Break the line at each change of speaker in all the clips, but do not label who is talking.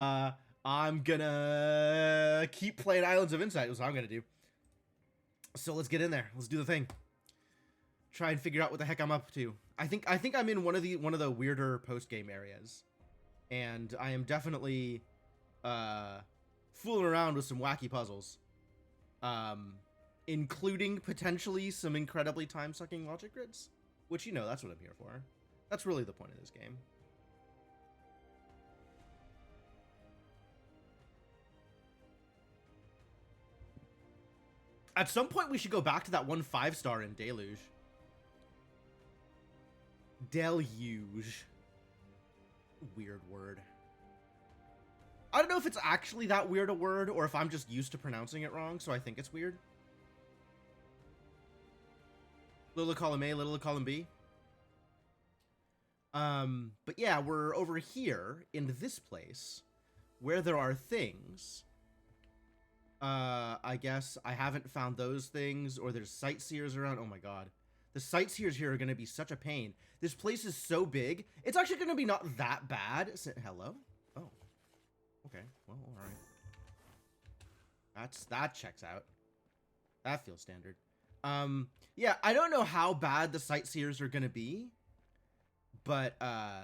Uh, I'm gonna keep playing Islands of Insight. Is what I'm gonna do. So let's get in there. Let's do the thing. Try and figure out what the heck I'm up to. I think I'm in one of the weirder post game areas, and I am definitely fooling around with some wacky puzzles, um, including potentially some incredibly time sucking logic grids. Which that's what I'm here for. That's really the point of this game. At some point, we should go back to that one 5-star in Deluge. Deluge. Weird word. I don't know if it's actually that weird a word, or if I'm just used to pronouncing it wrong, so I think it's weird. Little column A, little column B. But yeah, we're over here in this place where there are things. I guess I haven't found those things, or there's sightseers around. Oh my god. The sightseers here are going to be such a pain. This place is so big. It's actually going to be not that bad. Hello? Oh. Okay. Well, all right. That checks out. That feels standard. Yeah, I don't know how bad the sightseers are going to be, but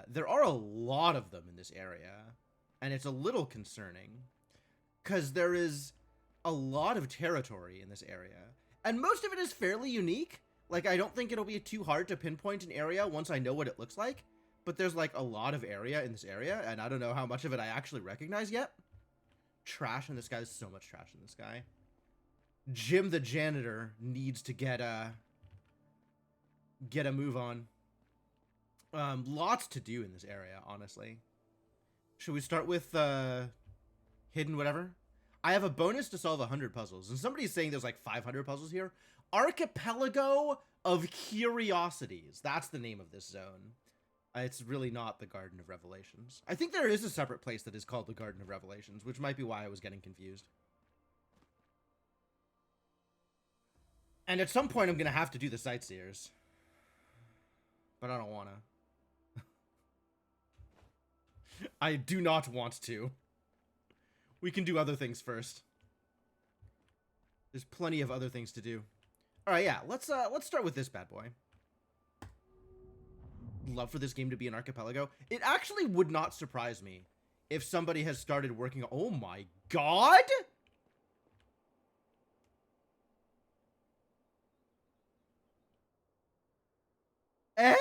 there are a lot of them in this area, and it's a little concerning because there is a lot of territory in this area, and most of it is fairly unique. Like, I don't think it'll be too hard to pinpoint an area once I know what it looks like, but there's like a lot of area in this area, and I don't know how much of it I actually recognize yet. Trash in this guy. There's so much trash in this guy. Jim the janitor needs to get a move on. Lots to do in this area, honestly. Should we start with hidden whatever? I have a bonus to solve 100 puzzles, and somebody's saying there's like 500 puzzles here. Archipelago of Curiosities. That's the name of this zone. It's really not the Garden of Revelations. I think there is a separate place that is called the Garden of Revelations, which might be why I was getting confused. And at some point, I'm going to have to do the sightseers. But I don't want to. I do not want to. We can do other things first. There's plenty of other things to do. All right, yeah. Let's start with this bad boy. Love for this game to be an archipelago. It actually would not surprise me if somebody has started working. Oh my god! Eh?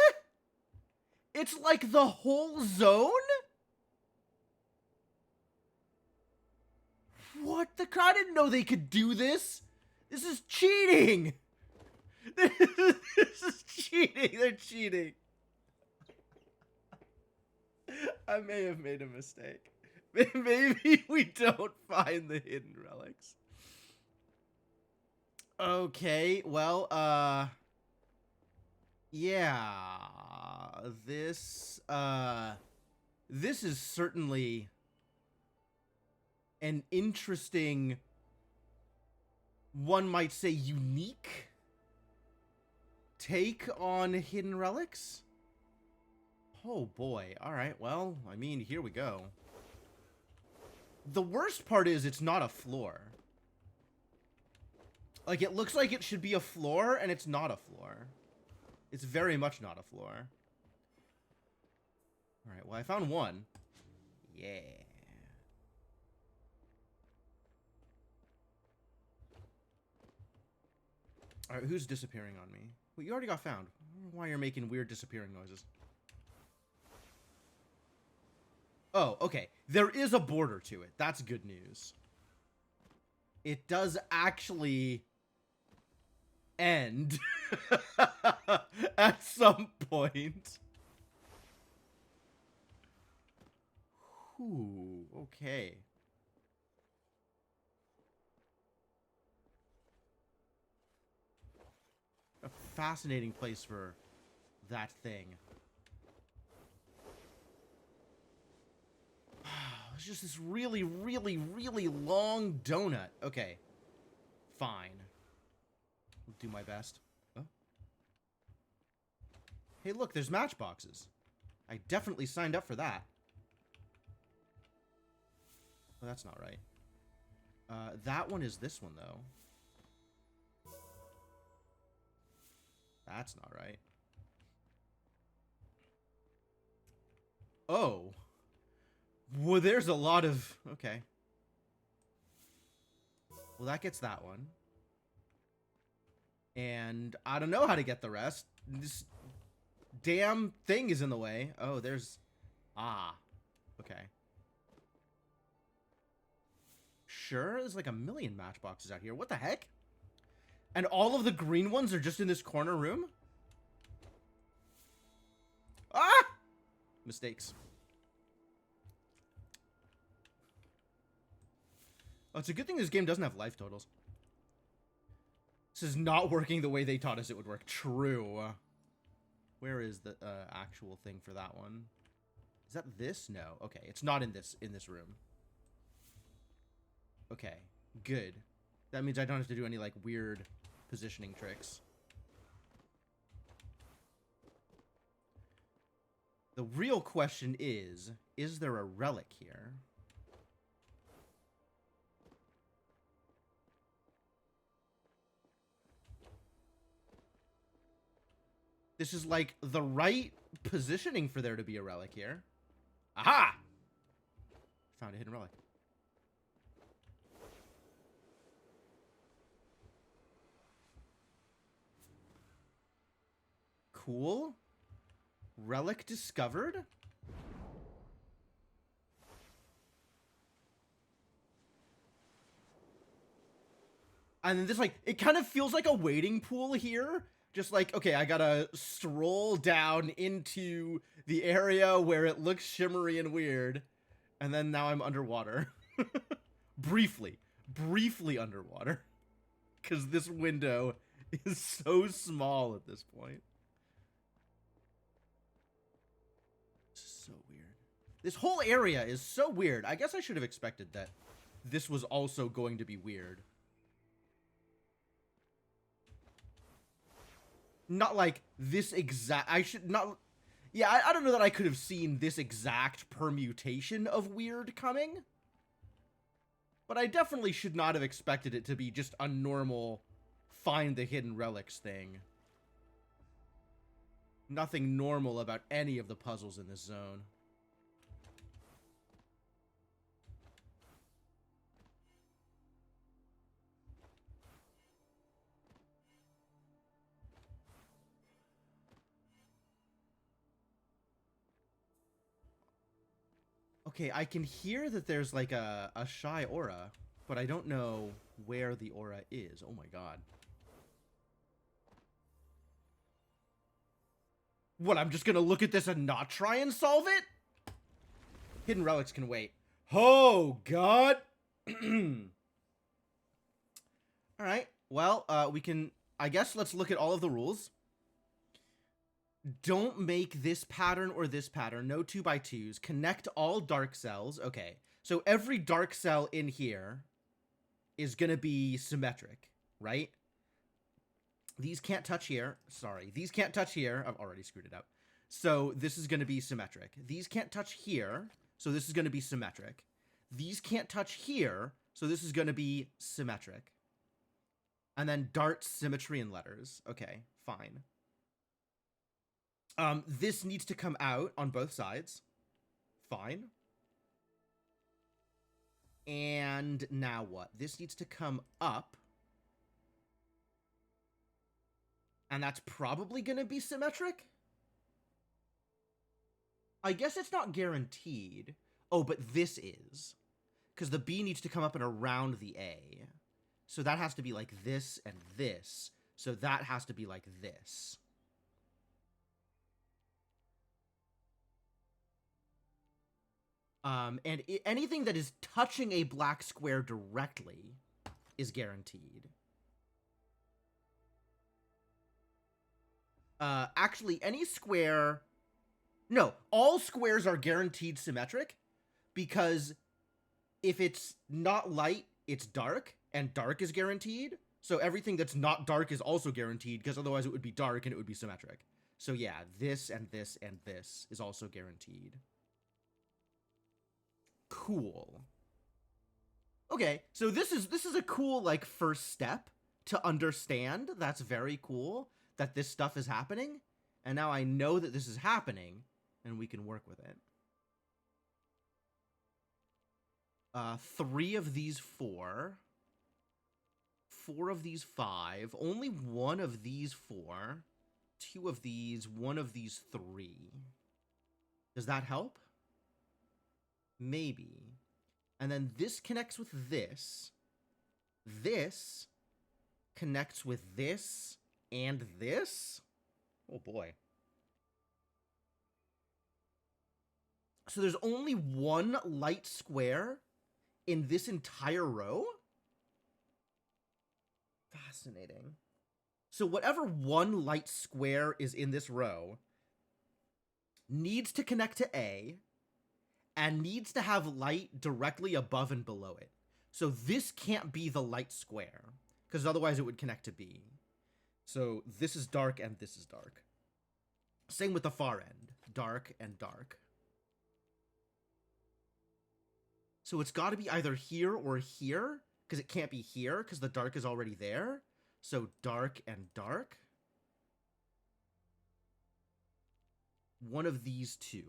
It's like the whole zone? What the? I didn't know they could do this. This is cheating. This is cheating. They're cheating. I may have made a mistake. Maybe we don't find the hidden relics. Okay, well, yeah. This is certainly an interesting, one might say unique take on hidden relics. Oh boy. All right. Well, I mean, here we go. The worst part is it's not a floor. Like, it looks like it should be a floor, and it's not a floor. It's very much not a floor. All right. Well, I found one. Yeah. All right. Who's disappearing on me? Well, you already got found. I don't know why you're making weird disappearing noises. Oh, okay. There is a border to it. That's good news. It does actually end at some point. Ooh, okay. A fascinating place for that thing. It's just this really, really, really long donut. Okay. Fine. I'll do my best. Oh. Hey, look, there's matchboxes. I definitely signed up for that. Oh, that's not right. That one is this one, though. That's not right. Oh. Well, there's a lot of... Okay. Well, that gets that one. And I don't know how to get the rest. This damn thing is in the way. Oh, there's... Ah. Okay. Sure, there's like a million matchboxes out here. What the heck? And all of the green ones are just in this corner room? Ah! Mistakes. Oh, it's a good thing this game doesn't have life totals. This is not working the way they taught us it would work. True. Where is the actual thing for that one? Is that this? No. Okay, it's not in this room. Okay, good. That means I don't have to do any like weird positioning tricks. The real question is there a relic here? This is like the right positioning for there to be a relic here. Aha! Found a hidden relic. Cool. Relic discovered? And then this, like, it kind of feels like a waiting pool here. Just like, okay, I gotta stroll down into the area where it looks shimmery and weird. And then now I'm underwater. Briefly underwater. Because this window is so small at this point. So weird. This whole area is so weird. I guess I should have expected that this was also going to be weird. Not like this exact... I should not... Yeah, I don't know that I could have seen this exact permutation of weird coming. But I definitely should not have expected it to be just a normal find the hidden relics thing. Nothing normal about any of the puzzles in this zone. Okay, I can hear that there's like a shy aura, but I don't know where the aura is. Oh my god. What, I'm just gonna look at this and not try and solve it? Hidden relics can wait. Oh god. Alright, well, we can... I guess let's look at all of the rules. Don't make this pattern or this pattern. No 2x2s. Connect all dark cells. Okay. So every dark cell in here is going to be symmetric, right? These can't touch here. Sorry. These can't touch here. I've already screwed it up. So this is going to be symmetric. These can't touch here. So this is going to be symmetric. These can't touch here. So this is going to be symmetric. And then dart, symmetry, and letters. Okay, fine. This needs to come out on both sides. Fine. And now what? This needs to come up. And that's probably going to be symmetric? I guess it's not guaranteed. Oh, but this is. Because the B needs to come up and around the A. So that has to be like this and this. So that has to be like this. Anything that is touching a black square directly is guaranteed. Actually, any square... No, all squares are guaranteed symmetric, because if it's not light, it's dark, and dark is guaranteed. So everything that's not dark is also guaranteed, because otherwise it would be dark and it would be symmetric. So yeah, this and this and this is also guaranteed. Cool. Okay, so this is a cool like first step to understand. That's very cool that this stuff is happening, and now I know that this is happening, and we can work with it. 3 of these 4. 4 of these 5. Only 1 of these 4. 2 of these. 1 of these 3. Does that help? Maybe. And then this connects with this. This connects with this and this. Oh boy. So there's only 1 light square in this entire row? Fascinating. So whatever 1 light square is in this row needs to connect to A and needs to have light directly above and below it. So this can't be the light square, because otherwise it would connect to B. So this is dark and this is dark. Same with the far end. Dark and dark. So it's got to be either here or here, because it can't be here, because the dark is already there. So dark and dark. One of these 2.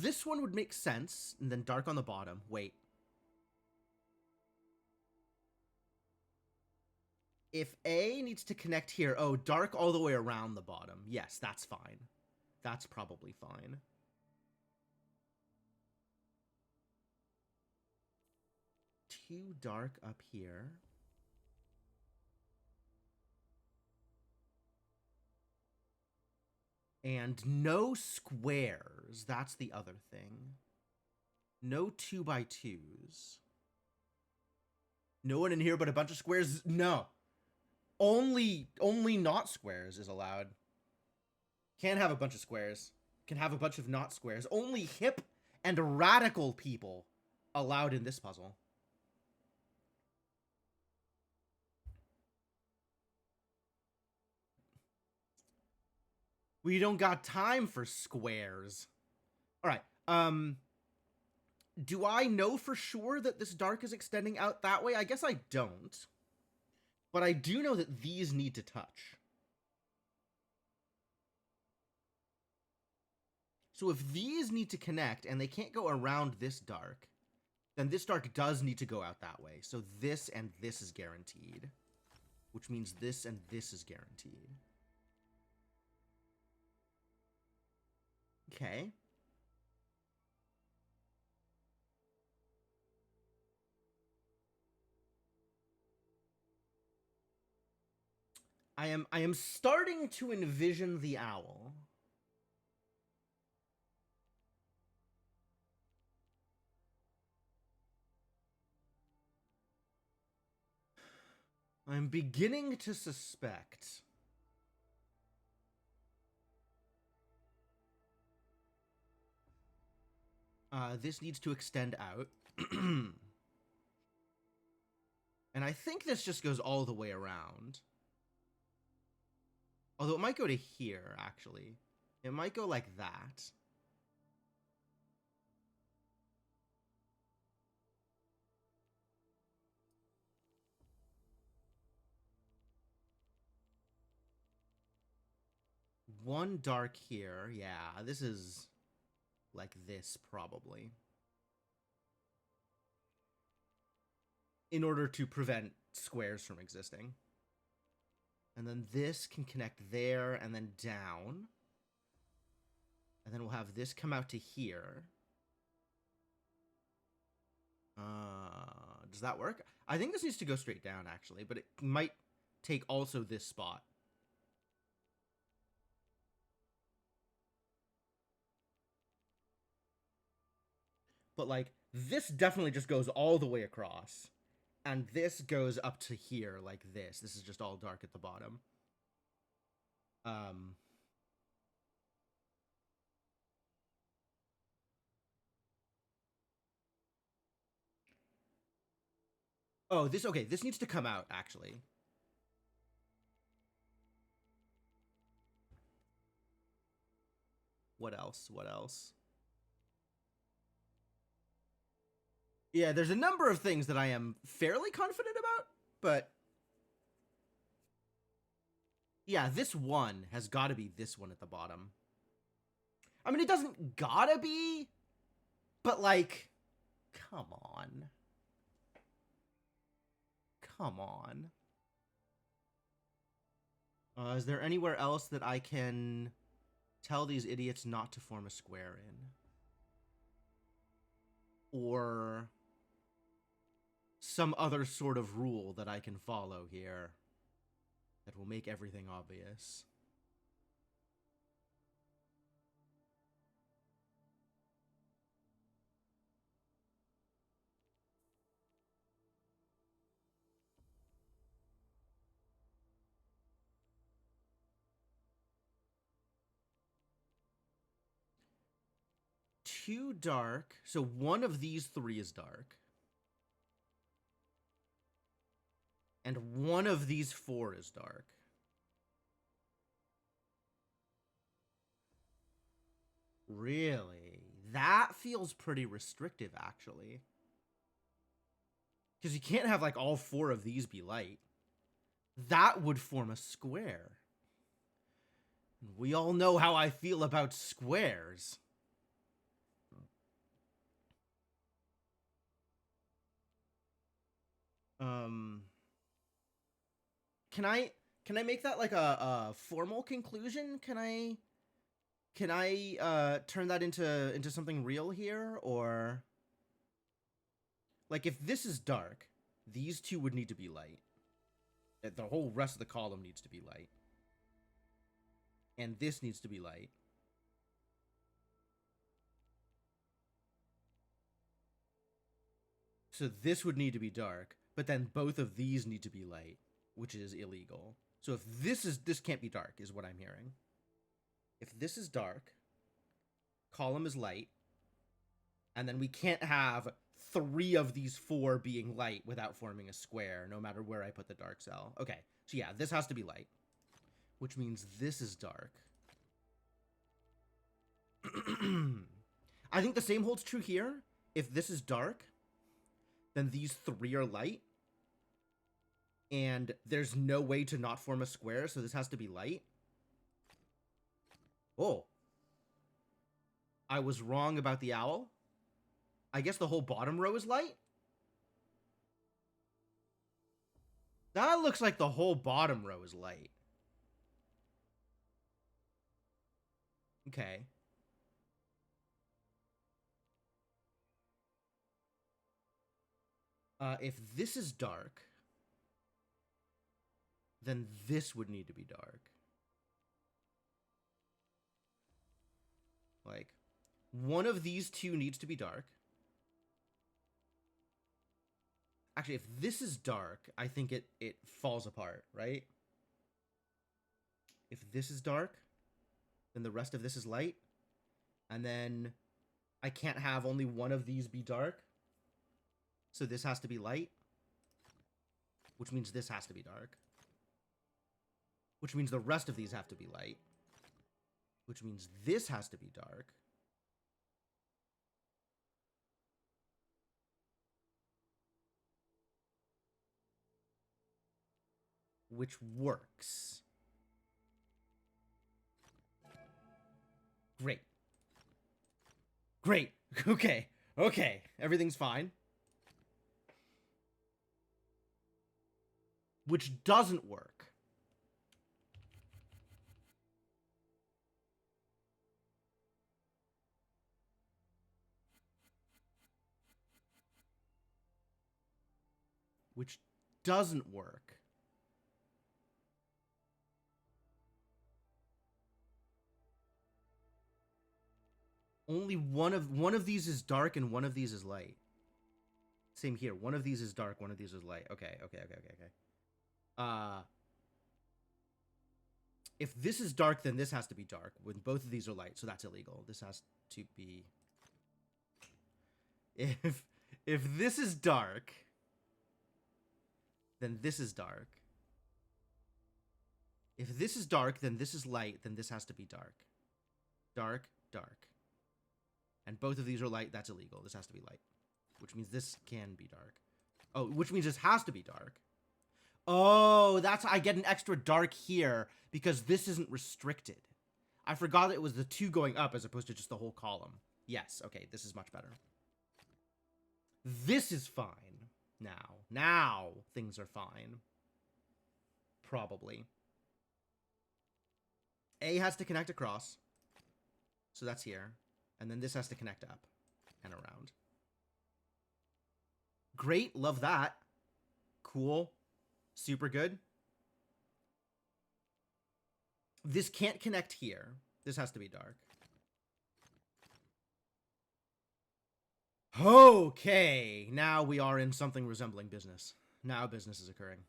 This one would make sense, and then dark on the bottom. Wait. If A needs to connect here, oh, dark all the way around the bottom. Yes, that's fine. That's probably fine. Too dark up here. And no squares. That's the other thing. No 2x2s. No one in here but a bunch of squares? No. Only not squares is allowed. Can't have a bunch of squares. Can have a bunch of not squares. Only hip and radical people allowed in this puzzle. We don't got time for squares. All right. Do I know for sure that this dark is extending out that way? I guess I don't. But I do know that these need to touch. So if these need to connect and they can't go around this dark, then this dark does need to go out that way. So this and this is guaranteed, which means this and this is guaranteed. Okay. I am starting to envision the owl. I'm beginning to suspect. This needs to extend out. And I think this just goes all the way around. Although it might go to here, actually. It might go like that. One dark here. Yeah, this is like this, probably. In order to prevent squares from existing. And then this can connect there and then down. And then we'll have this come out to here. Does that work? I think this needs to go straight down, actually, but it might take also this spot. But, like, this definitely just goes all the way across. And this goes up to here, like this. This is just all dark at the bottom. Oh, this, okay, this needs to come out, actually. What else? What else? Yeah, there's a number of things that I am fairly confident about, but yeah, this one has got to be this one at the bottom. I mean, it doesn't gotta be, but like, come on. Come on. Is there anywhere else that I can tell these idiots not to form a square in? Or some other sort of rule that I can follow here that will make everything obvious? Too dark. So one of these three is dark. And one of these four is dark. Really? That feels pretty restrictive, actually. Because you can't have, like, all four of these be light. That would form a square. We all know how I feel about squares. Can I make that like a formal conclusion? Can I turn that into something real here? Or like, if this is dark, these two would need to be light. The whole rest of the column needs to be light. And this needs to be light. So this would need to be dark, but then both of these need to be light, which is illegal. So if this can't be dark, is what I'm hearing. If this is dark, column is light, and then we can't have three of these four being light without forming a square, no matter where I put the dark cell. Okay, so yeah, this has to be light, which means this is dark. I think the same holds true here. If this is dark, then these three are light, and there's no way to not form a square, so this has to be light. Oh. I was wrong about the owl. I guess the whole bottom row is light? That looks like the whole bottom row is light. Okay. If this is dark, then this would need to be dark. Like, one of these two needs to be dark. Actually, if this is dark, I think it falls apart, right? If this is dark, then the rest of this is light. And then I can't have only one of these be dark. So this has to be light. Which means this has to be dark. Which means the rest of these have to be light. Which means this has to be dark. Which works. Great. Great. Okay. Okay. Everything's fine. Which doesn't work. Which doesn't work. Only one of these is dark and one of these is light. Same here. One of these is dark, one of these is light. Okay. If this is dark, then this has to be dark. When both of these are light, so that's illegal. This has to be. If this is dark, then this is dark. If this is dark, then this is light, then this has to be dark. Dark, dark. And both of these are light. That's illegal. This has to be light. Which means this can be dark. Oh, which means this has to be dark. Oh, that's... I get an extra dark here because this isn't restricted. I forgot it was the 2 going up as opposed to just the whole column. Yes, okay, this is much better. This is fine now. Now things are fine. Probably. A has to connect across. So that's here. And then this has to connect up and around. Great, love that. Cool. Super good. This can't connect here. This has to be dark. Okay, now we are in something resembling business. Now business is occurring.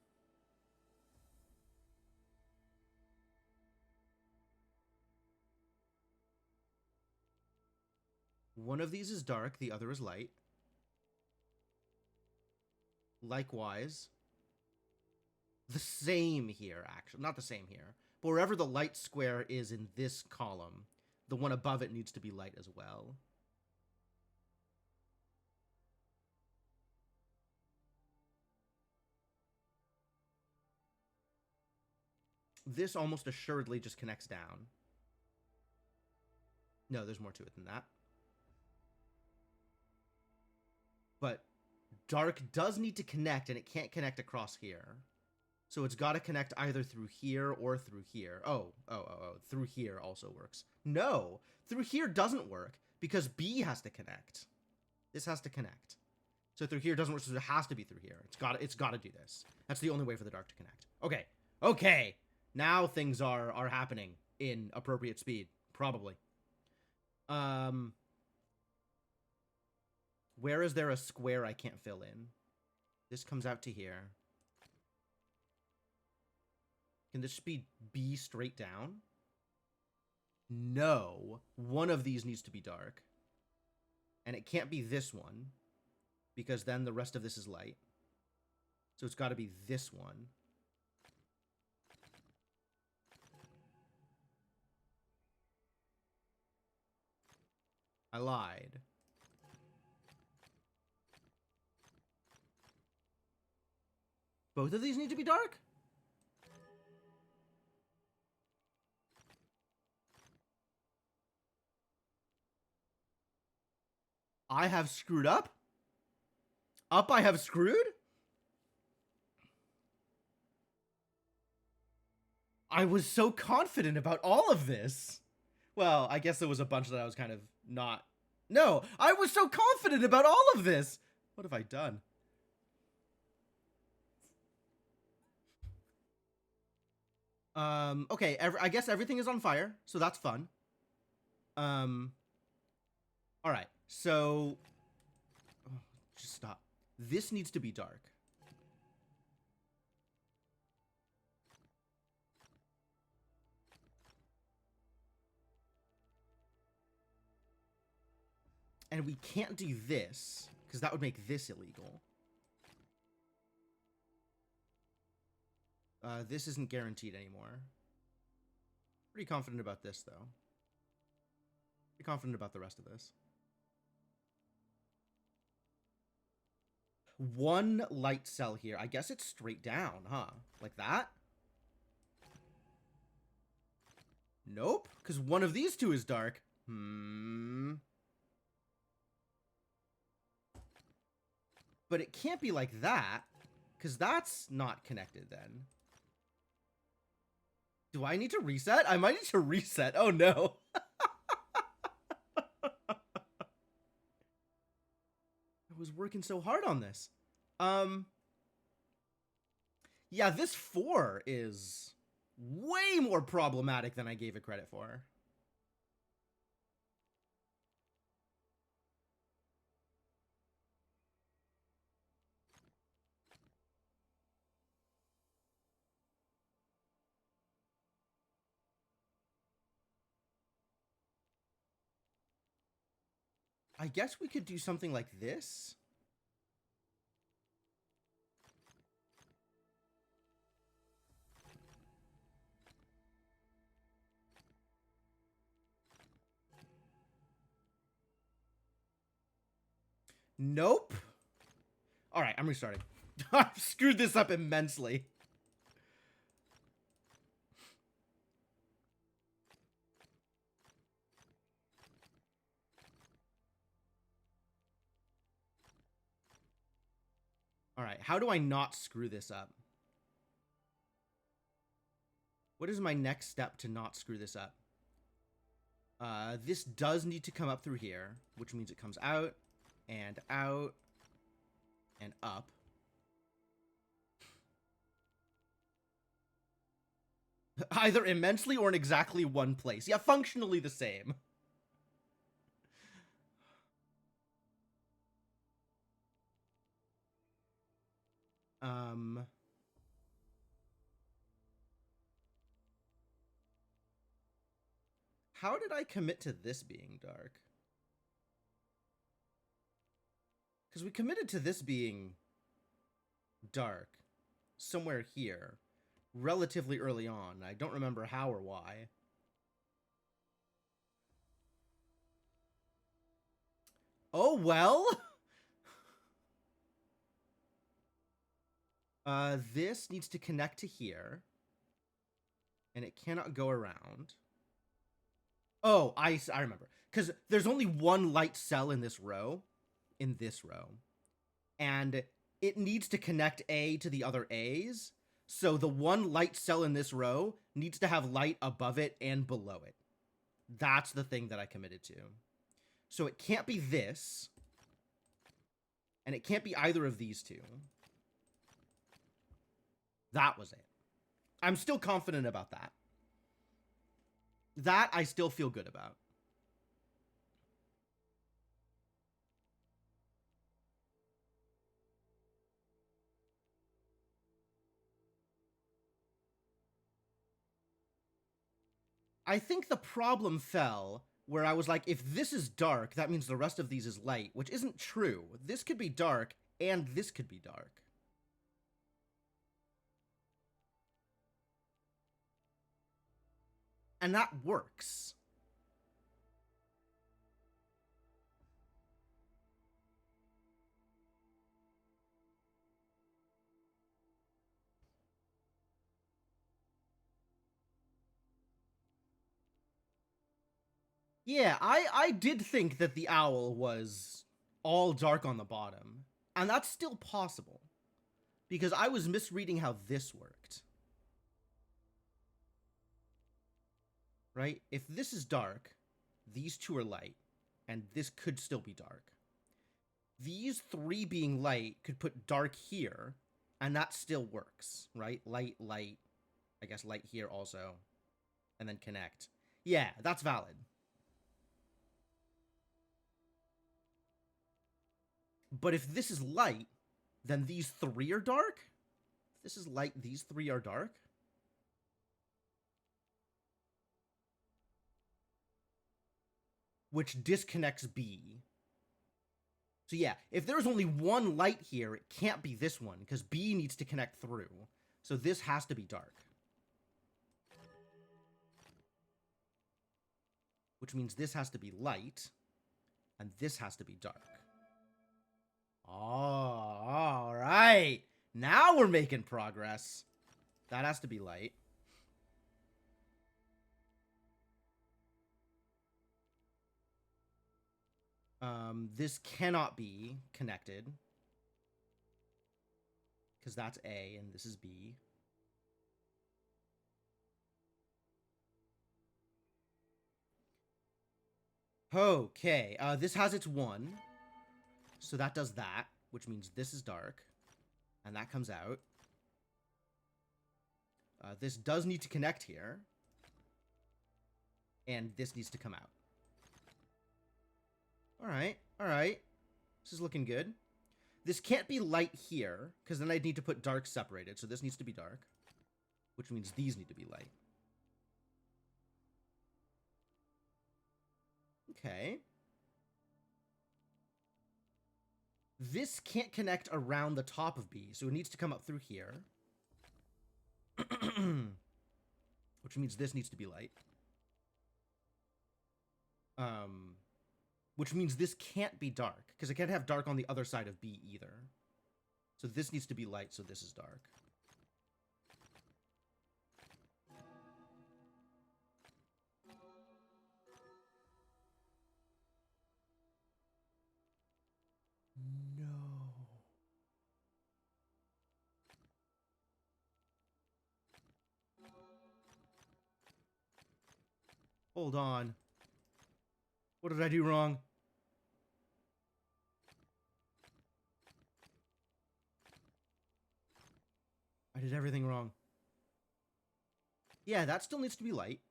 One of these is dark, the other is light. Likewise, the same here, actually. Not the same here. But wherever the light square is in this column, the one above it needs to be light as well. This almost assuredly just connects down. No, there's more to it than that. But dark does need to connect, and it can't connect across here. So it's got to connect either through here or through here. Oh. Through here also works. No, through here doesn't work because B has to connect. This has to connect. So through here doesn't work, so it has to be through here. It's got to do this. That's the only way for the dark to connect. Okay. Okay. Now things are happening in appropriate speed. Probably. Where is there a square I can't fill in? This comes out to here. Can this be B straight down? No. One of these needs to be dark. And it can't be this one, because then the rest of this is light. So it's got to be this one. I lied. Both of these need to be dark? I have screwed up? Up I have screwed? I was so confident about all of this. Well, I guess there was a bunch that I was kind of not... No, I was so confident about all of this. What have I done? Okay, I guess everything is on fire, so that's fun. Alright, so... Oh, just stop. This needs to be dark. And we can't do this, because that would make this illegal. This isn't guaranteed anymore. Pretty confident about this, though. Pretty confident about the rest of this. One light cell here. I guess it's straight down, huh? Like that? Nope, because one of these two is dark. But it can't be like that, because that's not connected then. Do I need to reset? I might need to reset. Oh, no. I was working so hard on this. Yeah, this 4 is way more problematic than I gave it credit for. I guess we could do something like this. Nope. All right, I'm restarting. I've screwed this up immensely. All right, how do I not screw this up? What is my next step to not screw this up? This does need to come up through here, which means it comes out and up. Either immensely or in exactly one place. Yeah, functionally the same. How did I commit to this being dark? Because we committed to this being dark somewhere here relatively early on. I don't remember how or why. Oh, well. This needs to connect to here. And it cannot go around. Oh, I remember. Because there's only one light cell in this row. And it needs to connect A to the other A's. So the one light cell in this row needs to have light above it and below it. That's the thing that I committed to. So it can't be this. And it can't be either of these two. That was it. I'm still confident about that. That I still feel good about. I think the problem fell where I was like, if this is dark, that means the rest of these is light, which isn't true. This could be dark, and this could be dark. And that works. Yeah, I did think that the owl was all dark on the bottom. And that's still possible. Because I was misreading how this worked. Right? If this is dark, these two are light. And this could still be dark. These three being light could put dark here. And that still works, right? Light, light. I guess light here also. And then connect. Yeah, that's valid. But if this is light, then these three are dark? If this is light, these three are dark? Which disconnects B. So yeah, if there's only one light here, it can't be this one, because B needs to connect through. So this has to be dark. Which means this has to be light, and this has to be dark. Oh, all right. Now we're making progress. That has to be light. This cannot be connected. Because that's A, and this is B. Okay, this has its 1. So that does that, which means this is dark. And that comes out. This does need to connect here. And this needs to come out. Alright, alright. This is looking good. This can't be light here, because then I'd need to put dark separated. So this needs to be dark. Which means these need to be light. Okay. This can't connect around the top of B, so it needs to come up through here. Which means this needs to be light. which means this can't be dark, because I can't have dark on the other side of B either. So this needs to be light, so this is dark. No. Hold on. What did I do wrong? I did everything wrong. Yeah, that still needs to be light.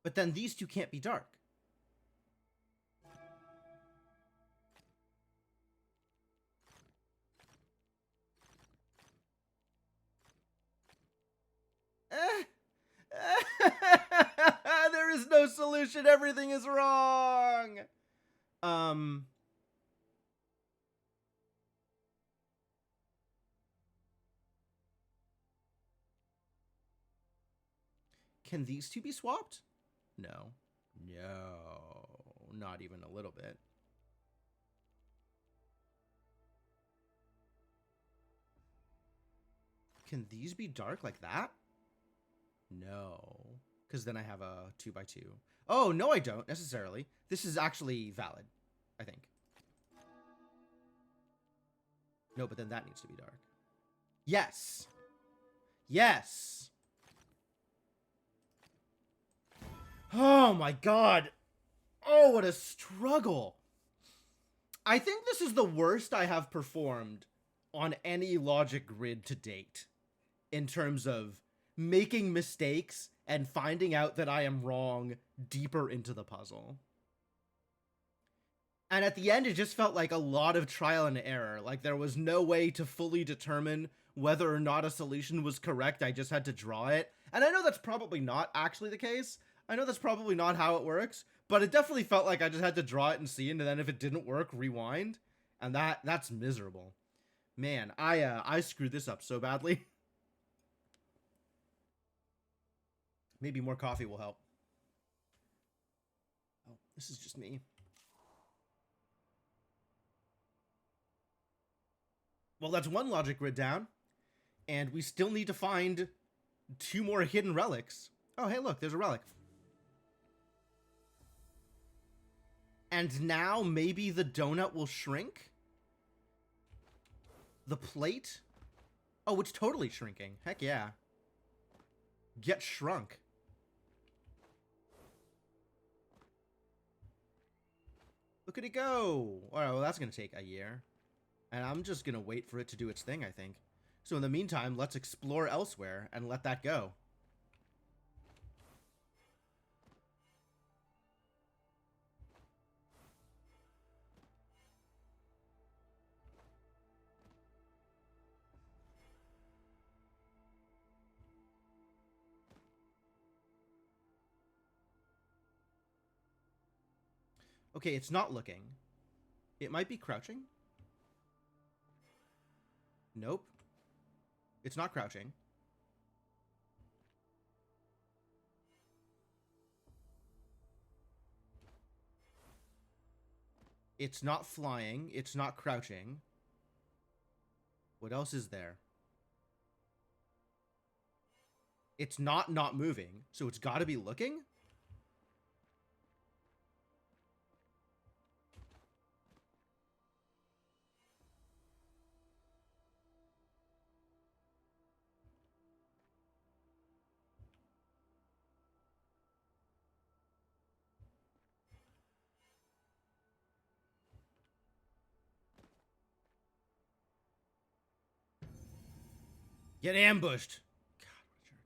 But then these two can't be dark. There is no solution. Everything is wrong. Can these two be swapped? No. No. Not even a little bit. Can these be dark like that? No. Because then I have a 2x2. Oh, no, I don't necessarily. This is actually valid, I think. No, but then that needs to be dark. Yes. Yes. Oh my god. Oh, what a struggle. I think this is the worst I have performed on any logic grid to date in terms of making mistakes and finding out that I am wrong deeper into the puzzle. And at the end, it just felt like a lot of trial and error. Like there was no way to fully determine whether or not a solution was correct. I just had to draw it. And I know that's probably not actually the case. I know that's probably not how it works, but it definitely felt like I just had to draw it and see, and then if it didn't work, rewind. And that's miserable. Man, I screwed this up so badly. Maybe more coffee will help. Oh, this is just me. Well, that's one logic grid down, and we still need to find 2 more hidden relics. Oh, hey, look, there's a relic. And now maybe the donut will shrink? The plate? Oh, it's totally shrinking. Heck yeah. Get shrunk. Look at it go. All right, well, that's going to take a year. And I'm just going to wait for it to do its thing, I think. So in the meantime, let's explore elsewhere and let that go. Okay, it's not looking. It might be crouching. Nope. It's not crouching. It's not flying. It's not crouching. What else is there? It's not moving, so it's got to be looking? Get ambushed. God, what a jerk.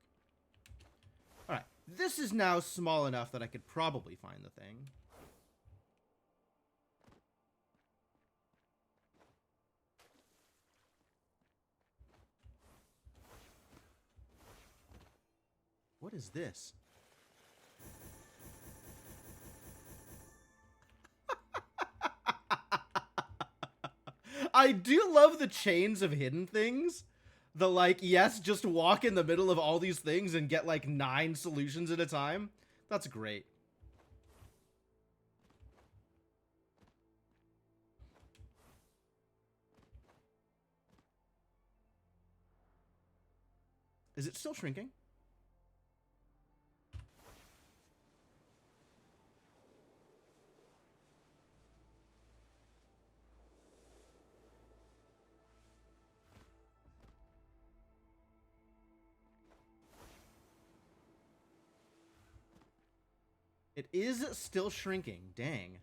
All right. This is now small enough that I could probably find the thing. What is this? I do love the chains of hidden things. The, like, yes, just walk in the middle of all these things and get, like, 9 solutions at a time. That's great. Is it still shrinking? It is still shrinking. Dang.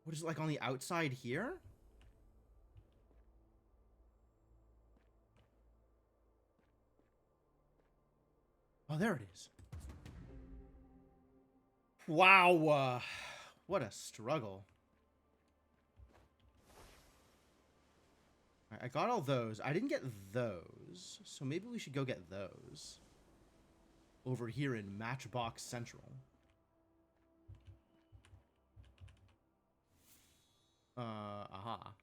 What is it, like, on the outside here? Oh, there it is. Wow. What a struggle. All right, I got all those. I didn't get those. So maybe we should go get those. Over here in Matchbox Central. Aha.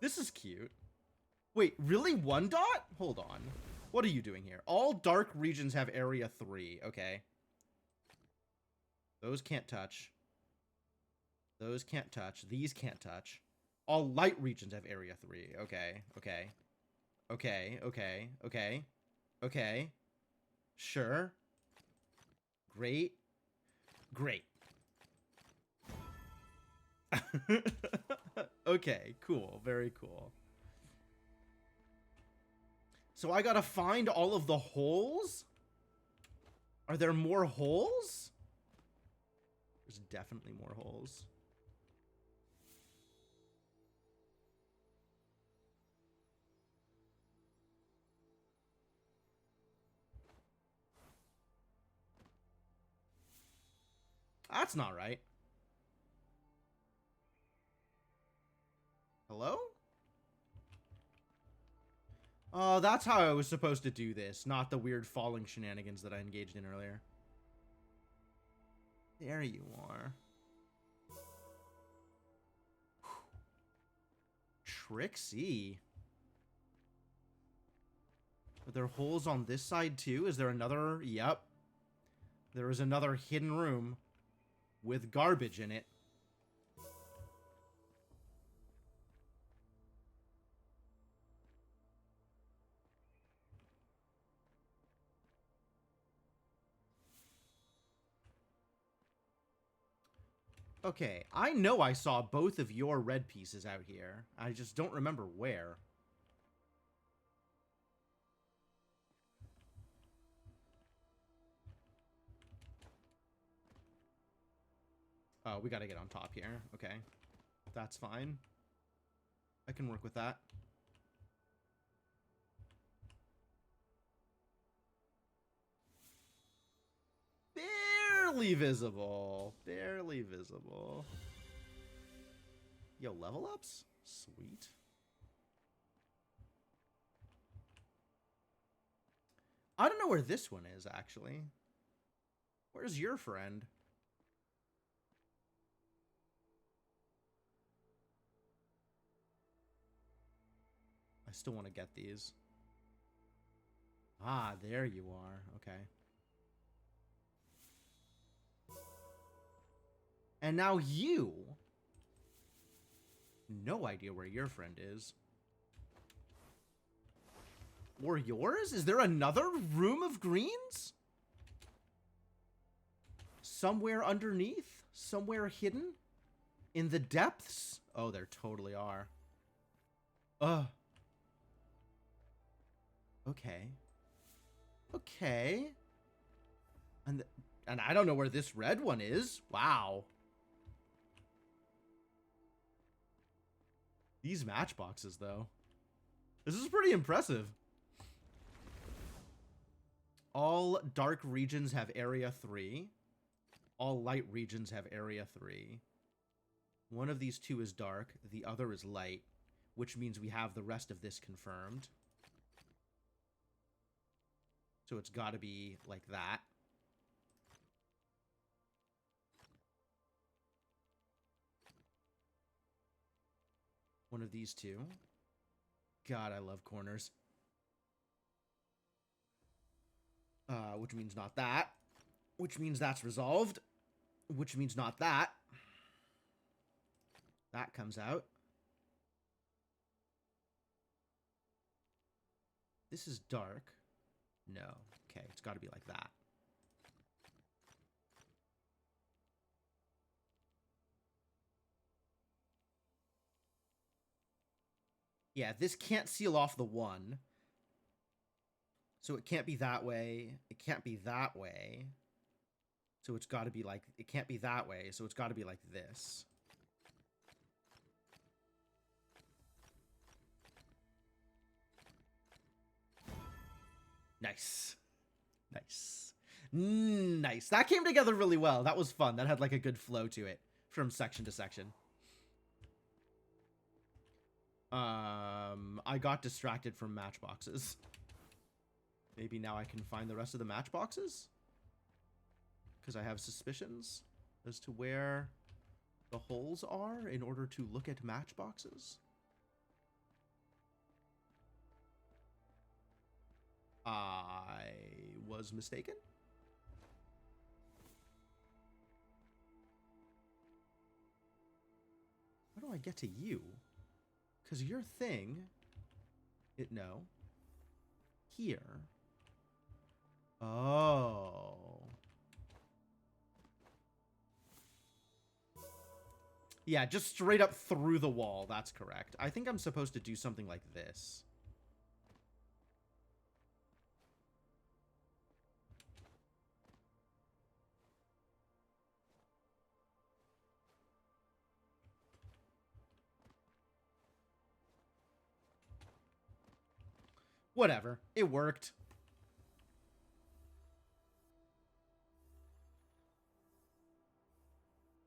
This is cute. Wait, really 1 dot? Hold on. What are you doing here? All dark regions have area 3. Okay. Those can't touch. Those can't touch. These can't touch. All light regions have area 3. Okay. Okay. Okay. Okay. Okay. Okay. Sure. Great. Great. Okay, cool. Very cool. So I gotta find all of the holes? Are there more holes? There's definitely more holes. That's not right. Hello? Oh, that's how I was supposed to do this, not the weird falling shenanigans that I engaged in earlier. There you are. Trixie. Are there holes on this side too? Is there another? Yep. There is another hidden room with garbage in it. Okay, I know I saw both of your red pieces out here. I just don't remember where. Oh, we gotta get on top here. Okay. That's fine. I can work with that. Barely visible. Barely visible. Yo, level ups? Sweet. I don't know where this one is, actually. Where's your friend? I still want to get these. Ah, there you are. Okay. And now you... No idea where your friend is. Or yours? Is there another room of greens? Somewhere underneath? Somewhere hidden? In the depths? Oh, there totally are. Okay. Okay. And I don't know where this red one is. Wow. These matchboxes, though. This is pretty impressive. All dark regions have area 3. All light regions have area 3. One of these two is dark. The other is light, which means we have the rest of this confirmed. So it's got to be like that. One of these two. God, I love corners. Which means not that. Which means that's resolved. Which means not that. That comes out. This is dark. No. Okay, it's got to be like that. Yeah, this can't seal off the 1. So it can't be that way. It can't be that way. So it's got to be like... It can't be that way, so it's got to be like this. Nice. Nice. Nice. That came together really well. That was fun. That had like a good flow to it from section to section. I got distracted from matchboxes. Maybe now I can find the rest of the matchboxes? Because I have suspicions as to where the holes are in order to look at matchboxes. I was mistaken. How do I get to you? Because your thing... No. Here. Oh. Yeah, just straight up through the wall. That's correct. I think I'm supposed to do something like this. Whatever. It worked.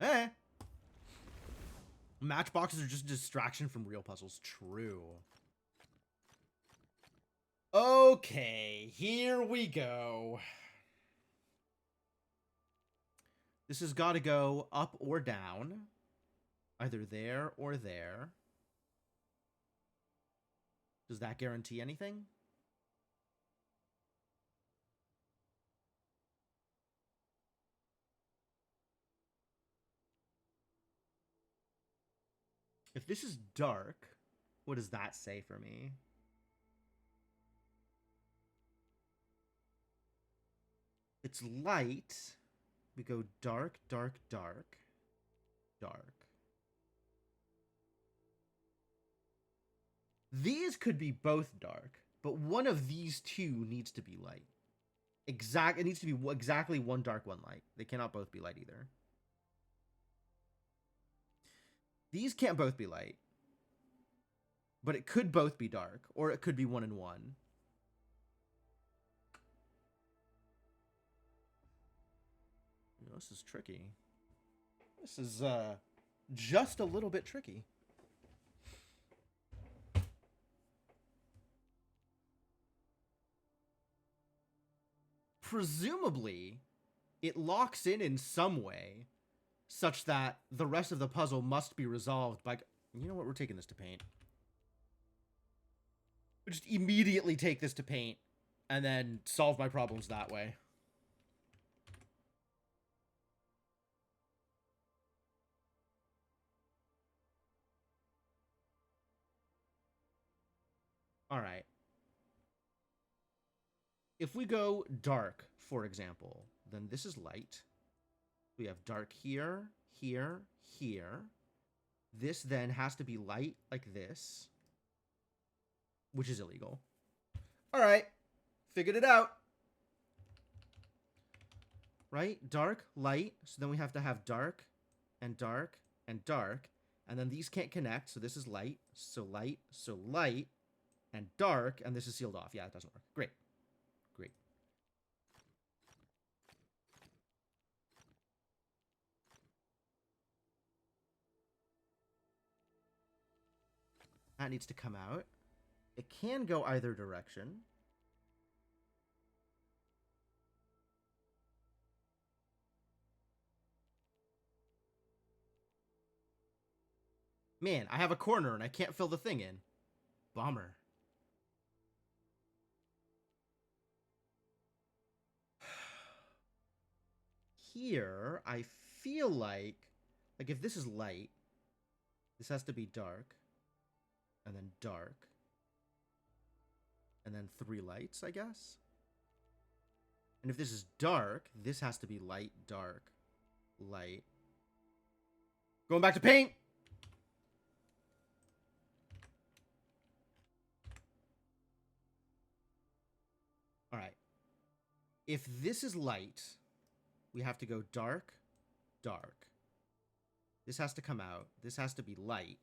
Eh. Matchboxes are just a distraction from real puzzles. True. Okay, here we go. This has got to go up or down. Either there or there. Does that guarantee anything? If this is dark, what does that say for me? It's light. We go dark, dark, dark, dark. These could be both dark, but one of these two needs to be light. It needs to be exactly one dark, one light. They cannot both be light either. These can't both be light. But it could both be dark, or it could be 1 and 1. This is tricky. This is just a little bit tricky. Presumably, it locks in some way such that the rest of the puzzle must be resolved by... You know what? We're taking this to paint. We'll just immediately take this to paint and then solve my problems that way. All right. If we go dark, for example, then this is light. We have dark here, here, here. This then has to be light like this, which is illegal. All right. Figured it out. Right? Dark, light. So then we have to have dark and dark and dark. And then these can't connect. So this is light. So light. So light. And dark. And this is sealed off. Yeah, it doesn't work. Great. Great. That needs to come out. It can go either direction. Man, I have a corner and I can't fill the thing in. Bummer. Here, I feel like if this is light, this has to be dark, and then dark, and then 3 lights, I guess? And if this is dark, this has to be light, dark, light. Going back to paint! Alright. If this is light, we have to go dark, dark. This has to come out. This has to be light.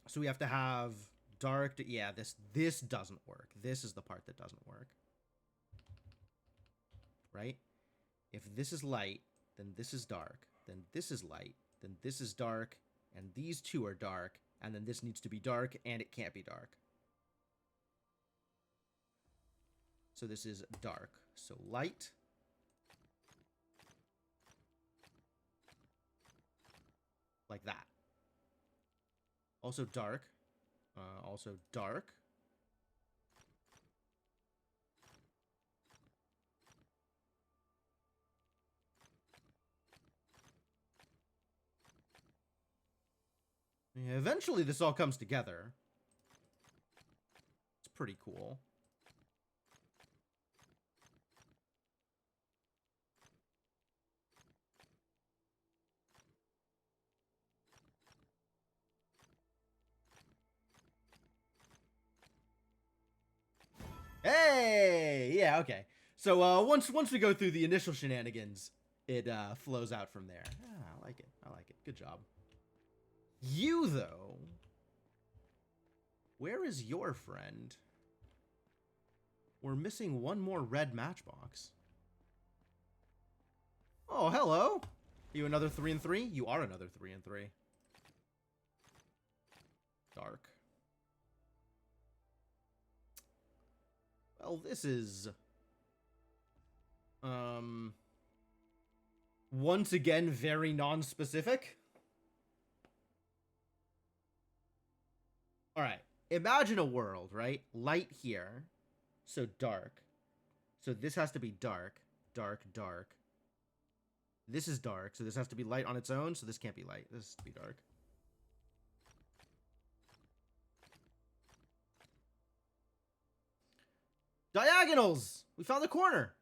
So we have to have dark. Yeah, this doesn't work. This is the part that doesn't work. Right? If this is light, then this is dark. Then this is light. Then this is dark. And these two are dark. And then this needs to be dark, and it can't be dark. So this is dark. So light. Like that. Also dark. Also dark. Yeah, eventually this all comes together. It's pretty cool. Hey! Yeah, okay. So once we go through the initial shenanigans, it flows out from there. Ah, I like it. I like it. Good job. You, though. Where is your friend? We're missing one more red matchbox. Oh, hello. Are you another 3 and 3? You are another 3 and 3. Dark. Well, this is... once again, very non-specific. Alright. Imagine a world, right? Light here. So dark. So this has to be dark. Dark, dark. This is dark, so this has to be light on its own, so this can't be light. This has to be dark. Diagonals! We found the corner!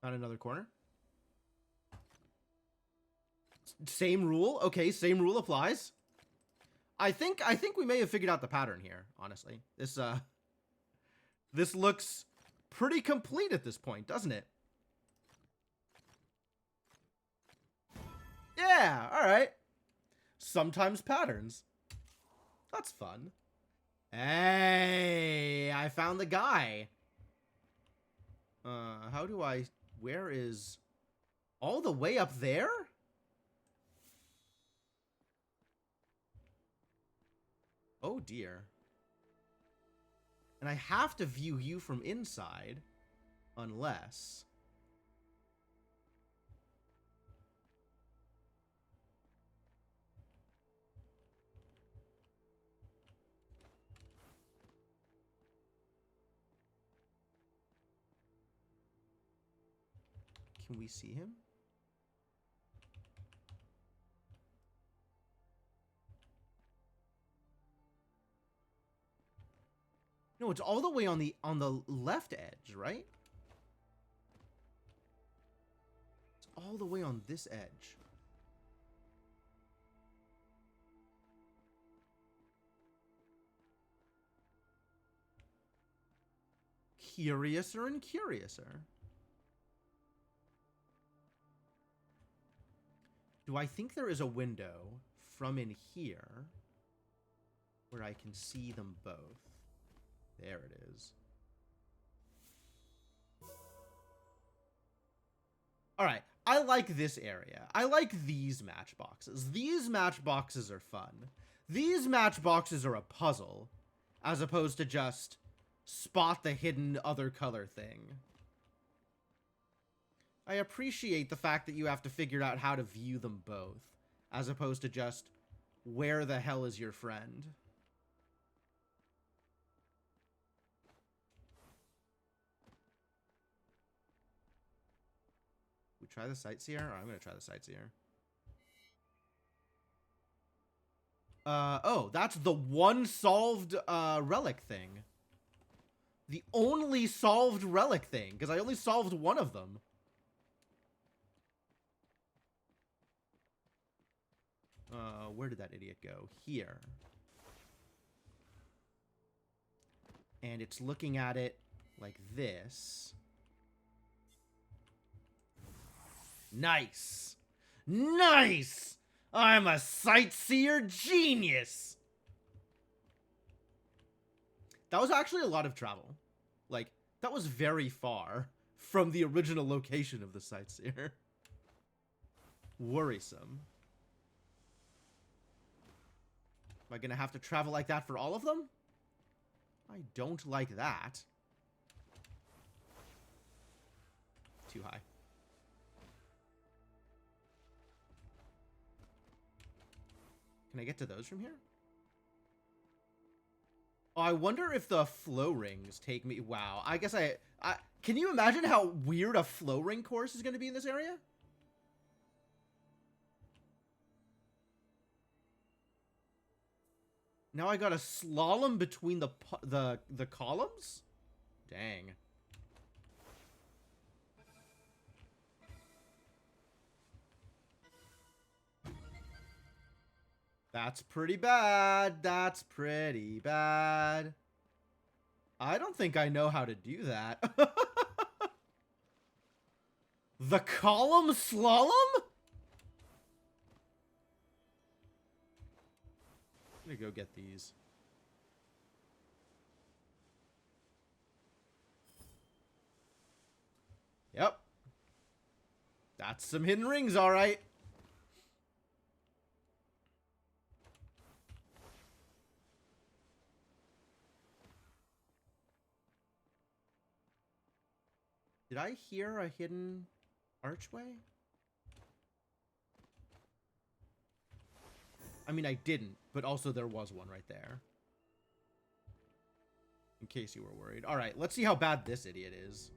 Found another corner. Same rule. Okay, same rule applies. I think we may have figured out the pattern here, honestly. This looks pretty complete at this point, doesn't it? Yeah, all right. Sometimes patterns. That's fun. Hey, I found the guy. How do I... Where is... All the way up there? Oh, dear. And I have to view you from inside. Unless... Can we see him? No, it's all the way on the left edge, right? It's all the way on this edge. Curiouser and curiouser. Do I think there is a window from in here where I can see them both? There it is. All right, I like this area. I like these matchboxes. These matchboxes are fun. These matchboxes are a puzzle. as opposed to just spot the hidden other color thing. I appreciate the fact that you have to figure out how to view them both, as opposed to just, where the hell is your friend? We try the Sightseer? Oh, I'm gonna try the Sightseer. Oh, that's the one solved, relic thing. The only solved relic thing, because I only solved one of them. Where did that idiot go? Here. And it's looking at it like this. Nice! Nice! I'm a Sightseer genius! That was actually a lot of travel. Like, that was very far from the original location of the Sightseer. Worrisome. Am I gonna have to travel like that for all of them? I don't like that. Too high. Can I get to those from here? Oh, I wonder if the flow rings take me... Wow. I guess I... Can you imagine how weird a flow ring course is going to be in this area? Now I got a slalom between the columns? Dang. That's pretty bad. That's pretty bad. I don't think I know how to do that. The column slalom? I'm gonna go get these. Yep. That's some hidden rings, all right. Did I hear a hidden archway? I mean, I didn't, but also there was one right there. In case you were worried. All right, let's see how bad this idiot is.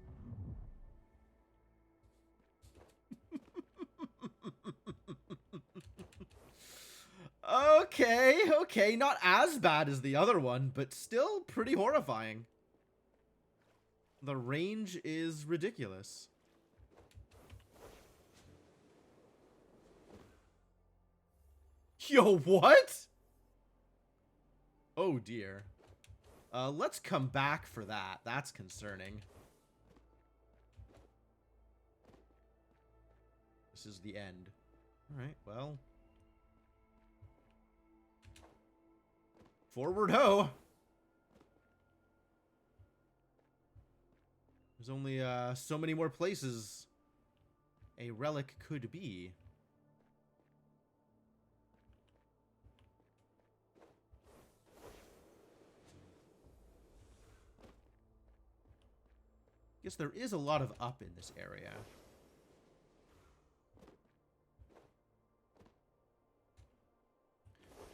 Okay, not as bad as the other one, but still pretty horrifying. The range is ridiculous. Yo, what? Oh dear. Let's come back for that. That's concerning. This is the end. Alright, well. Forward ho! There's only so many more places a relic could be. Guess there is a lot of up in this area.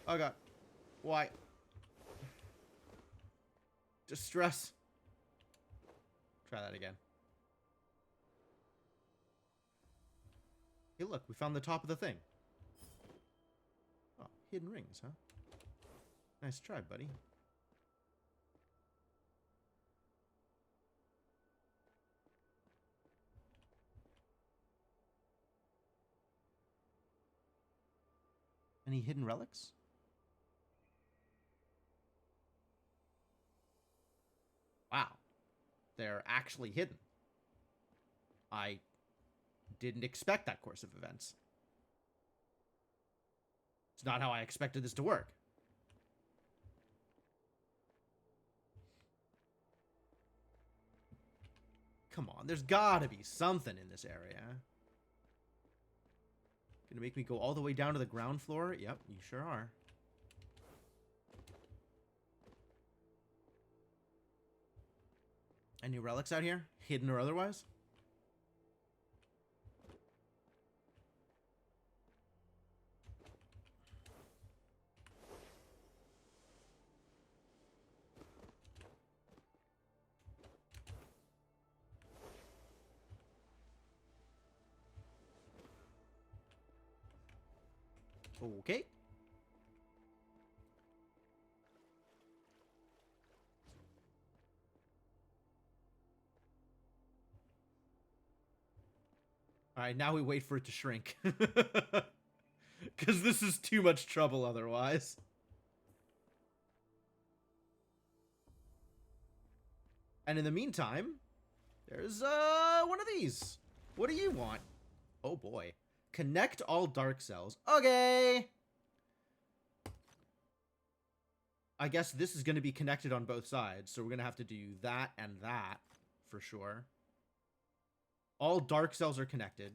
Oh god. Why? Distress. Try that again. Hey, look, we found the top of the thing. Oh, hidden rings, huh? Nice try, buddy. Any hidden relics? Wow. They're actually hidden. I didn't expect that course of events. It's not how I expected this to work. Come on, there's gotta be something in this area. Gonna make me go all the way down to the ground floor? Yep, you sure are. Any relics out here? Hidden or otherwise? Okay. Alright, now we wait for it to shrink. Because this is too much trouble otherwise. And in the meantime, there's one of these. What do you want? Oh boy. Connect all dark cells. Okay. I guess this is going to be connected on both sides, so we're going to have to do that and that for sure. All dark cells are connected,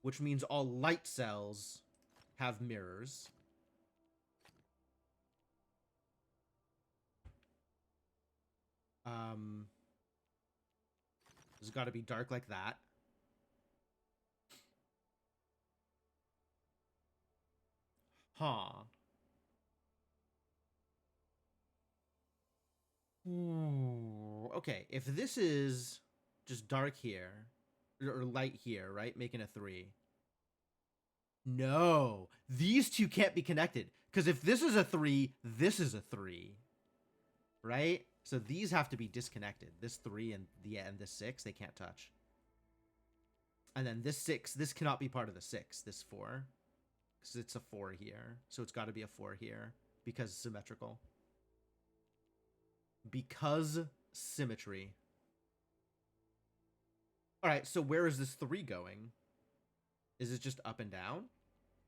which means all light cells have mirrors. It's got to be dark like that. Huh. Ooh, okay, if this is just dark here, or light here, right? Making a 3. No, these two can't be connected. Because if this is a 3, this is a 3. Right? So these have to be disconnected. This 3 and this 6, they can't touch. And then this 6, this cannot be part of the 6, this 4. Because it's a 4 here. So it's got to be a 4 here. Because symmetrical. Because symmetry. Alright, so where is this 3 going? Is it just up and down?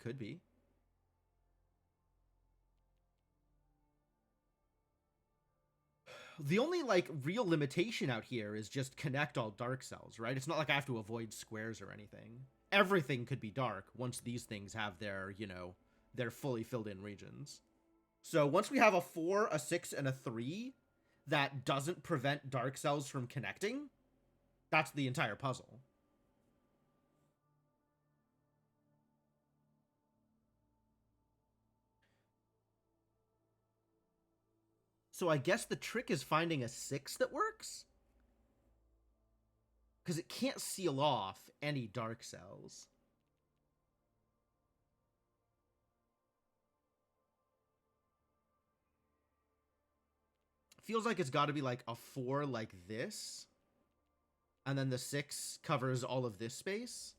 Could be. The only, like, real limitation out here is just connect all dark cells, right? It's not like I have to avoid squares or anything. Everything could be dark once these things have their, you know, their fully filled in regions. So once we have a 4, a 6, and a 3 that doesn't prevent dark cells from connecting, that's the entire puzzle. So I guess the trick is finding a 6 that works? Because it can't seal off any dark cells. Feels like it's got to be like a 4 like this. And then the 6 covers all of this space.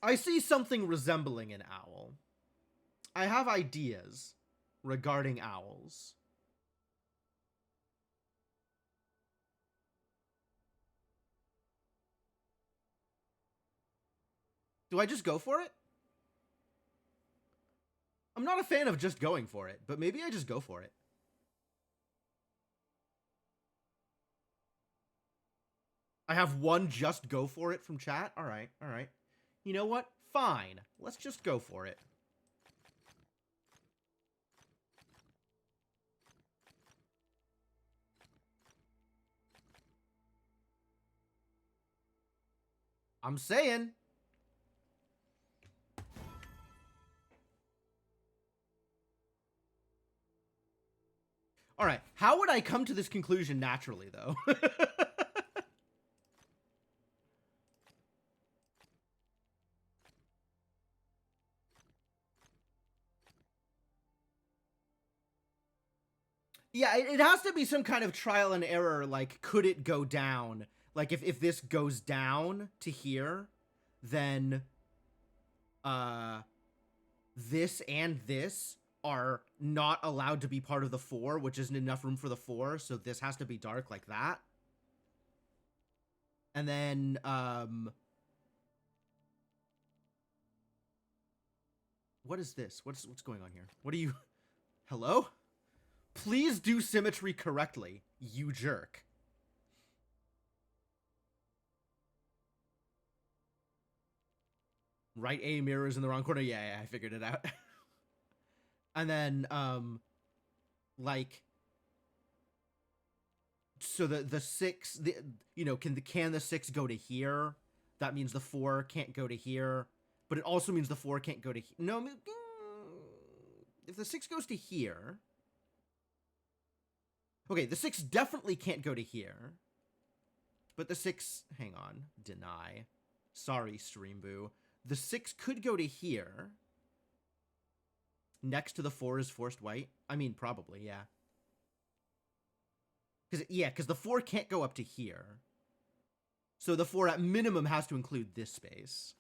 I see something resembling an owl. I have ideas regarding owls. Do I just go for it? I'm not a fan of just going for it, but maybe I just go for it. I have one just go for it from chat? Alright, alright. You know what? Fine. Let's just go for it. I'm saying. Alright, how would I come to this conclusion naturally, though? Yeah, it has to be some kind of trial and error, like, could it go down? Like, if this goes down to here, then, this and this are not allowed to be part of the 4, which isn't enough room for the 4, so this has to be dark like that. And then, what is this? What's going on here? What are you... Hello? Please do symmetry correctly, you jerk. Right A mirrors in the wrong corner? Yeah, I figured it out. And then, like... So the 6, can the 6 go to here? That means the 4 can't go to here, but it also means the 4 can't go to here. No, if the 6 goes to here, okay, the 6 definitely can't go to here, but the 6, hang on, deny. Sorry, Streamboo. The 6 could go to here. Next to the 4 is forced white. I mean, probably, yeah. Because the 4 can't go up to here. So the 4 at minimum has to include this space.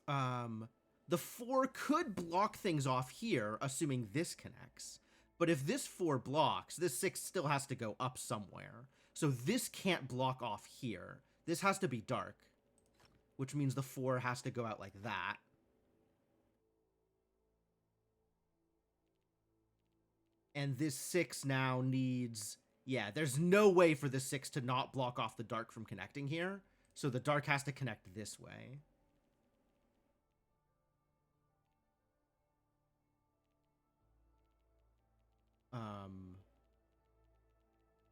The 4 could block things off here, assuming this connects. But if this 4 blocks, this 6 still has to go up somewhere. So this can't block off here. This has to be dark, which means the 4 has to go out like that. And this 6 now needs... Yeah, there's no way for the 6 to not block off the dark from connecting here. So the dark has to connect this way.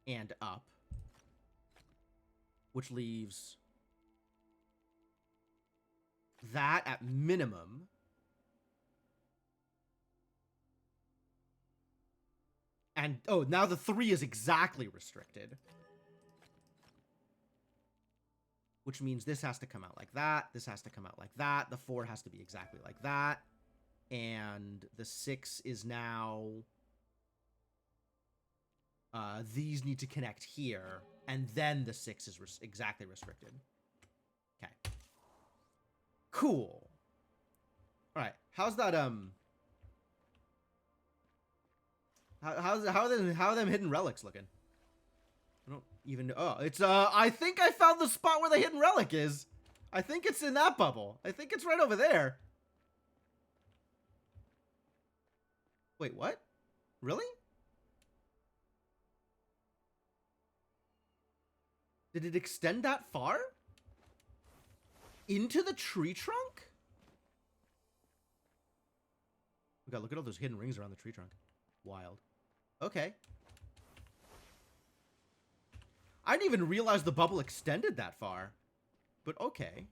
And up. Which leaves that at minimum. And, oh, now the 3 is exactly restricted. Which means this has to come out like that. This has to come out like that. The 4 has to be exactly like that. And the 6 is now... these need to connect here. And then the 6 is exactly restricted. Okay. Cool. Alright, how's that, How are them hidden relics looking? I don't even know. Oh, it's, I think I found the spot where the hidden relic is. I think it's in that bubble. I think it's right over there. Wait, what? Really? Did it extend that far? Into the tree trunk? We gotta look at all those hidden rings around the tree trunk. Wild. Okay. I didn't even realize the bubble extended that far. But okay.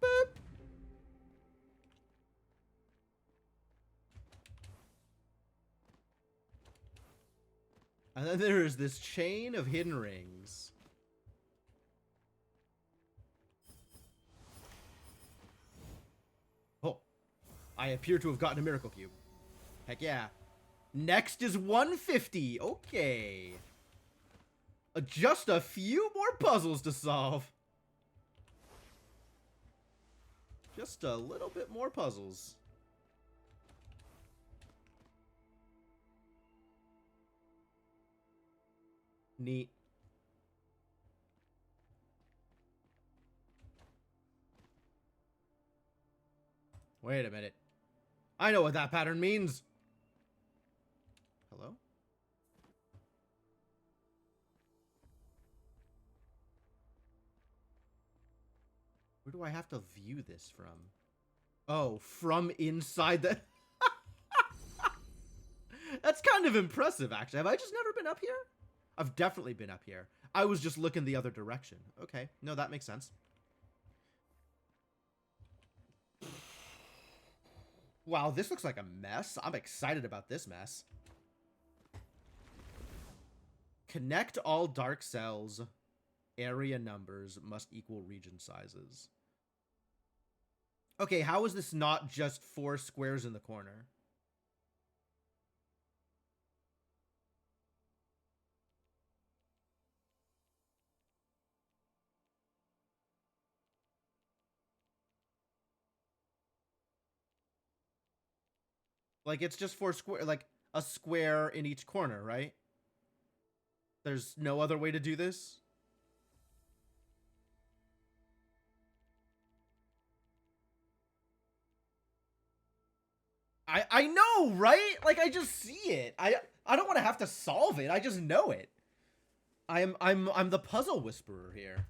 Boop. And then there is this chain of hidden rings. Oh. I appear to have gotten a miracle cube. Heck yeah. Next is 150. Okay. Just a few more puzzles to solve. Just a little bit more puzzles. Neat. Wait a minute. I know what that pattern means. Hello? Where do I have to view this from? Oh, from inside the... That's kind of impressive, actually. Have I just never been up here? I've definitely been up here. I was just looking the other direction. Okay, no, that makes sense. Wow, this looks like a mess. I'm excited about this mess. Connect all dark cells. Area numbers must equal region sizes. Okay, how is this not just 4 squares in the corner? Like, it's just 4 square, like, a square in each corner, right? There's no other way to do this? I know, right? Like, I just see it. I don't want to have to solve it. I just know it. I'm the puzzle whisperer here.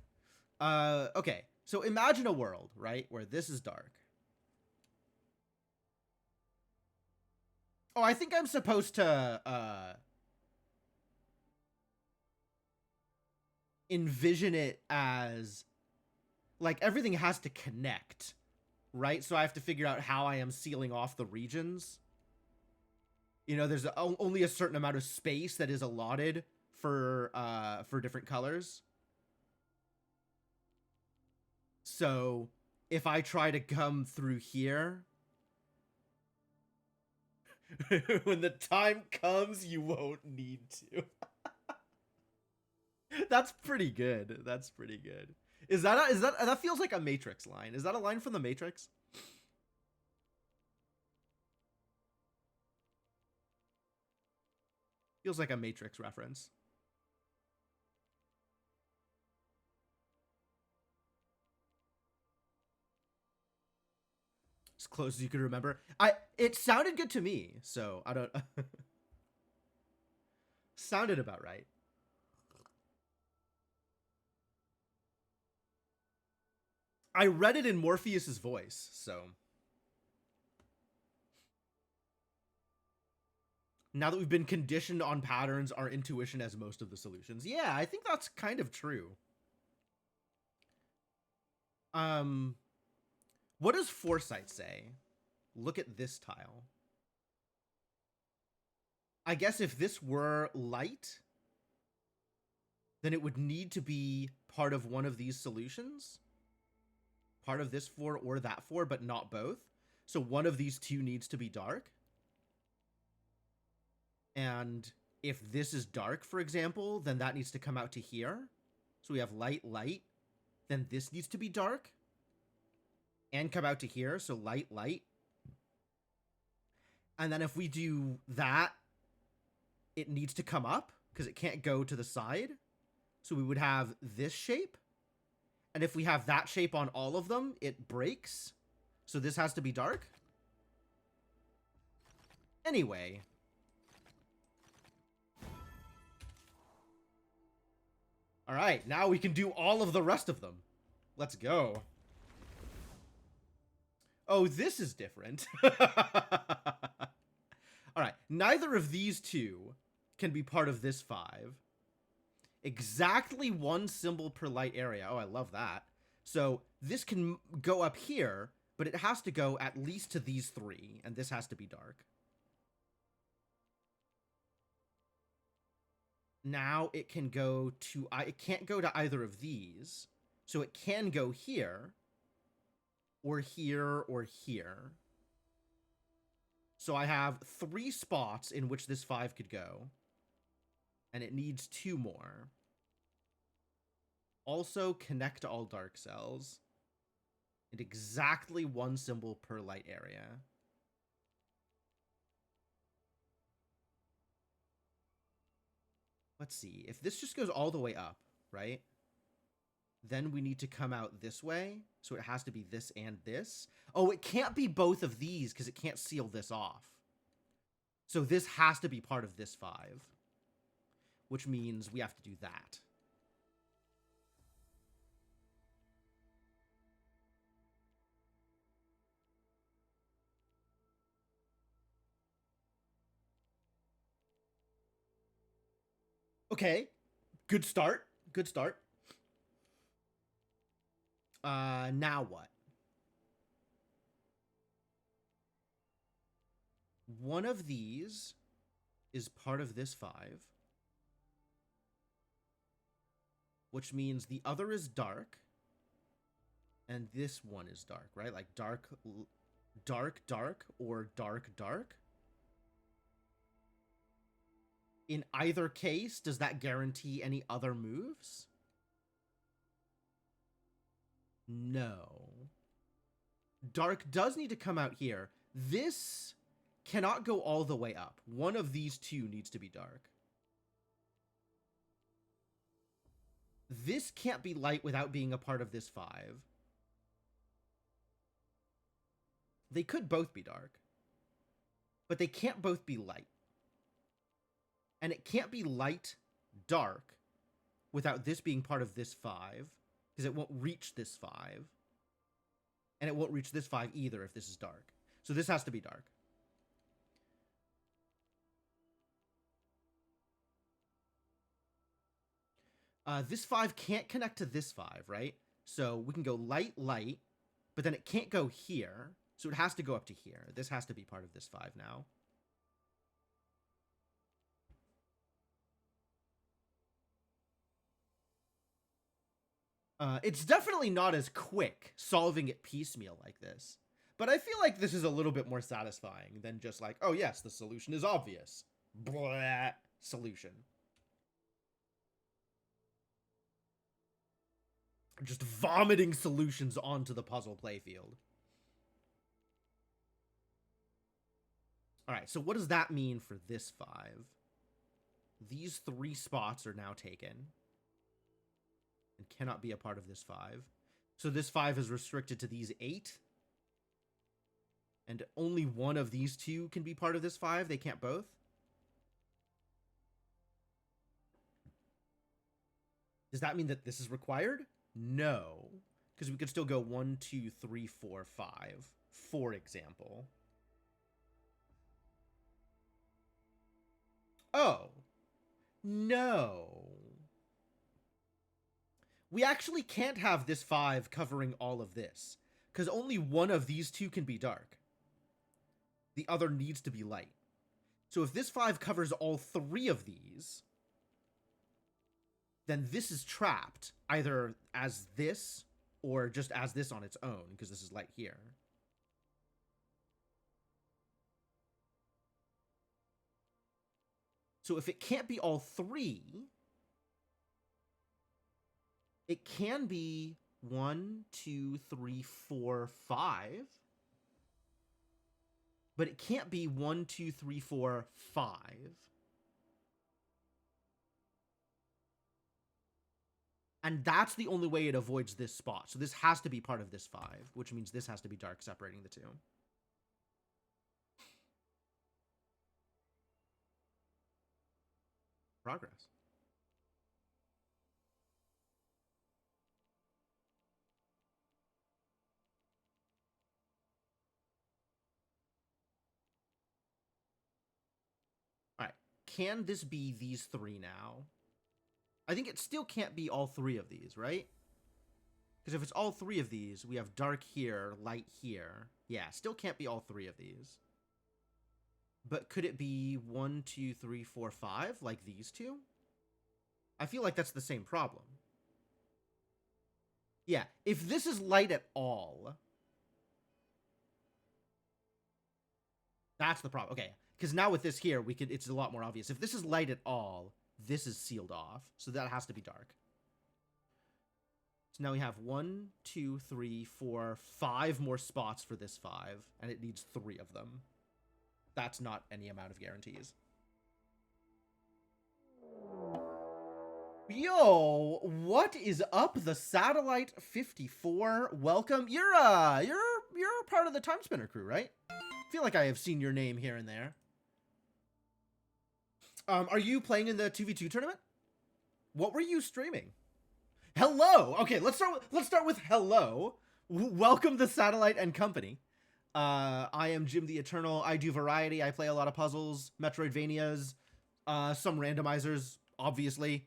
Okay. So imagine a world, right, where this is dark. Oh, I think I'm supposed to envision it as like everything has to connect, right? So I have to figure out how I am sealing off the regions. You know, there's only a certain amount of space that is allotted for different colors. So if I try to come through here, when the time comes, you won't need to. That's pretty good. That's pretty good. That feels like a Matrix line? Is that a line from the Matrix? Feels like a Matrix reference. As close as you could remember. It sounded good to me, so I don't sounded about right. I read it in Morpheus's voice, so now that we've been conditioned on patterns, our intuition has most of the solutions. Yeah, I think that's kind of true. Um, what does Foresight say? Look at this tile. I guess if this were light, then it would need to be part of one of these solutions. Part of this 4 or that 4, but not both. So one of these two needs to be dark. And if this is dark, for example, then that needs to come out to here. So we have light, light. Then this needs to be dark. And come out to here. So light, light. And then if we do that, it needs to come up because it can't go to the side. So we would have this shape. And if we have that shape on all of them, it breaks. So this has to be dark. Anyway. All right, now we can do all of the rest of them. Let's go. Oh, this is different. All right, neither of these two can be part of this 5. Exactly one symbol per light area. Oh, I love that. So this can go up here, but it has to go at least to these 3, and this has to be dark. Now it can go to, it can't go to either of these. So it can go here, or here, or here. So I have 3 spots in which this 5 could go. And it needs 2 more. Also, connect all dark cells. And exactly one symbol per light area. Let's see. If this just goes all the way up, right? Then we need to come out this way. So it has to be this and this. Oh, it can't be both of these because it can't seal this off. So this has to be part of this 5. Which means we have to do that. Okay. Good start. Good start. Now what? One of these is part of this 5. Which means the other is dark. And this one is dark, right? Like dark, dark, dark, or dark, dark. In either case, does that guarantee any other moves? No. Dark does need to come out here. This cannot go all the way up. One of these two needs to be dark. This can't be light without being a part of this 5. They could both be dark. But they can't both be light. And it can't be light, dark, without this being part of this 5. because it won't reach this 5. And it won't reach this 5 either if this is dark. So this has to be dark. This 5 can't connect to this 5, right? So we can go light, light, but then it can't go here. So it has to go up to here. This has to be part of this 5 now. It's definitely not as quick solving it piecemeal like this. But I feel like this is a little bit more satisfying than just like, oh yes, the solution is obvious. Blah, solution. Just vomiting solutions onto the puzzle playfield. Alright, so what does that mean for this 5? These 3 spots are now taken. And cannot be a part of this 5. So this 5 is restricted to these 8. And only one of these 2 can be part of this 5. They can't both. Does that mean that this is required? No. Because we could still go 1, 2, 3, 4, 5. For example. Oh. No. We actually can't have this 5 covering all of this, because only one of these 2 can be dark. The other needs to be light. So if this 5 covers all 3 of these, then this is trapped, either as this, or just as this on its own, because this is light here. So if it can't be all 3... it can be 1, 2, 3, 4, 5. But it can't be 1, 2, 3, 4, 5. And that's the only way it avoids this spot. So this has to be part of this 5, which means this has to be dark, separating the 2. Progress. Can this be these 3 now? I think it still can't be all 3 of these, right? Because if it's all 3 of these, we have dark here, light here. Yeah, still can't be all 3 of these. But could it be 1, 2, 3, 4, 5, like these 2? I feel like that's the same problem. Yeah, if this is light at all... that's the problem. Okay, because now with this here, it's a lot more obvious. If this is light at all, this is sealed off. So that has to be dark. So now we have 1, 2, 3, 4, 5 more spots for this 5. And it needs 3 of them. That's not any amount of guarantees. Yo, what is up? The Satellite 54. Welcome. You're part of the Time Spinner crew, right? I feel like I have seen your name here and there. Are you playing in the 2v2 tournament? What were you streaming? Hello. Okay, let's start with hello. Welcome to Satellite and Company. I am Jim the Eternal. I do variety. I play a lot of puzzles, Metroidvanias, some randomizers, obviously.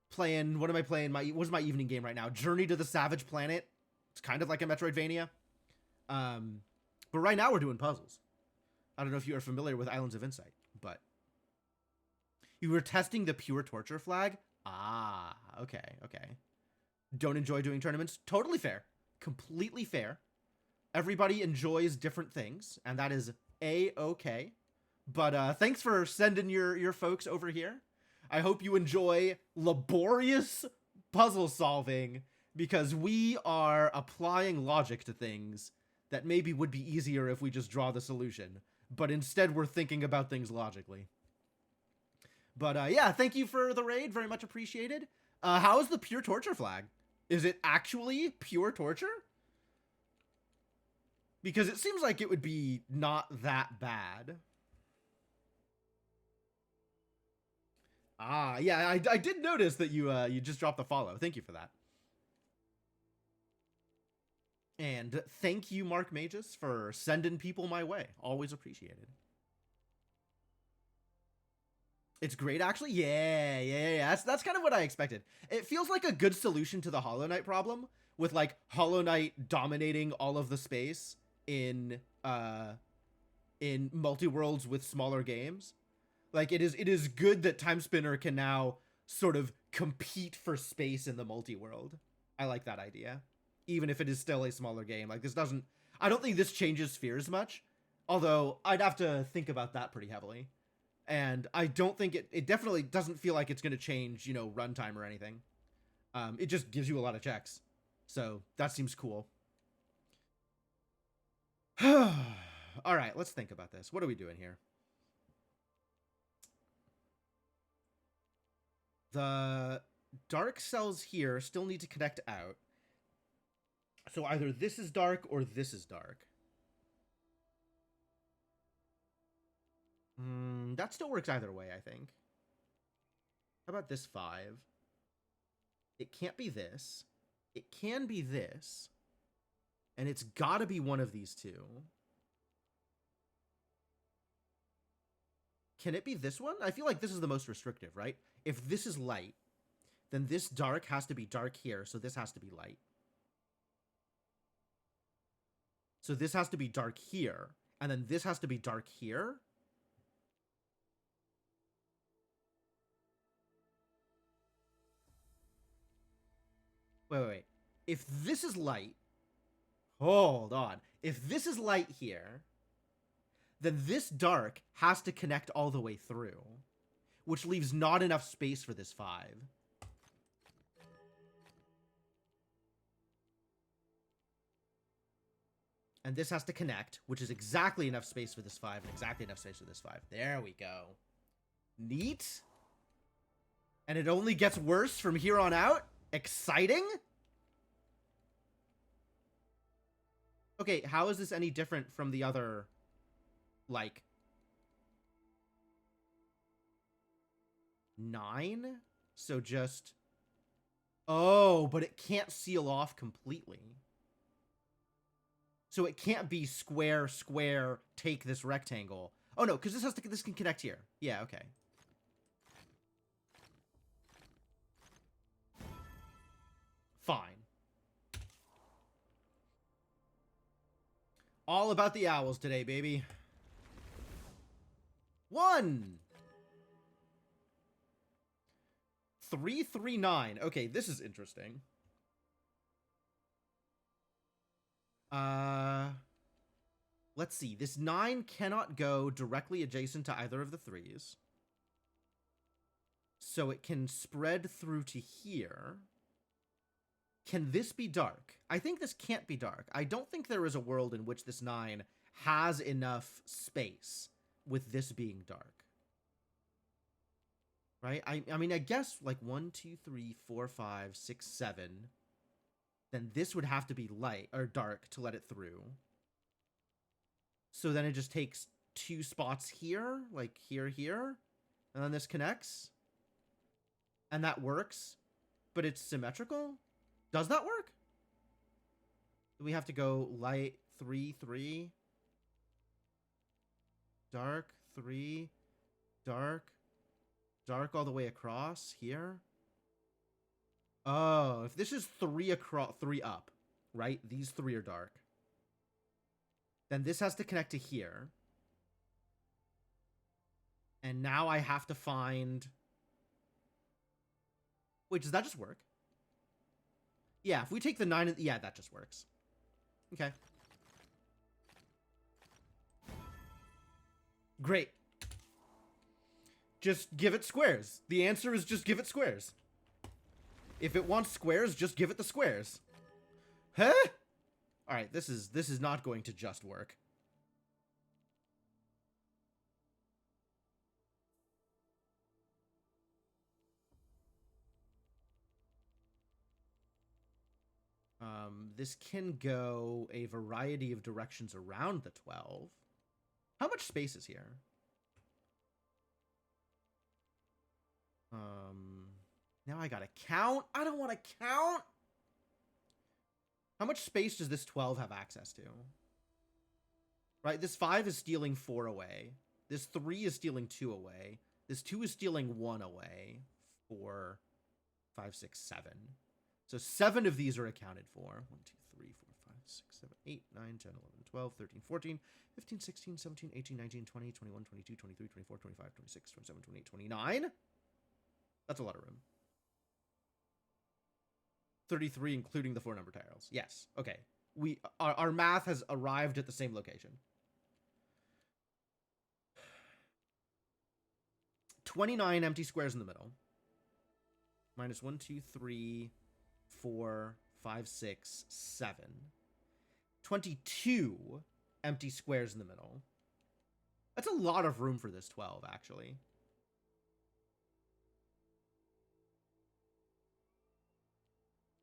Playing, what am I playing? What's my evening game right now? Journey to the Savage Planet. It's kind of like a Metroidvania. But right now we're doing puzzles. I don't know if you are familiar with Islands of Insight, but you were testing the pure torture flag. Ah, okay. Don't enjoy doing tournaments. Totally fair. Completely fair. Everybody enjoys different things, and that is A-okay. But thanks for sending your folks over here. I hope you enjoy laborious puzzle solving, because we are applying logic to things that maybe would be easier if we just draw the solution. But instead, we're thinking about things logically. But yeah, thank you for the raid. Very much appreciated. How is the pure torture flag? Is it actually pure torture? Because it seems like it would be not that bad. Ah, yeah, I did notice that you just dropped the follow. Thank you for that. And thank you, Mark Magus, for sending people my way. Always appreciated. It's great, actually. Yeah. That's kind of what I expected. It feels like a good solution to the Hollow Knight problem, with like Hollow Knight dominating all of the space in multi worlds with smaller games. Like it is good that Time Spinner can now sort of compete for space in the multi world. I like that idea, even if it is still a smaller game. Like this doesn't. I don't think this changes Spheres much, although I'd have to think about that pretty heavily. And I don't think it definitely doesn't feel like it's going to change, runtime or anything. It just gives you a lot of checks. So that seems cool. All right, let's think about this. What are we doing here? The dark cells here still need to connect out. So either this is dark or this is dark. That still works either way, I think. How about this 5? It can't be this. It can be this. And it's gotta be one of these two. Can it be this one? I feel like this is the most restrictive, right? If this is light, then this dark has to be dark here, so this has to be light. So this has to be dark here, and then this has to be dark here. Wait. If this is light, hold on. If this is light here, then this dark has to connect all the way through, which leaves not enough space for this 5. And this has to connect, which is exactly enough space for this 5 and exactly enough space for this 5. There we go. Neat. And it only gets worse from here on out? Exciting? Okay, how is this any different from the other, like, 9? So just... Oh, but it can't seal off completely. So it can't be square, square, take this rectangle. Oh no, because this can connect here. Yeah, okay. Fine. All about the owls today, baby. 1! 339. Okay, this is interesting. Let's see. This 9 cannot go directly adjacent to either of the 3s. So it can spread through to here. Can this be dark? I think this can't be dark. I don't think there is a world in which this 9 has enough space with this being dark. Right? I mean, I guess like 1, 2, 3, 4, 5, 6, 7. Then this would have to be light or dark to let it through. So then it just takes 2 spots here, like here, and then this connects. And that works, but it's symmetrical? Does that work? We have to go light 3, 3. Dark 3. Dark. Dark all the way across here. Oh, if this is 3 across, 3 up, right? These 3 are dark. Then this has to connect to here. And now I have to find... Wait, does that just work? Yeah, if we take the 9... Yeah, that just works. Okay. Great. Just give it squares. The answer is just give it squares. If it wants squares, just give it the squares. Huh? Alright, this is not going to just work. This can go a variety of directions around the 12. How much space is here? Now I gotta count. I don't want to count. How much space does this 12 have access to? Right, this 5 is stealing 4 away. This 3 is stealing 2 away. This 2 is stealing 1 away. 4, 5, 6, 7. So 7 of these are accounted for. 1, 2, 3, 4, 5, 6, 7, 8, 9, 10, 11, 12, 13, 14, 15, 16, 17, 18, 19, 20, 21, 22, 23, 24, 25, 26, 27, 28, 29. That's a lot of room. 33, including the 4 number tiles. Yes. Okay. Our math has arrived at the same location. 29 empty squares in the middle. Minus 1, 2, 3, 4, 5, 6, 7. 22 empty squares in the middle. That's a lot of room for this 12, actually.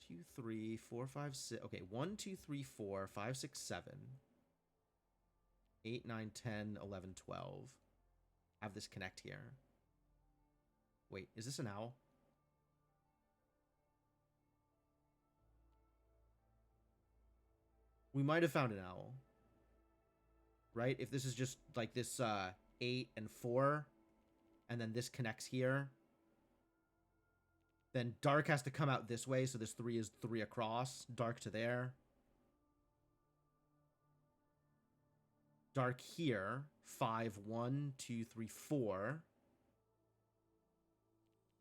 Two, 3, 4, 5, 6. Okay, 1, 2, 3, 4, 5, 6, 7. 8, 9, 10, 11, 12. Have this connect here. Wait, is this an owl? We might have found an owl. Right? If this is just like this 8 and 4, and then this connects here, then dark has to come out this way, so this 3 is 3 across. Dark to there. Dark here. 5, 1, 2, 3, 4.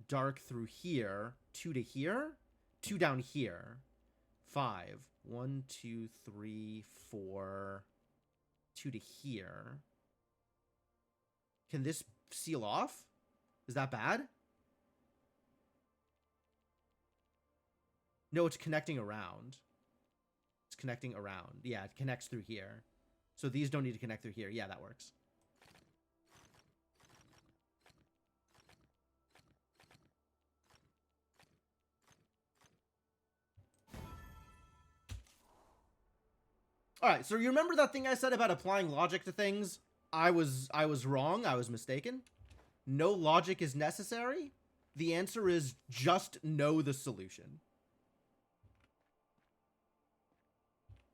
Dark through here. 2 to here. 2 down here. 5. 1, 2, 3, 4. 2 to here. Can this seal off? Is that bad? No, it's connecting around. It's connecting around. Yeah, it connects through here. So these don't need to connect through here. Yeah, that works. All right, so you remember that thing I said about applying logic to things? I was wrong. I was mistaken. No logic is necessary. The answer is just know the solution.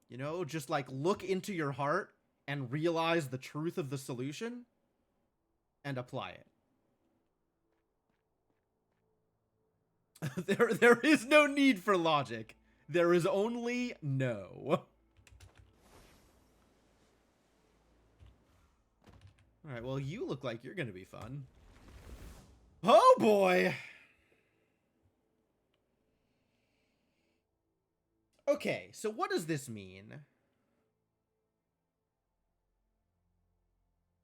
You know, just like look into your heart and realize the truth of the solution and apply it. There is no need for logic. There is only no. All right, well, you look like you're going to be fun. Oh, boy. Okay, so what does this mean?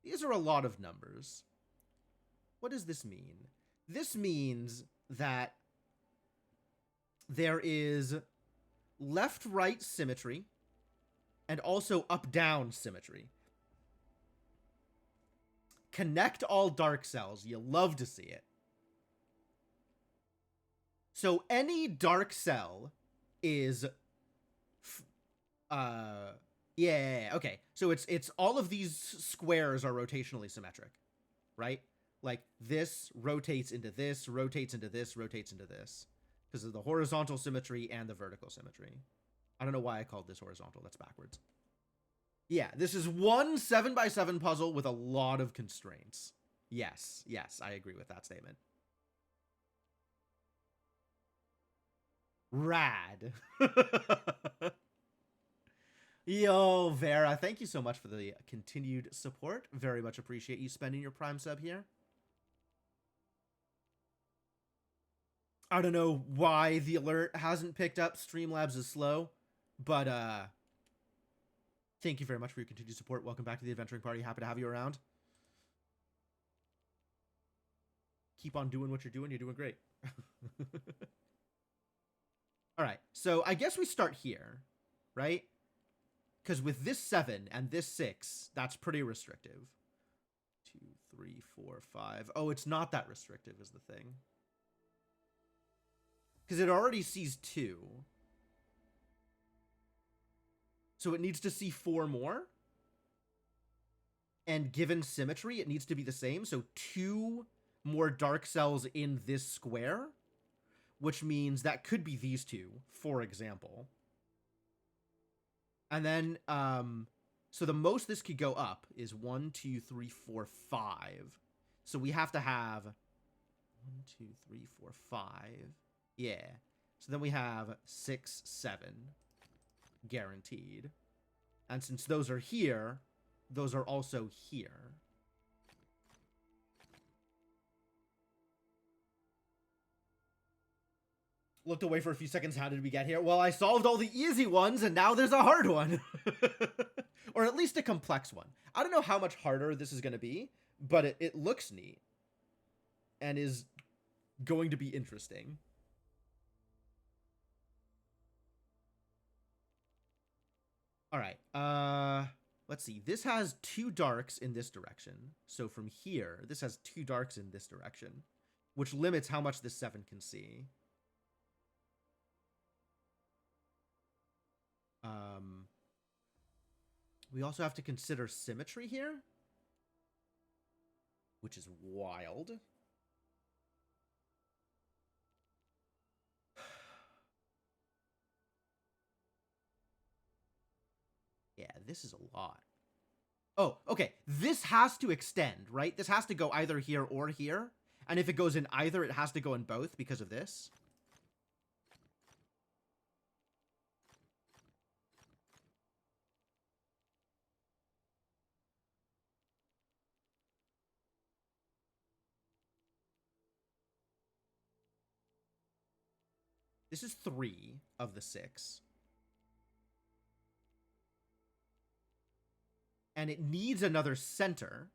These are a lot of numbers. What does this mean? This means that there is left-right symmetry and also up-down symmetry. Connect all dark cells. You love to see it. So any dark cell is okay. So it's all of these squares are rotationally symmetric, right? Like this rotates into this, rotates into this, rotates into this because of the horizontal symmetry and the vertical symmetry. I don't know why I called this horizontal. That's backwards. Yeah, this is one 7x7 puzzle with a lot of constraints. Yes, I agree with that statement. Rad. Yo, Vera, thank you so much for the continued support. Very much appreciate you spending your Prime sub here. I don't know why the alert hasn't picked up. Streamlabs is slow, but thank you very much for your continued support. Welcome back to the Adventuring Party. Happy to have you around. Keep on doing what you're doing. You're doing great. All right, so I guess we start here, right? Because with this 7 and this 6, that's pretty restrictive. 2, 3, 4, 5. Oh, it's not that restrictive is the thing. Because it already sees 2. So it needs to see 4 more. And given symmetry, it needs to be the same. So 2 more dark cells in this square, which means that could be these two, for example. And then, so the most this could go up is 1, 2, 3, 4, 5. So we have to have 1, 2, 3, 4, 5. Yeah. So then we have 6, 7 guaranteed. And since those are here, those are also here. Looked away for a few seconds. How did we get here? Well, I solved all the easy ones, and now there's a hard one. Or at least a complex one. I don't know how much harder this is going to be, but it looks neat. And is going to be interesting. Alright, let's see. This has 2 darks in this direction. So from here, this has 2 darks in this direction, which limits how much this 7 can see. We also have to consider symmetry here, which is wild. Yeah, this is a lot. Oh, okay. This has to extend, right? This has to go either here or here. And if it goes in either, it has to go in both because of this. This is 3 of the 6. And it needs another center.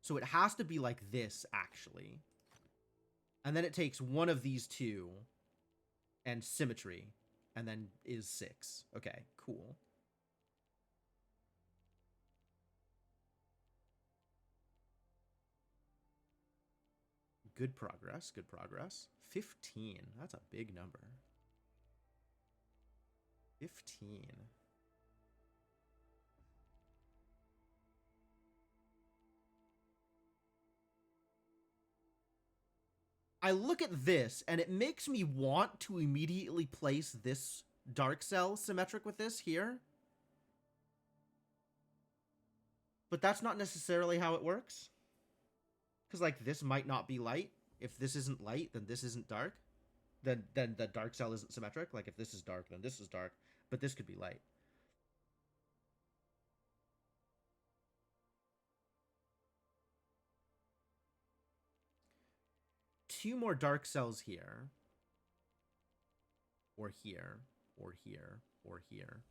So it has to be like this, actually. And then it takes one of these 2 and symmetry, and then is 6. Okay, cool. Good progress, good progress. 15, that's a big number. 15. I look at this, and it makes me want to immediately place this dark cell symmetric with this here. But that's not necessarily how it works. Because, like, this might not be light. If this isn't light, then this isn't dark. Then the dark cell isn't symmetric. Like, if this is dark, then this is dark. But this could be light. Two more dark cells here. Or here. Or here. Or here.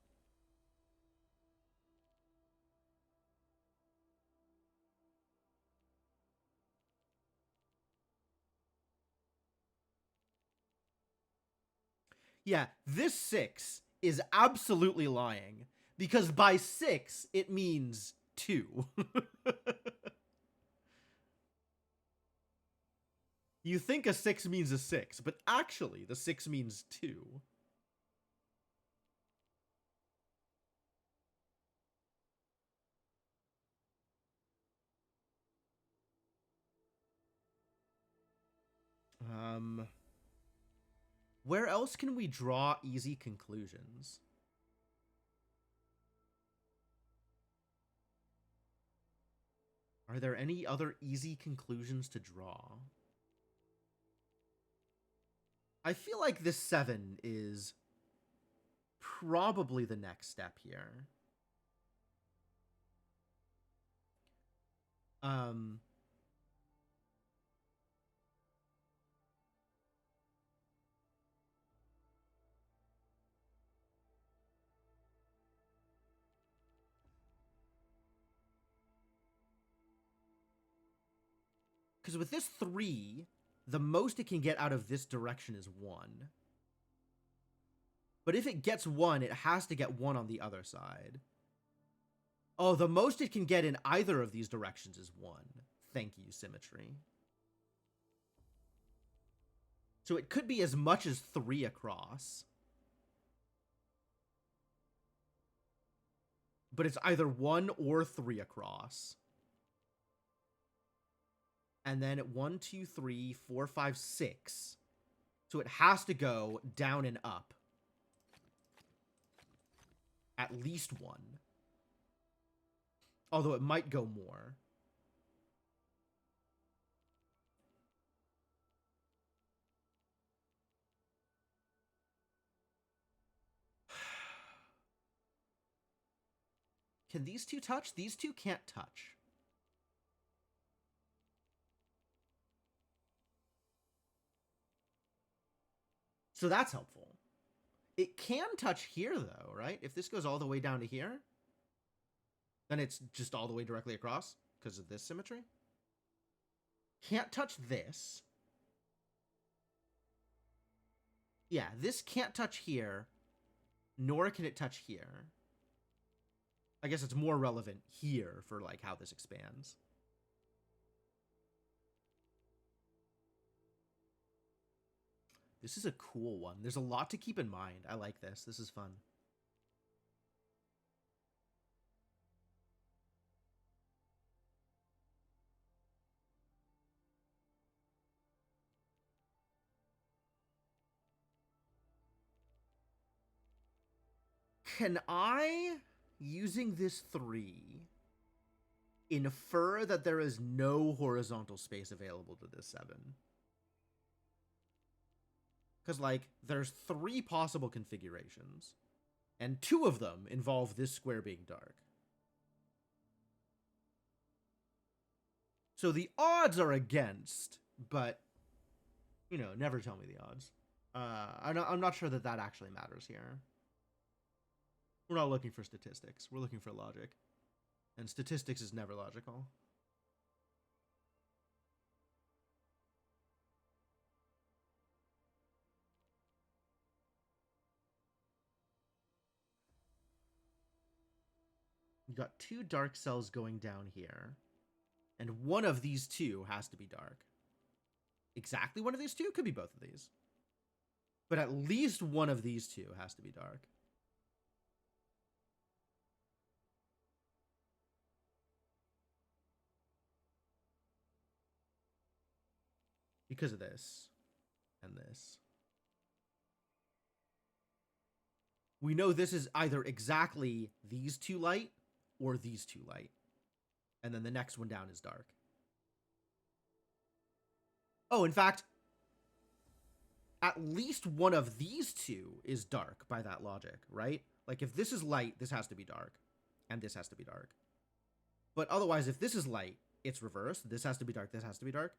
Yeah, this 6 is absolutely lying. Because by 6, it means 2. You think a 6 means a 6, but actually the 6 means 2. Where else can we draw easy conclusions? Are there any other easy conclusions to draw? I feel like this 7 is probably the next step here. Because with this 3, the most it can get out of this direction is 1. But if it gets 1, it has to get 1 on the other side. Oh, the most it can get in either of these directions is 1. Thank you, symmetry. So it could be as much as 3 across. But it's either 1 or 3 across. and then 1, 2, 3, 4, 5, 6. So it has to go down and up. At least one. Although it might go more. Can these two touch? These two can't touch. So that's helpful. It can touch here, though, right? If this goes all the way down to here, then it's just all the way directly across because of this symmetry. Can't touch this. Yeah, this can't touch here, nor can it touch here. I guess it's more relevant here for, like, how this expands. This is a cool one. There's a lot to keep in mind. I like this. This is fun. Can I, using this 3, infer that there is no horizontal space available to this 7? Because, like, there's 3 possible configurations, and 2 of them involve this square being dark. So the odds are against, but, you know, never tell me the odds. I'm not sure that that actually matters here. We're not looking for statistics. We're looking for logic. And statistics is never logical. You got 2 dark cells going down here. And one of these 2 has to be dark. Exactly one of these 2? Could be both of these. But at least one of these 2 has to be dark. Because of this. And this. We know this is either exactly these 2 light or these 2 light. And then the next one down is dark. Oh, in fact, at least one of these 2 is dark by that logic, right? Like, if this is light, this has to be dark. And this has to be dark. But otherwise, if this is light, it's reversed. This has to be dark, this has to be dark.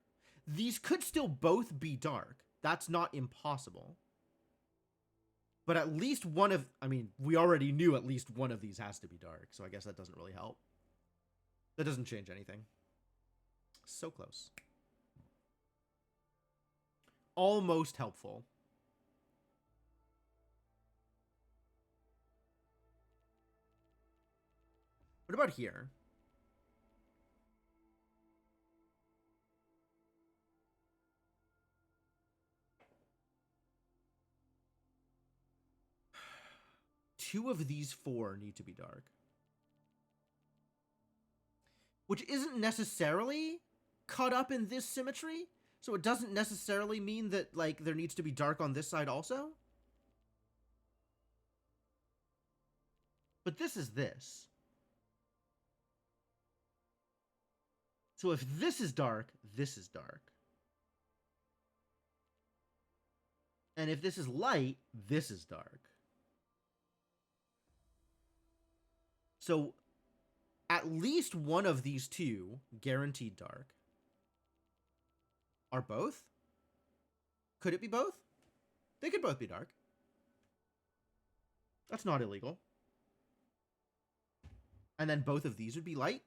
These could still both be dark. That's not impossible. But at least one of... I mean, we already knew at least one of these has to be dark, so I guess that doesn't really help. That doesn't change anything. So close. Almost helpful. What about here? Two of these 4 need to be dark. Which isn't necessarily caught up in this symmetry. So it doesn't necessarily mean that, like, there needs to be dark on this side also. But this is this. So if this is dark, this is dark. And if this is light, this is dark. So at least one of these 2, guaranteed dark. Are both? Could it be both? They could both be dark. That's not illegal. And then both of these would be light.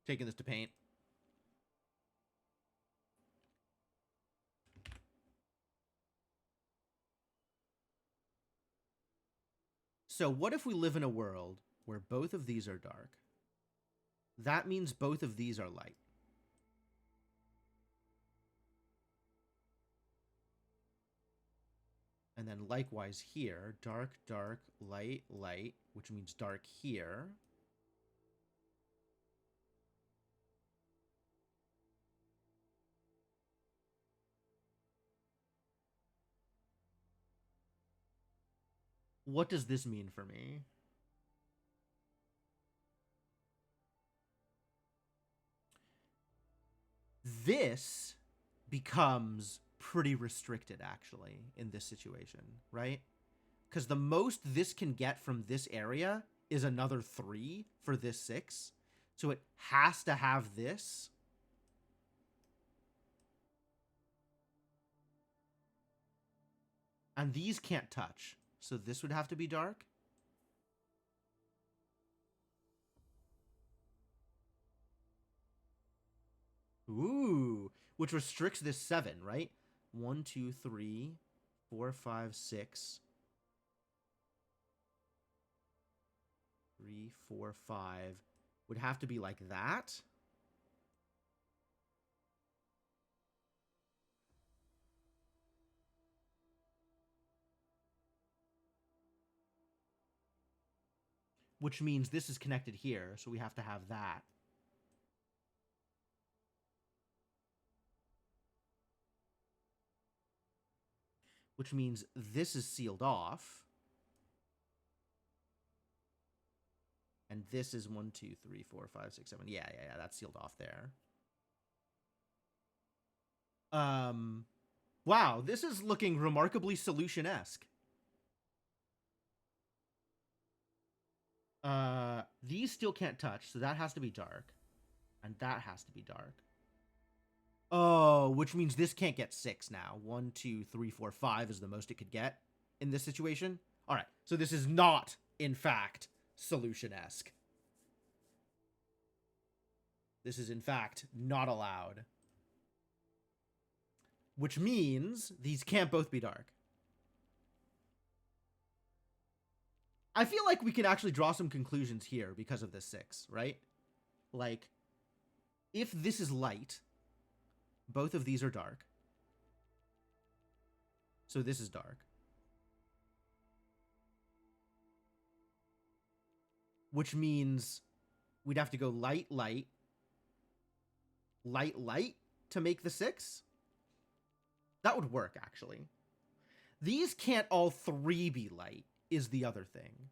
Taking this to paint. So what if we live in a world where both of these are dark? That means both of these are light. And then likewise here, dark, dark, light, light, which means dark here. What does this mean for me? This becomes pretty restricted, actually, in this situation, right? Because the most this can get from this area is another 3 for this 6. So it has to have this. And these can't touch. So this would have to be dark. Ooh, which restricts this 7, right? 1, 2, 3, 4, 5, 6. 3, 4, 5 would have to be like that. Which means this is connected here, so we have to have that. Which means this is sealed off. And this is 1, 2, 3, 4, 5, 6, 7. Yeah, that's sealed off there. Wow, this is looking remarkably solution-esque. These still can't touch, so that has to be dark. And that has to be dark. Oh, which means this can't get 6 now. 1, 2, 3, 4, 5 is the most it could get in this situation. All right, so this is not, in fact, solution-esque. This is, in fact, not allowed. Which means these can't both be dark. I feel like we can actually draw some conclusions here because of this 6, right? Like, if this is light, both of these are dark. So this is dark. Which means we'd have to go light, light, light, light to make the 6. That would work, actually. These can't all 3 be light, is the other thing.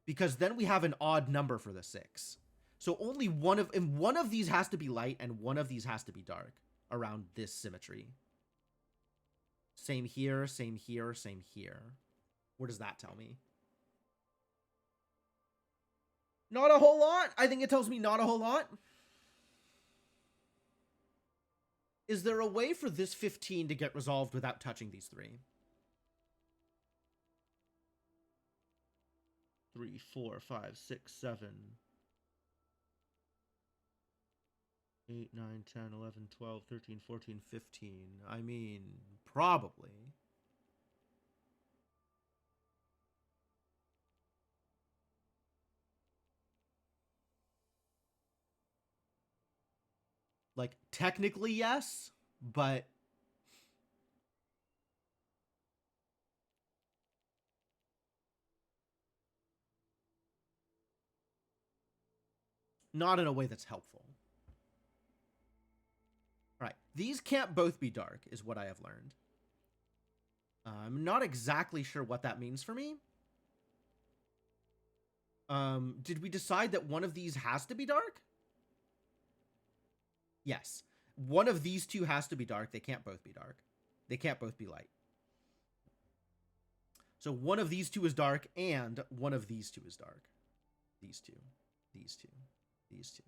Because then we have an odd number for the 6. So only one of these has to be light and one of these has to be dark around this symmetry. Same here, same here, same here. What does that tell me? Not a whole lot. I think it tells me not a whole lot. Is there a way for this 15 to get resolved without touching these 3? 3, 4, 5, 6, 7, 8, 9, 10, 11, 12, 13, 14, 15. I mean, probably. Like, technically, yes, but not in a way that's helpful. All right, these can't both be dark, is what I have learned. I'm not exactly sure what that means for me. Did we decide that one of these has to be dark? Yes. One of these two has to be dark. They can't both be dark. They can't both be light. So one of these two is dark, and one of these two is dark. These two. These two. These two.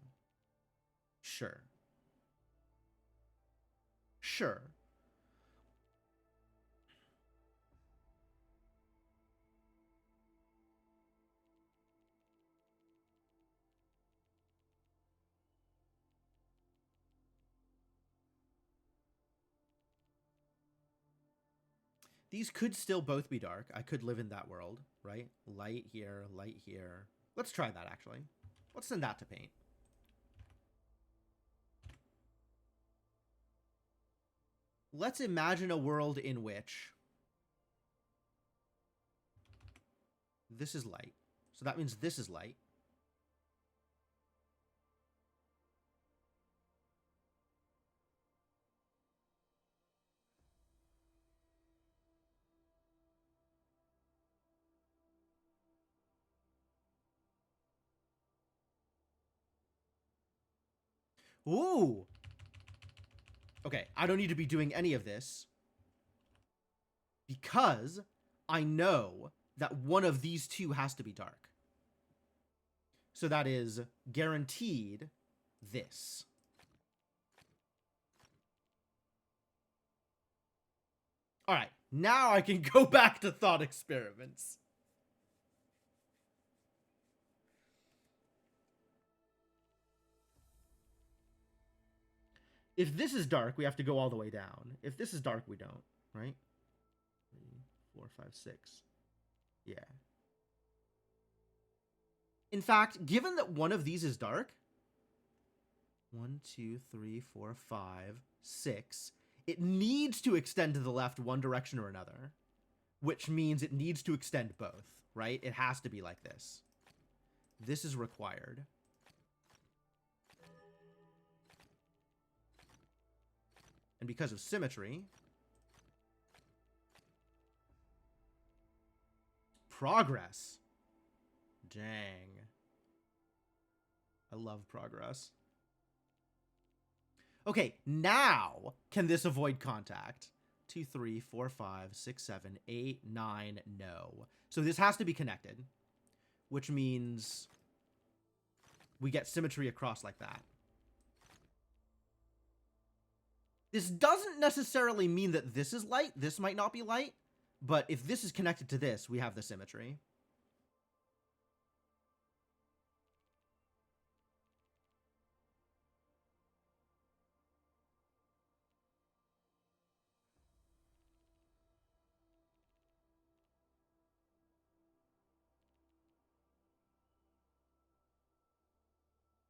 Sure. Sure. These could still both be dark. I could live in that world, right? Light here, light here. Let's try that, actually. Let's send that to paint. Let's imagine a world in which This is light. So that means this is light. Ooh! Okay, I don't need to be doing any of this because I know that one of these two has to be dark. So that is guaranteed this. All right, now I can go back to thought experiments. If this is dark, we have to go all the way down. If this is dark, we don't, right? 3, 4, 5, 6. Yeah. In fact, given that one of these is dark, 1, 2, 3, 4, 5, 6, it needs to extend to the left one direction or another, which means it needs to extend both, right? It has to be like this. This is required. And because of symmetry, progress. Dang. I love progress. Okay, now can this avoid contact? 2, 3, 4, 5, 6, 7, 8, 9, no. So this has to be connected, which means we get symmetry across like that. This doesn't necessarily mean that this is light. This might not be light, but if this is connected to this, we have the symmetry.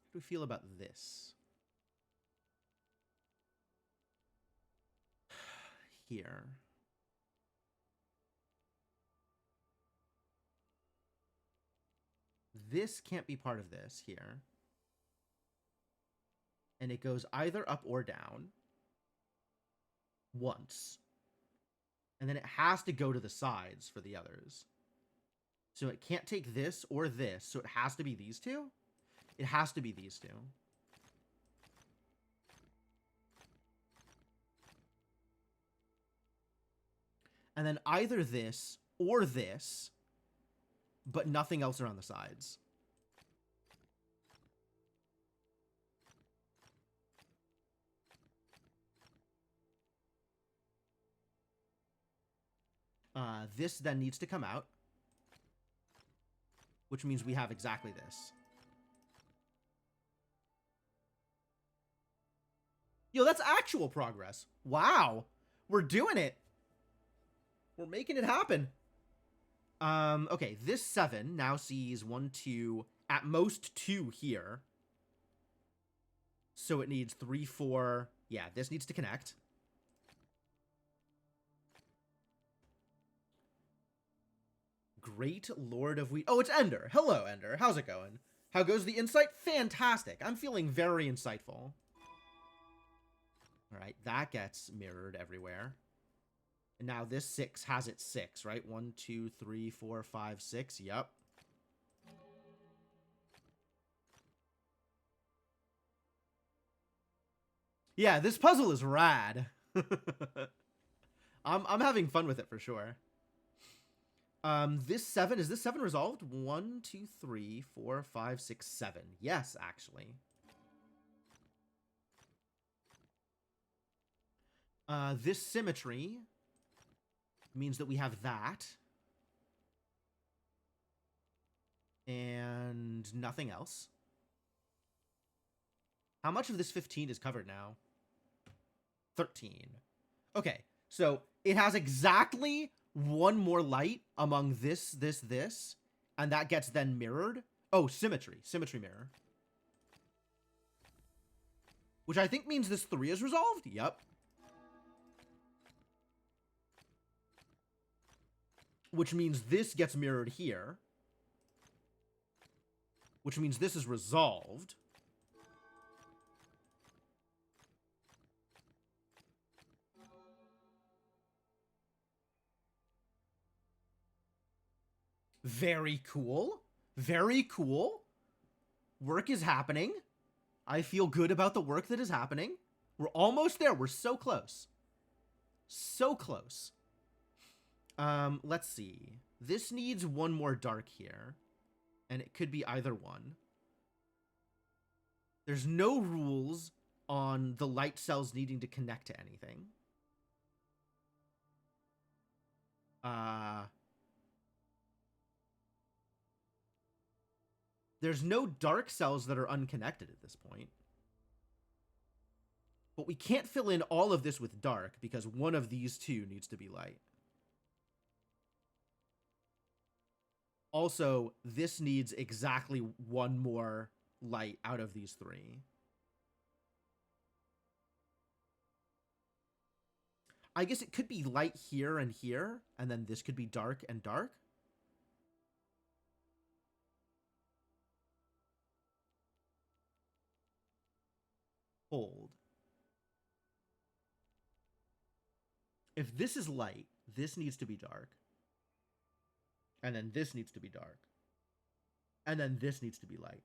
How do we feel about this? Here. This can't be part of this here. And it goes either up or down once. And then it has to go to the sides for the others. So it can't take this or this. So it has to be these two. It has to be these two. And then either this or this, but nothing else around the sides. This then needs to come out, which means we have exactly this. Yo, that's actual progress. Wow. We're doing it. We're making it happen. Okay, this 7 now sees 1, 2, at most 2 here. So it needs 3, 4. Yeah, this needs to connect. Great Lord of Wheat. Oh, it's Ender. Hello, Ender. How's it going? How goes the insight? Fantastic. I'm feeling very insightful. All right, that gets mirrored everywhere. And now this 6 has its 6, right? 1, 2, 3, 4, 5, 6. Yep. Yeah, this puzzle is rad. I'm having fun with it for sure. This 7, is this 7 resolved? 1, 2, 3, 4, 5, 6, 7. Yes, actually. This symmetry means that we have that. And nothing else. How much of this 15 is covered now? 13. Okay, so it has exactly one more light among this, and that gets then mirrored. Oh, symmetry. Symmetry mirror. Which I think means this 3 is resolved. Yep. Which means this gets mirrored here. which means this is resolved. Very cool. Very cool. Work is happening. I feel good about the work that is happening. We're almost there. We're so close. So close. Let's see. This needs one more dark here. And it could be either one. There's no rules on the light cells needing to connect to anything. There's no dark cells that are unconnected at this point. But we can't fill in all of this with dark because one of these two needs to be light. Also, this needs exactly one more light out of these three. I guess it could be light here, and then this could be dark and dark. Hold. If this is light, this needs to be dark. And then this needs to be dark. And then this needs to be light.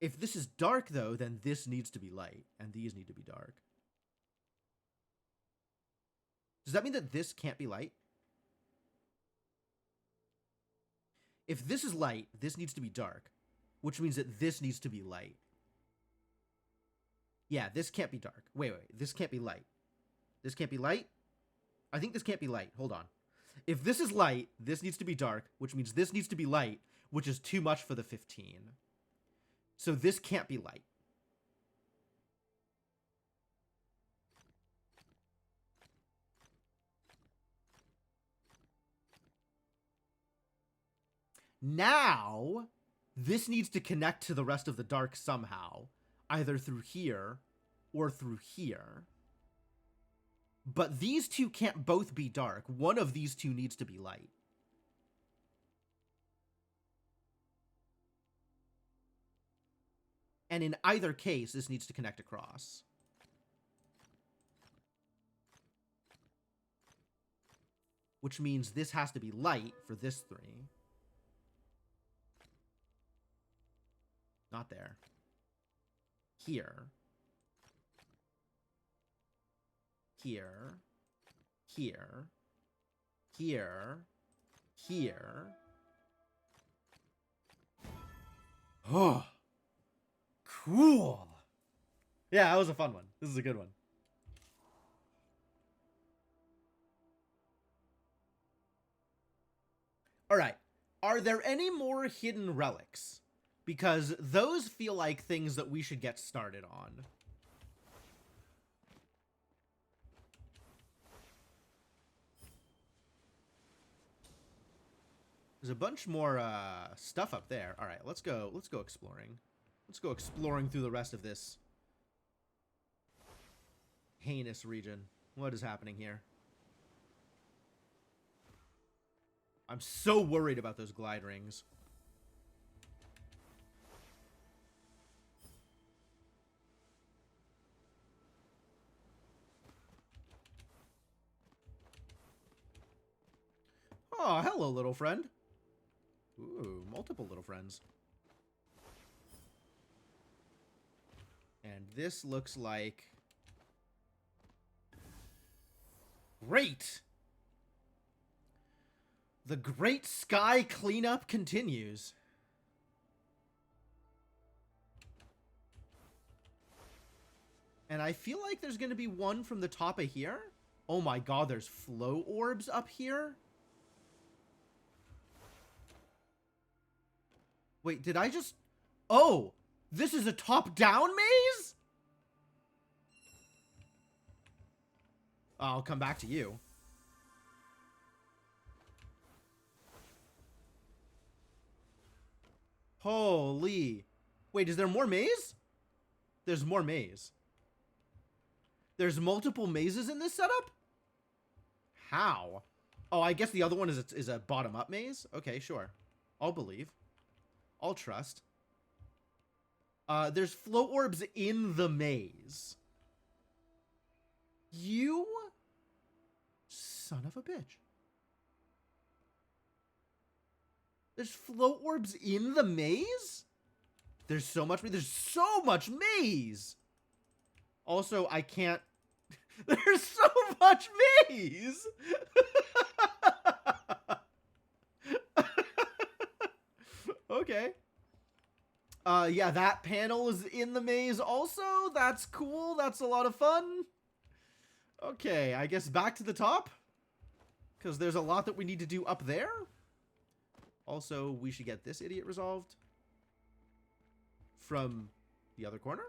If this is dark, though, then this needs to be light, and these need to be dark. Does that mean that this can't be light? If this is light, this needs to be dark, which means that this needs to be light. Yeah, this can't be dark. Wait, this can't be light. This can't be light? I think this can't be light. Hold on. If this is light, this needs to be dark, which means this needs to be light, which is too much for the 15. So this can't be light. Now, this needs to connect to the rest of the dark somehow, either through here or through here. But these two can't both be dark. One of these two needs to be light. And in either case, this needs to connect across. Which means this has to be light for this three. Not there. Here. Here. Here. Here. Here. Oh. Cool. Yeah, that was a fun one. This is a good one. All right. Are there any more hidden relics? Because those feel like things that we should get started on. There's a bunch more stuff up there. All right, let's go exploring. Let's go exploring through the rest of this heinous region. What is happening here? I'm so worried about those glide rings. Oh, hello, little friend. Ooh, multiple little friends. And this looks like... Great! The Great Sky Cleanup continues. And I feel like there's going to be one from the top of here. Oh my god, there's flow orbs up here? Wait, did I just... Oh! This is a top-down maze? I'll come back to you. Holy. Wait, is there more maze? There's more maze. There's multiple mazes in this setup? How? Oh, I guess the other one is a bottom-up maze? Okay, sure. I'll believe. I'll trust. There's float orbs in the maze. You son of a bitch. There's float orbs in the maze? There's so much maze. Also, I can't. There's so much maze. Okay. Yeah, that panel is in the maze also. That's cool. That's a lot of fun. Okay, I guess back to the top. Because there's a lot that we need to do up there. Also, we should get this idiot resolved. From the other corner?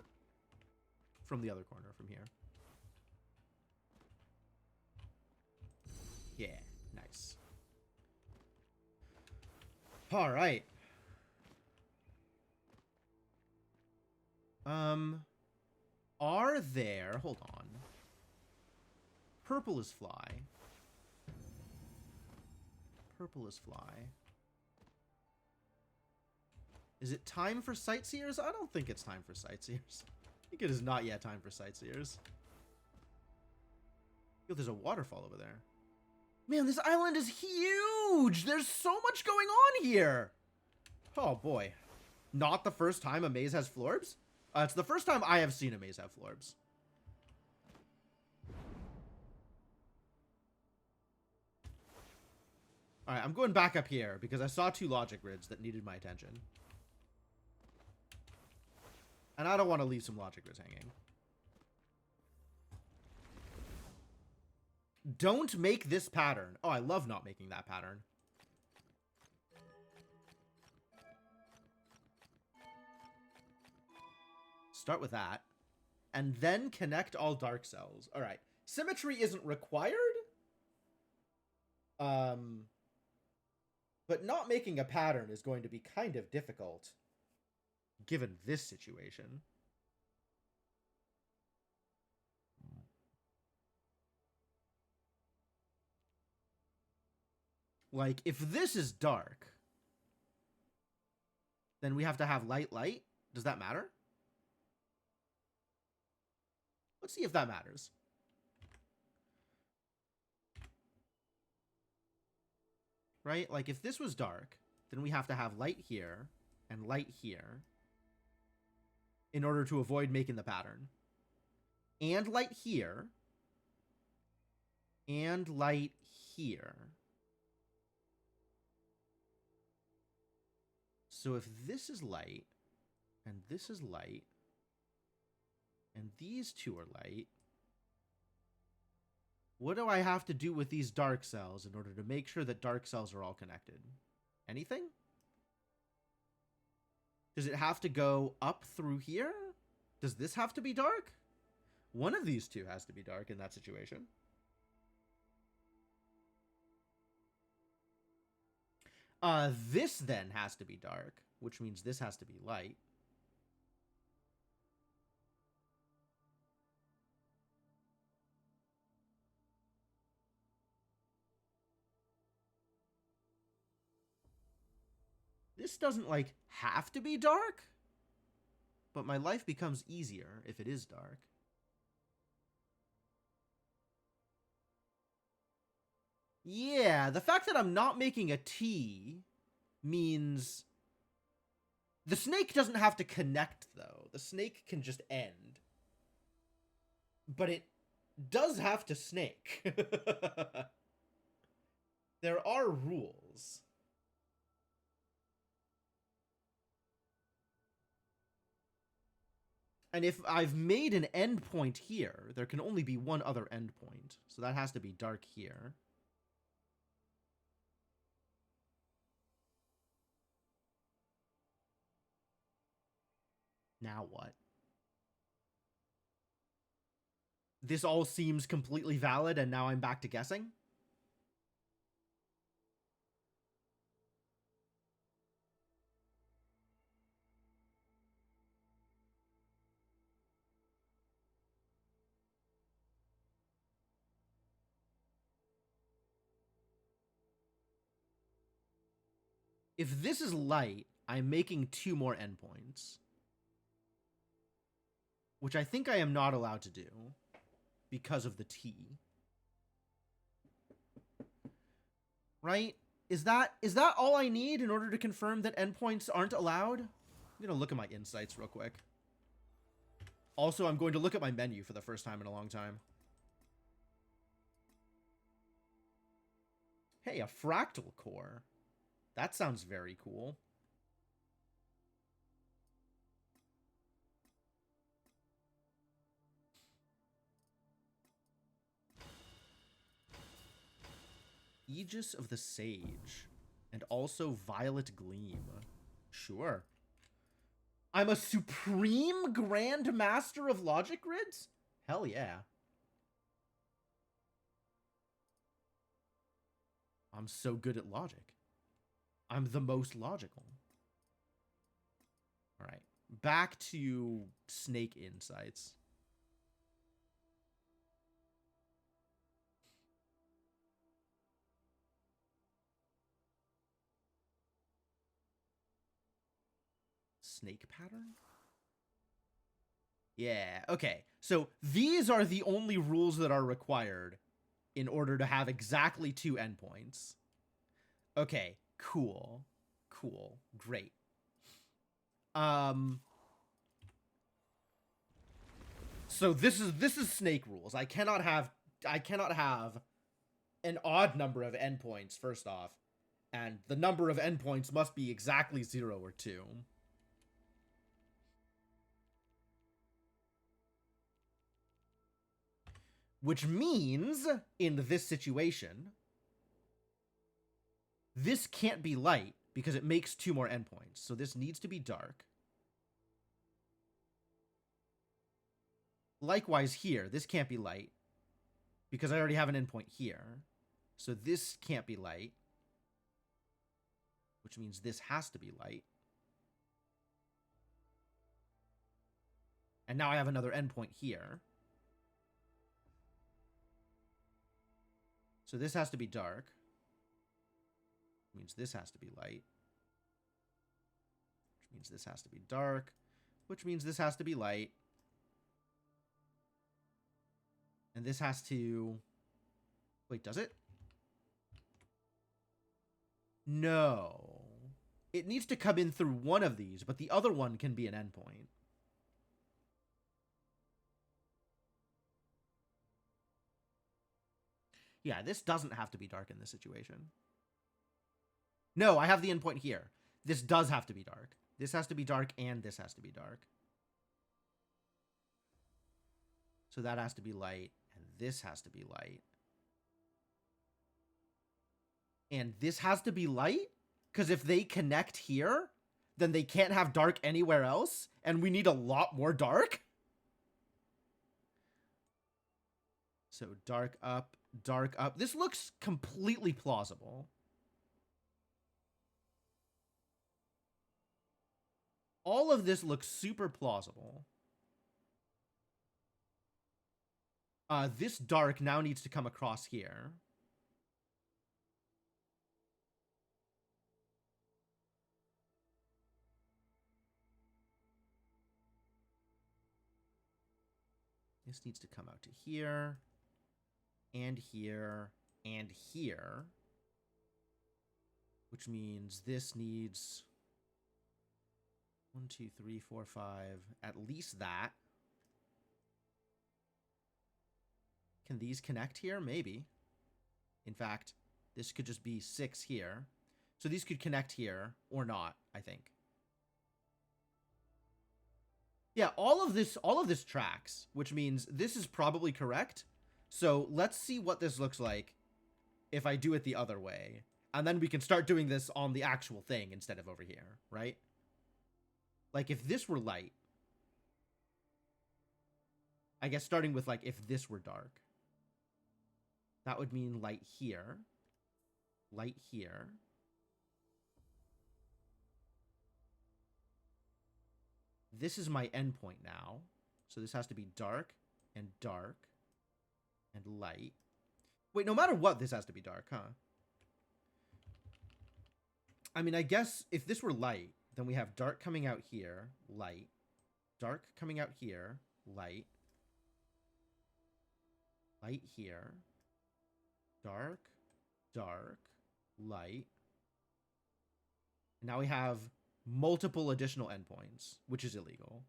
From the other corner, from here. Yeah, nice. Alright. Are there... Hold on. Purple is fly. Purple is fly. Is it time for sightseers? I don't think it's time for sightseers. I think it is not yet time for sightseers. Yo, there's a waterfall over there. Man, this island is huge! There's so much going on here! Oh, boy. Not the first time a maze has florbs? It's the first time I have seen a maze have florbs. Alright, I'm going back up here because I saw 2 logic grids that needed my attention. And I don't want to leave some logic grids hanging. Don't make this pattern. Oh, I love not making that pattern. Start with that. And then connect all dark cells. Alright. Symmetry isn't required. But not making a pattern is going to be kind of difficult. Given this situation. Like, if this is dark, then we have to have light, light. Does that matter? Let's see if that matters. Right? Like, if this was dark, then we have to have light here and light here in order to avoid making the pattern. And light here. And light here. So if this is light, and this is light, and these 2 are light, what do I have to do with these dark cells in order to make sure that dark cells are all connected? Anything? Does it have to go up through here? Does this have to be dark? One of these 2 has to be dark in that situation. This then has to be dark, which means this has to be light. This doesn't, like, have to be dark, but my life becomes easier if it is dark. Yeah, the fact that I'm not making a T means the snake doesn't have to connect, though. The snake can just end. But it does have to snake. There are rules. And if I've made an endpoint here, there can only be one other endpoint. So that has to be dark here. Now what? This all seems completely valid, and now I'm back to guessing? If this is light, I'm making 2 more endpoints. Which I think I am not allowed to do because of the T. Right? Is that all I need in order to confirm that endpoints aren't allowed? I'm going to look at my insights real quick. Also, I'm going to look at my menu for the first time in a long time. Hey, a fractal core. That sounds very cool. Aegis of the Sage. And also Violet Gleam. Sure. I'm a Supreme Grand Master of Logic Grids? Hell yeah. I'm so good at logic. I'm the most logical. Alright. Back to Snake Insights. Snake pattern? Yeah, okay. So these are the only rules that are required in order to have exactly 2 endpoints. Okay, cool. Cool. Great. So this is snake rules. I cannot have an odd number of endpoints, first off. And the number of endpoints must be exactly 0 or 2. Which means, in this situation, this can't be light because it makes 2 more endpoints. So this needs to be dark. Likewise here, this can't be light because I already have an endpoint here. So this can't be light, which means this has to be light. And now I have another endpoint here. So this has to be dark. Which means this has to be light. Which means this has to be dark. Which means this has to be light. And this has to... Wait, does it? No. It needs to come in through one of these, but the other one can be an endpoint. Yeah, this doesn't have to be dark in this situation. No, I have the endpoint here. This does have to be dark. This has to be dark, and this has to be dark. So that has to be light, and this has to be light. And this has to be light? Because if they connect here, then they can't have dark anywhere else, and we need a lot more dark? So dark up, dark up. This looks completely plausible. All of this looks super plausible. This dark now needs to come across here. This needs to come out to here, and here, and here. Which means this needs 1, 2, 3, 4, 5, at least that. Can these connect here? Maybe. In fact, this could just be 6 here. So these could connect here, or not, I think. Yeah, all of this tracks, which means this is probably correct. So let's see what this looks like if I do it the other way. And then we can start doing this on the actual thing instead of over here, right? Like, if this were light, I guess starting with, like, if this were dark, that would mean light here, light here. This is my endpoint now. So this has to be dark and light. Wait, no matter what, this has to be dark, huh? I mean, I guess if this were light, then we have dark coming out here, light. Dark coming out here, light. Light here. Dark, dark, light. Now we have multiple additional endpoints, which is illegal.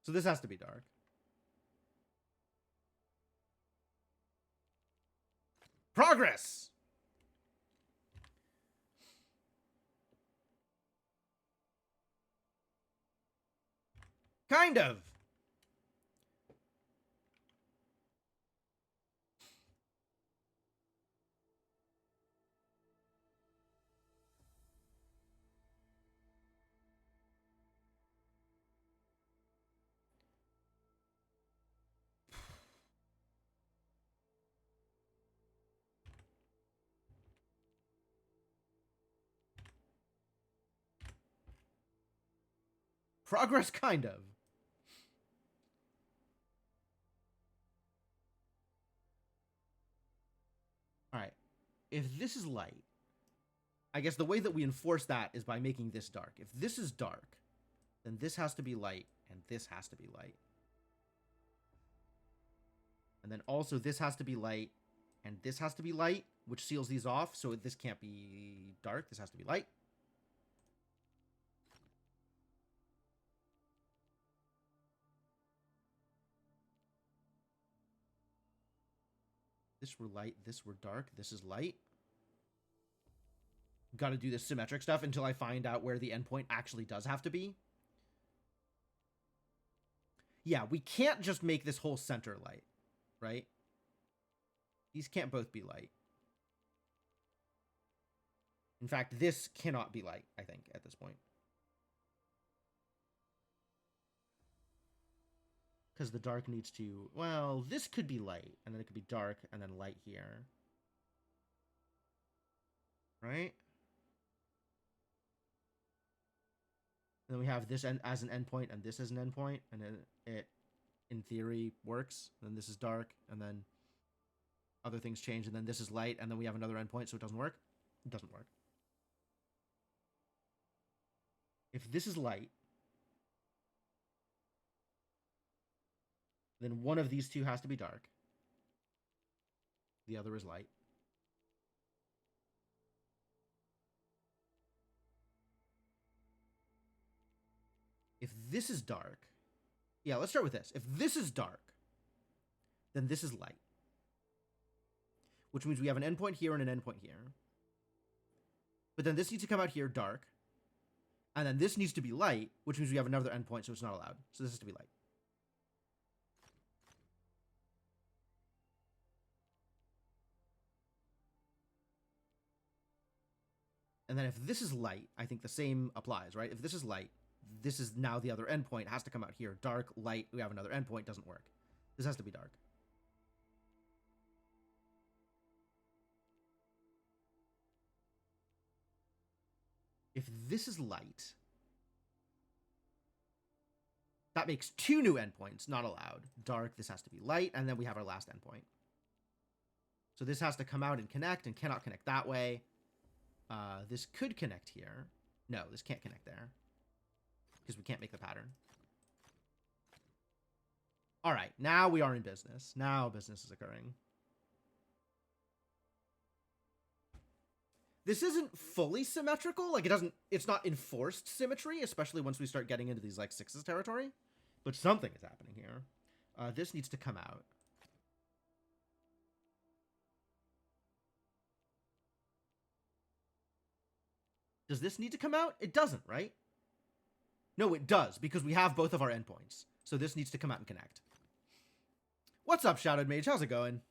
So this has to be dark. Progress! Kind of. Progress, kind of. All right. If this is light, I guess the way that we enforce that is by making this dark. If this is dark, then this has to be light, and this has to be light. And then also this has to be light, and this has to be light, which seals these off, so this can't be dark. This has to be light. This were light, this were dark, this is light. Got to do this symmetric stuff until I find out where the endpoint actually does have to be. Yeah, we can't just make this whole center light, right? These can't both be light. In fact, this cannot be light, I think, at this point. Because the dark needs to... Well, this could be light, and then it could be dark, and then light here. Right? And then we have this as an endpoint, and this as an endpoint, and then it, in theory, works. And then this is dark, and then other things change, and then this is light, and then we have another endpoint, so it doesn't work. It doesn't work. If this is light, then one of these two has to be dark. The other is light. If this is dark, yeah, let's start with this. If this is dark, then this is light. Which means we have an endpoint here and an endpoint here. But then this needs to come out here dark. And then this needs to be light, which means we have another endpoint, so it's not allowed. So this has to be light. And then if this is light, I think the same applies, right? If this is light, this is now the other endpoint. It has to come out here. Dark, light, we have another endpoint. Doesn't work. This has to be dark. If this is light, that makes two new endpoints, not allowed. Dark, this has to be light, and then we have our last endpoint. So this has to come out and connect, and cannot connect that way. This could connect here. No, this can't connect there. Because we can't make the pattern. All right, now we are in business. Now business is occurring. This isn't fully symmetrical. Like, it's not enforced symmetry, especially once we start getting into these, like, sixes territory. But something is happening here. This needs to come out. Does this need to come out? It doesn't, right? No, it does, because we have both of our endpoints. So this needs to come out and connect. What's up, Shadowed Mage? How's it going?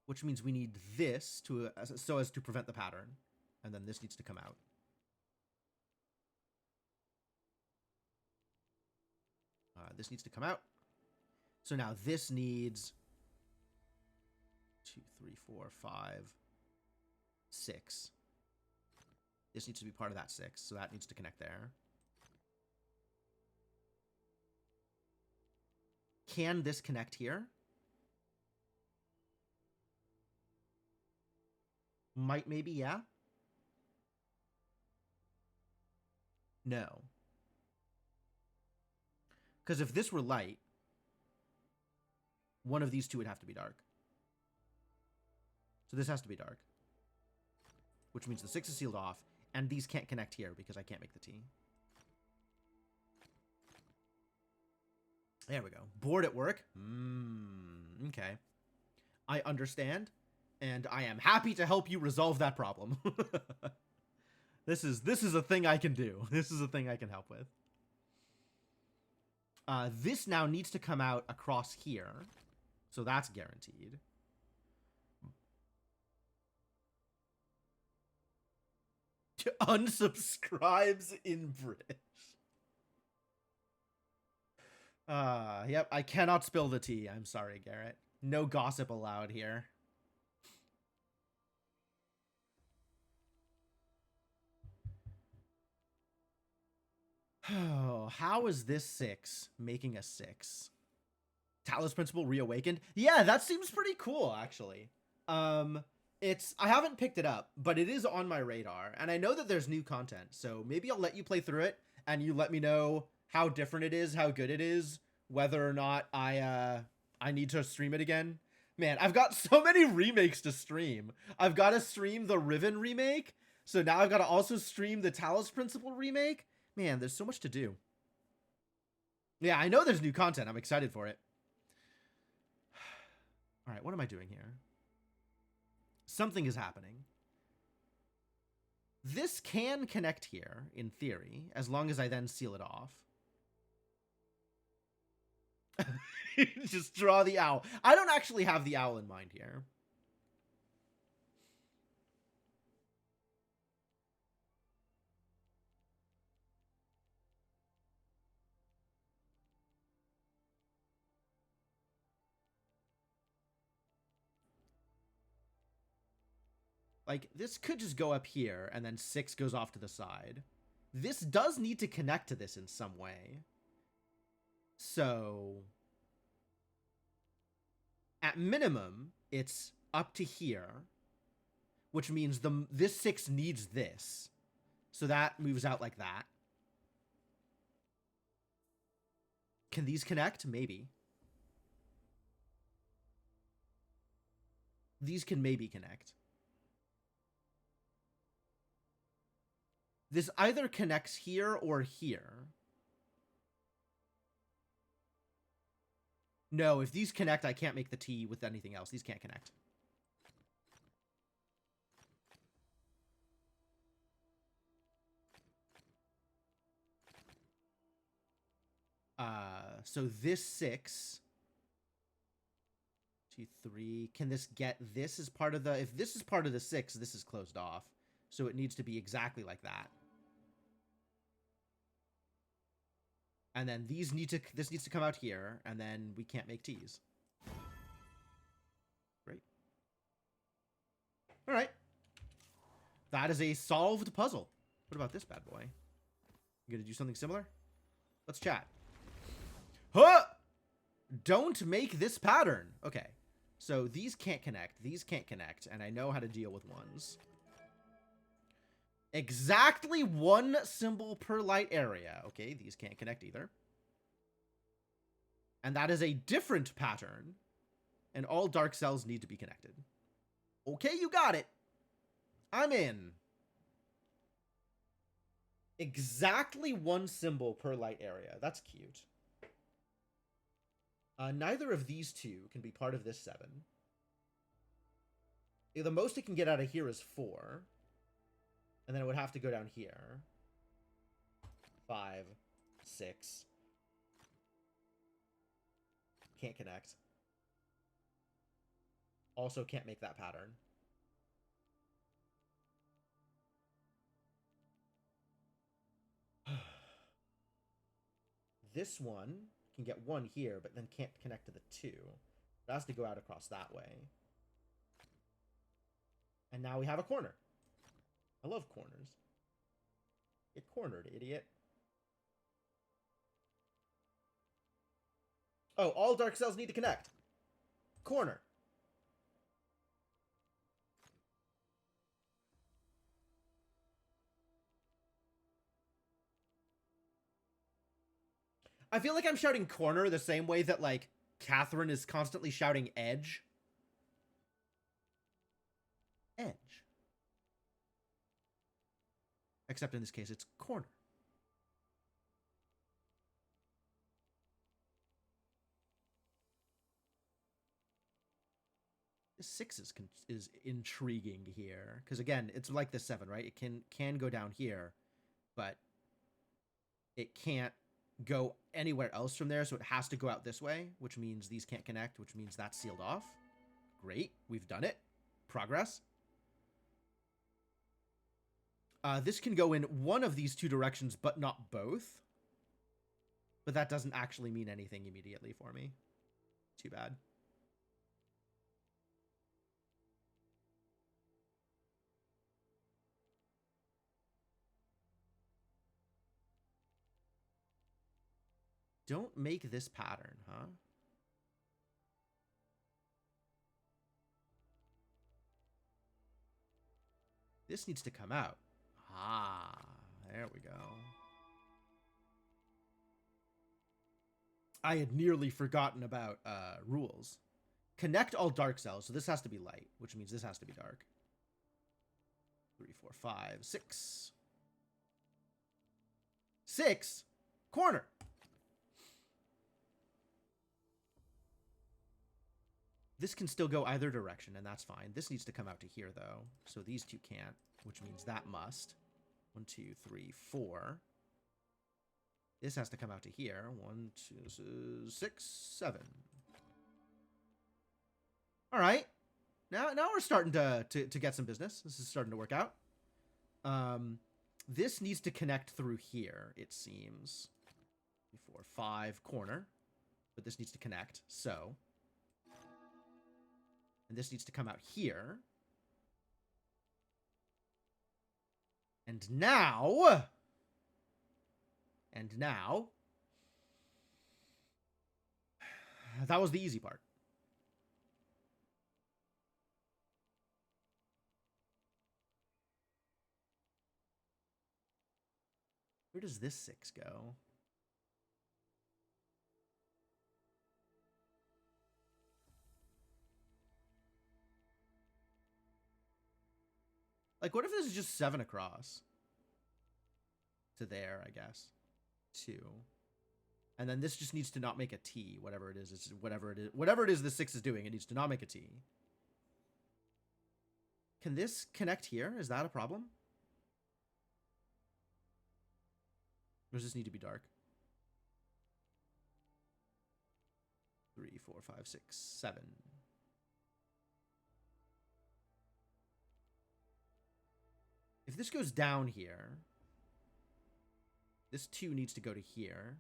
Which means we need this to so as to prevent the pattern. And then this needs to come out. This needs to come out. So now this needs 2, 3, 4, 5, 6. This needs to be part of that 6, so that needs to connect there. can this connect here? Might, maybe, yeah? No. Because if this were light, one of these two would have to be dark. So this has to be dark. Which means the 6 is sealed off, and these can't connect here because I can't make the T. There we go. Bored at work? Okay. I understand, and I am happy to help you resolve that problem. This is a thing I can do. This is a thing I can help with. This now needs to come out across here, so that's guaranteed. Unsubscribes in British. Yep, I cannot spill the tea. I'm sorry, Garrett. No gossip allowed here. Oh, how is this 6 making a 6? Talos Principle reawakened? Yeah, that seems pretty cool, actually. I haven't picked it up, but it is on my radar, and I know that there's new content, so maybe I'll let you play through it, and you let me know how different it is, how good it is, whether or not I need to stream it again. Man, I've got so many remakes to stream. I've got to stream the Riven remake, so now I've got to also stream the Talos Principle remake. Man, there's so much to do. Yeah, I know there's new content. I'm excited for it. All right, what am I doing here? Something is happening. This can connect here, in theory, as long as I then seal it off. Just draw the owl. I don't actually have the owl in mind here. Like, this could just go up here, and then 6 goes off to the side. This does need to connect to this in some way. So, at minimum, it's up to here, which means this 6 needs this. So that moves out like that. Can these connect? Maybe. These can maybe connect. This either connects here or here. No, if these connect, I can't make the T with anything else. These can't connect. So this 6... 2, 3. Can this get this as part of the... If this is part of the 6, this is closed off. So it needs to be exactly like that. And then this needs to come out here, and then we can't make T's. Great. All right. That is a solved puzzle. What about this bad boy? You gonna do something similar? Let's chat. Huh! Don't make this pattern. Okay. So these can't connect. These can't connect. And I know how to deal with ones. Exactly one symbol per light area. Okay, these can't connect either. And that is a different pattern. And all dark cells need to be connected. Okay, you got it. I'm in. Exactly one symbol per light area. That's cute. Neither of these two can be part of this 7. The most it can get out of here is 4. And then it would have to go down here. 5, 6. Can't connect. Also can't make that pattern. This one can get 1 here, but then can't connect to the 2. It has to go out across that way. And now we have a corner. I love corners. Get cornered, idiot. Oh, all dark cells need to connect. Corner. I feel like I'm shouting corner the same way that, like, Catherine is constantly shouting edge. Edge. Except in this case, it's corner. This 6 is intriguing here. Because, again, it's like the 7, right? It can go down here, but it can't go anywhere else from there, so it has to go out this way, which means these can't connect, which means that's sealed off. Great. We've done it. Progress. This can go in one of these two directions, but not both. But that doesn't actually mean anything immediately for me. Too bad. Don't make this pattern, huh? This needs to come out. Ah, there we go. I had nearly forgotten about rules. Connect all dark cells, so this has to be light, which means this has to be dark. 3, 4, 5, 6. 6? Corner! This can still go either direction, and that's fine. This needs to come out to here, though. So these two can't, which means that must. 1, 2, 3, 4. This has to come out to here. 1, 2, 6, 7. All right. Now we're starting to get some business. This is starting to work out. This needs to connect through here, it seems. 3, 4, 5, corner. But this needs to connect, so... And this needs to come out here. And now... That was the easy part. Where does this 6 go? Like, what if this is just 7 across? To there, I guess. 2. And then this just needs to not make a T, whatever it is. It's whatever it is the 6 is doing, it needs to not make a T. Can this connect here? Is that a problem? Or does this need to be dark? 3, 4, 5, 6, 7. If this goes down here, this 2 needs to go to here.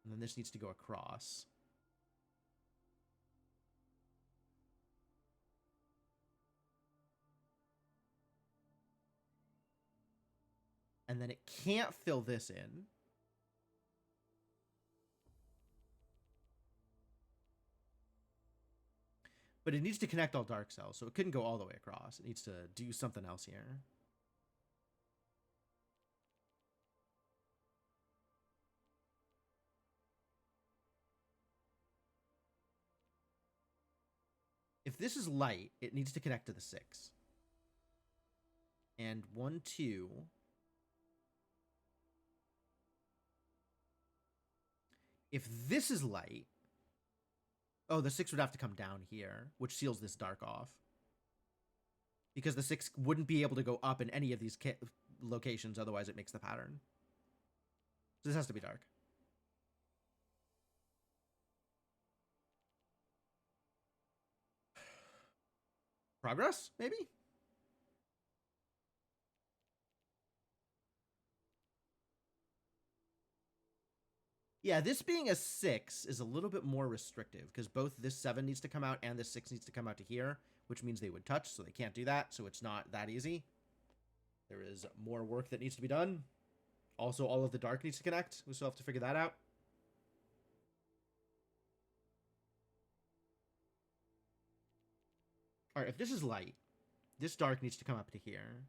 And then this needs to go across. And then it can't fill this in. But it needs to connect all dark cells, so it couldn't go all the way across. It needs to do something else here. If this is light, it needs to connect to the 6. And 1, 2. If this is light... Oh, the 6 would have to come down here, which seals this dark off. Because the 6 wouldn't be able to go up in any of these locations, otherwise it makes the pattern. So this has to be dark. Progress, maybe? Yeah, this being a 6 is a little bit more restrictive, because both this 7 needs to come out and this 6 needs to come out to here, which means they would touch, so they can't do that, so it's not that easy. There is more work that needs to be done. Also, all of the dark needs to connect. We still have to figure that out. All right, if this is light, this dark needs to come up to here.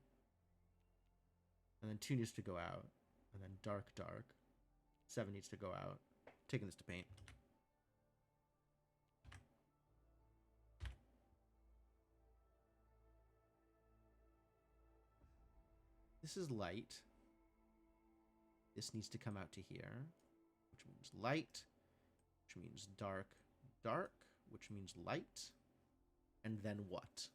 And then 2 needs to go out. And then dark, dark. 7 needs to go out. Taking this to paint. This is light. This needs to come out to here, which means light, which means dark, dark, which means light. And then what?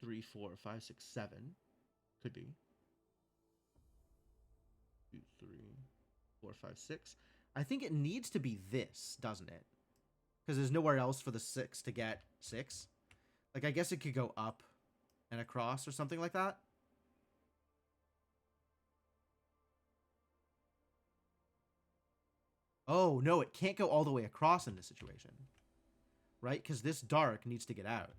Three, 4, 5, 6, 7. Could be. 2, 3, 4, 5, 6. I think it needs to be this, doesn't it? Because there's nowhere else for the 6 to get 6. Like, I guess it could go up and across or something like that. Oh, no, it can't go all the way across in this situation. Right? Because this dark needs to get out.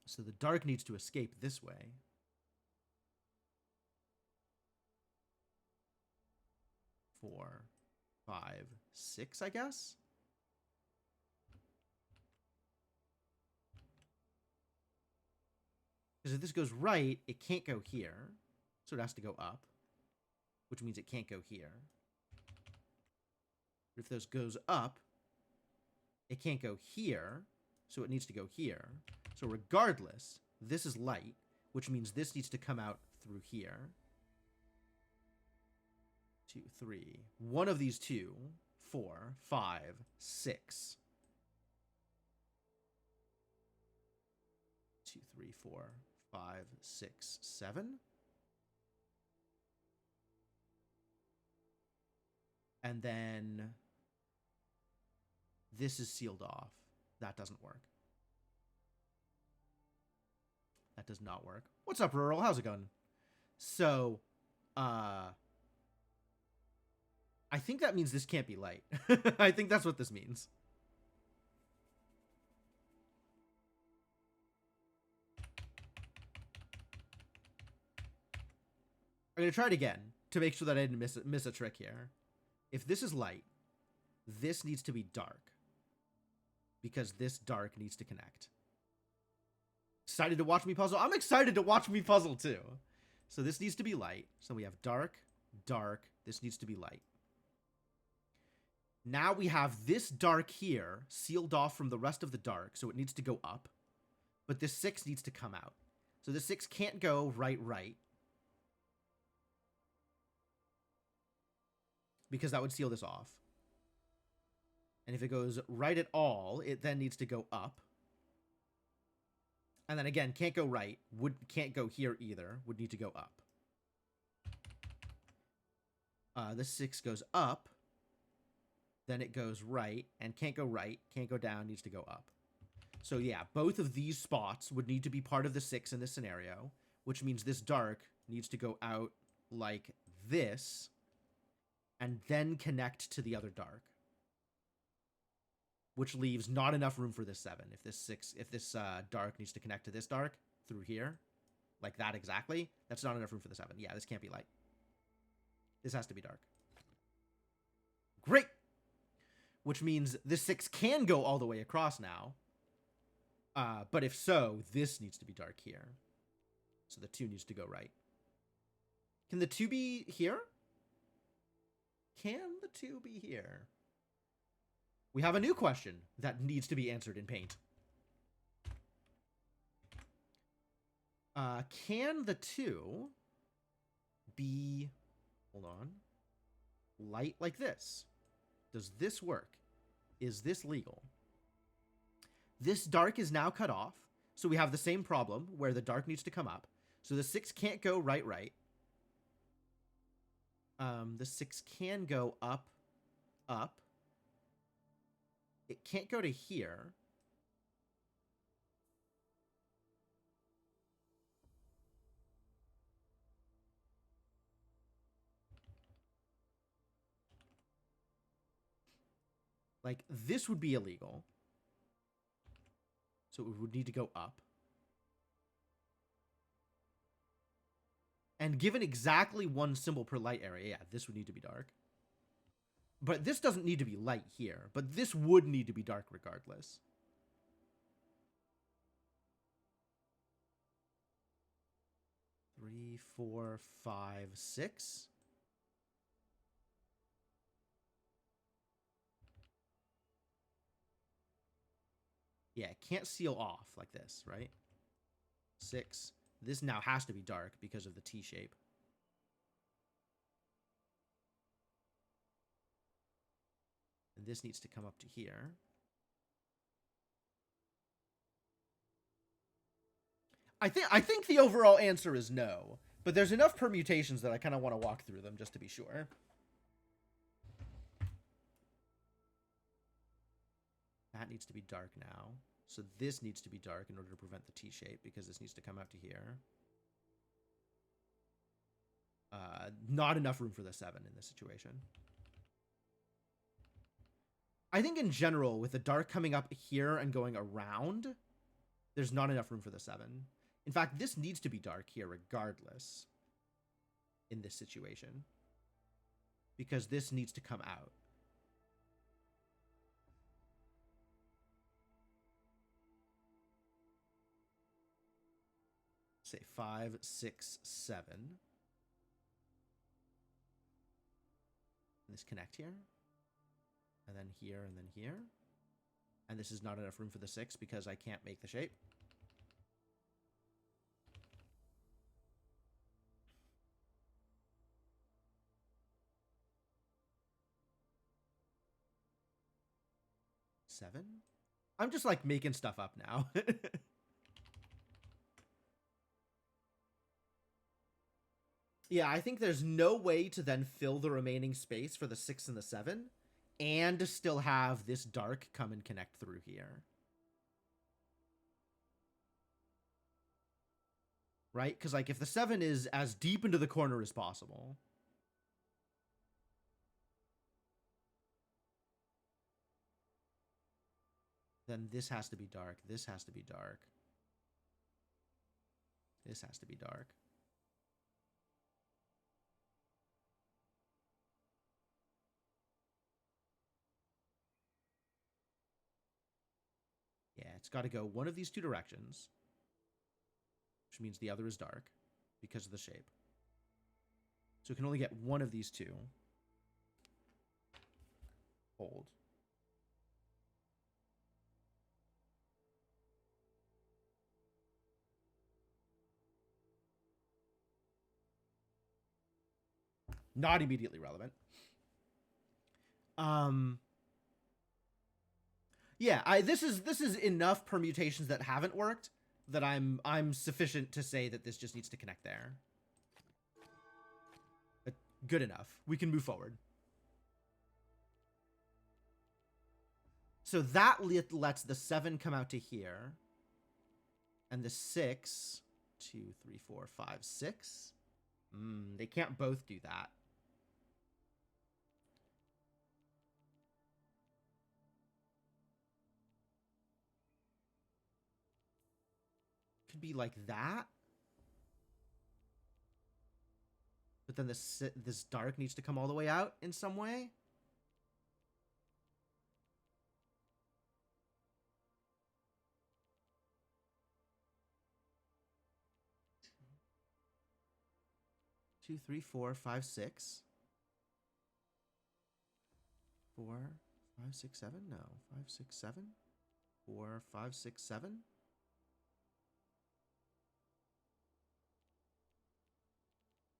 So the dark needs to escape this way. Four, 5, 6, I guess? Because if this goes right, it can't go here. So it has to go up. Which means it can't go here. But if this goes up, it can't go here. So it needs to go here. So regardless, this is light, which means this needs to come out through here. 2, 3. One of these 2, 4, 5, 6. 2, 3, 4, 5, 6, 7. And then this is sealed off. That doesn't work. That does not work. What's up, Rural? How's it going? So, I think that means this can't be light. I think that's what this means. I'm going to try it again to make sure that I didn't miss a trick here. If this is light, this needs to be dark. Because this dark needs to connect. Excited to watch me puzzle? I'm excited to watch me puzzle too. So this needs to be light. So we have dark, dark. This needs to be light. Now we have this dark here sealed off from the rest of the dark. So it needs to go up. But this 6 needs to come out. So the 6 can't go right, right. Because that would seal this off. And if it goes right at all, it then needs to go up. And then again, can't go right. Can't go here either. Would need to go up. The 6 goes up. Then it goes right. And can't go right. Can't go down. Needs to go up. So yeah, both of these spots would need to be part of the 6 in this scenario. Which means this dark needs to go out like this. And then connect to the other dark. Which leaves not enough room for this 7. If this dark needs to connect to this dark through here, like that exactly, that's not enough room for the 7. Yeah, this can't be light. This has to be dark. Great! Which means this 6 can go all the way across now. But if so, this needs to be dark here. So the 2 needs to go right. Can the 2 be here? Can the 2 be here? We have a new question that needs to be answered in paint. Can the 2 be, hold on, light like this? Does this work? Is this legal? This dark is now cut off, so we have the same problem where the dark needs to come up. So the 6 can't go right, right. The 6 can go up, up. It can't go to here. Like, this would be illegal. So it would need to go up. And given exactly one symbol per light area, yeah, this would need to be dark. But this doesn't need to be light here. But this would need to be dark regardless. Three, 4, 5, 6. Yeah, it can't seal off like this, right? 6. This now has to be dark because of the T shape. And this needs to come up to here. I think the overall answer is no, but there's enough permutations that I kind of want to walk through them just to be sure. That needs to be dark now. So this needs to be dark in order to prevent the T shape because this needs to come out to here. Not enough room for the 7 in this situation. I think in general, with the dark coming up here and going around, there's not enough room for the 7. In fact, this needs to be dark here regardless in this situation. Because this needs to come out. Say 5, 6, 7. And this connect here. And then here, and then here. And this is not enough room for the 6 because I can't make the shape. Seven? I'm just like making stuff up now. Yeah, I think there's no way to then fill the remaining space for the 6 and the 7 and still have this dark come and connect through here. Right? Because like if the 7 is as deep into the corner as possible, then this has to be dark. This has to be dark. This has to be dark. Yeah, it's got to go one of these two directions, which means the other is dark because of the shape. So it can only get one of these two. Hold. Not immediately relevant. Yeah, this is enough permutations that haven't worked that I'm sufficient to say that this just needs to connect there. But good enough. We can move forward. So that lets the 7 come out to here. And the 6, 2, 3, 4, 5, 6. They can't both do that. Could be like that. But then this dark needs to come all the way out in some way. Two, 3, 4, 5, 6. 4, 5, 6, 7? No. 5, 6, 7? 4, 5, 6, 7?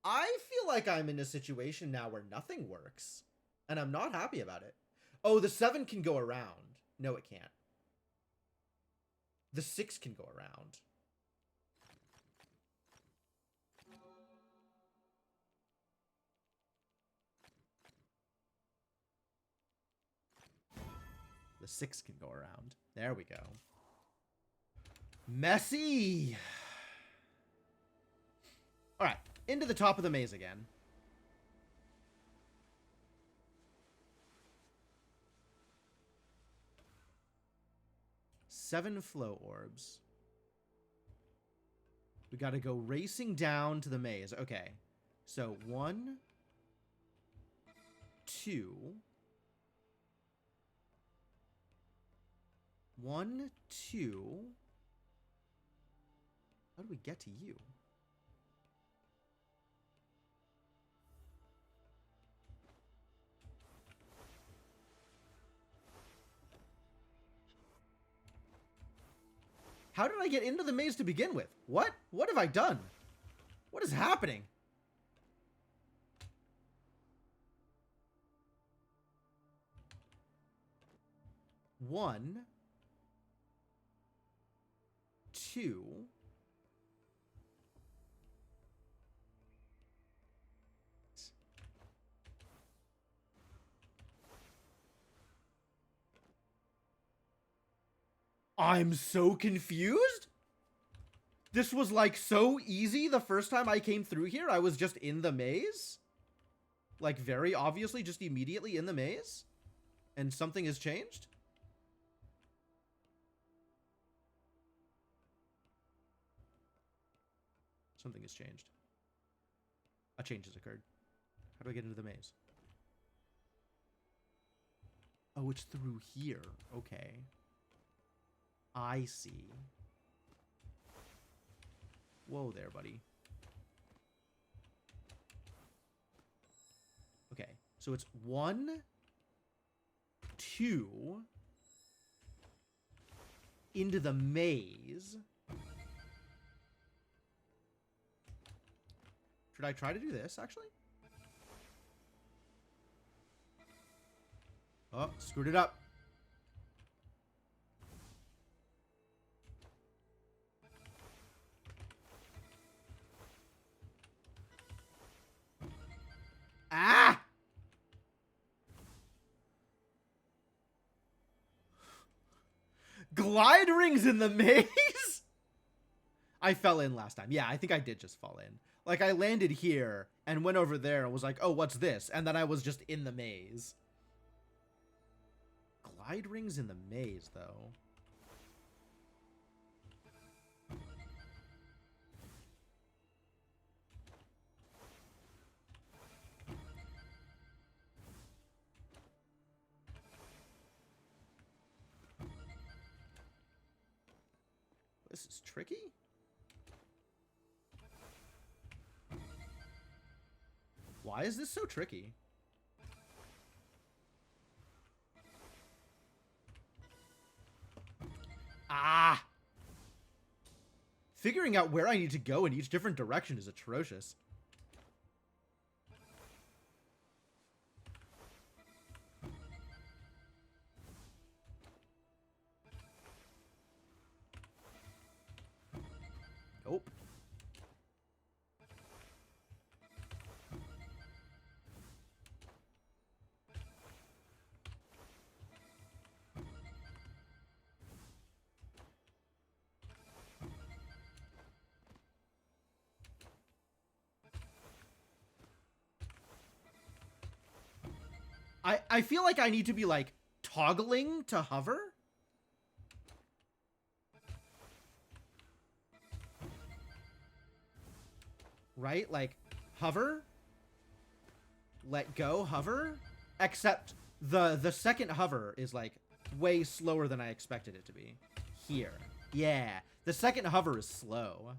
I feel like I'm in a situation now where nothing works. And I'm not happy about it. Oh, the 7 can go around. No, it can't. The 6 can go around. The 6 can go around. There we go. Messy. All right, into the top of the maze again. Seven flow orbs. We got to go racing down to the maze. Okay, so 1, 2, 1, 2. How do we get to you? How did I get into the maze to begin with? What? What have I done? What is happening? One, 2. I'm so confused. This was like so easy the first time I came through here. I was just in the maze. Like very obviously just immediately in the maze. And something has changed. Something has changed. A change has occurred. How do I get into the maze? Oh, it's through here. Okay. I see. Whoa there, buddy. Okay. So it's 1, 2 into the maze. Should I try to do this, actually? Oh, screwed it up. Ah! Glide rings in the maze? I fell in last time. Yeah, I think I did just fall in. Like, I landed here and went over there and was like, oh, what's this? And then I was just in the maze. Glide rings in the maze, though. This is tricky. Why is this so tricky? Ah! Figuring out where I need to go in each different direction is atrocious. Nope. I feel like I need to be, like, toggling to hover. Right? Like, hover. Let go, hover. Except the second hover is, like, way slower than I expected it to be. Here. Yeah. The second hover is slow.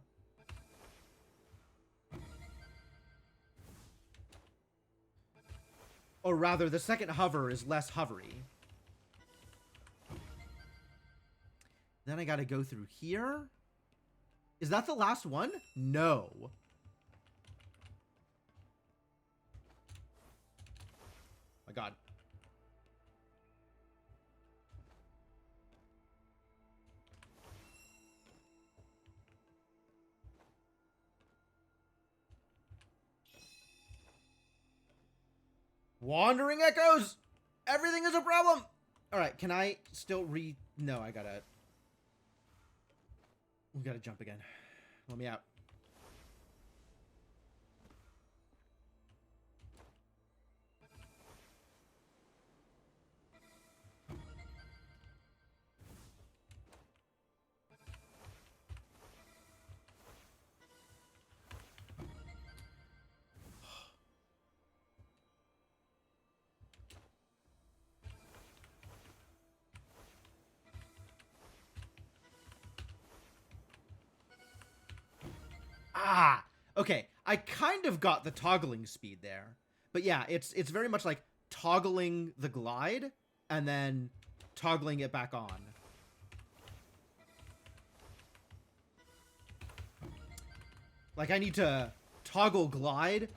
Or rather, the second hover is less hovery. Then I gotta go through here. Is that the last one? No. My God. Wandering echoes! Everything is a problem! Alright, can I still No, I gotta... We gotta jump again. Let me out. I kind of got the toggling speed there. But yeah, it's very much like toggling the glide and then toggling it back on. Like, I need to toggle glide.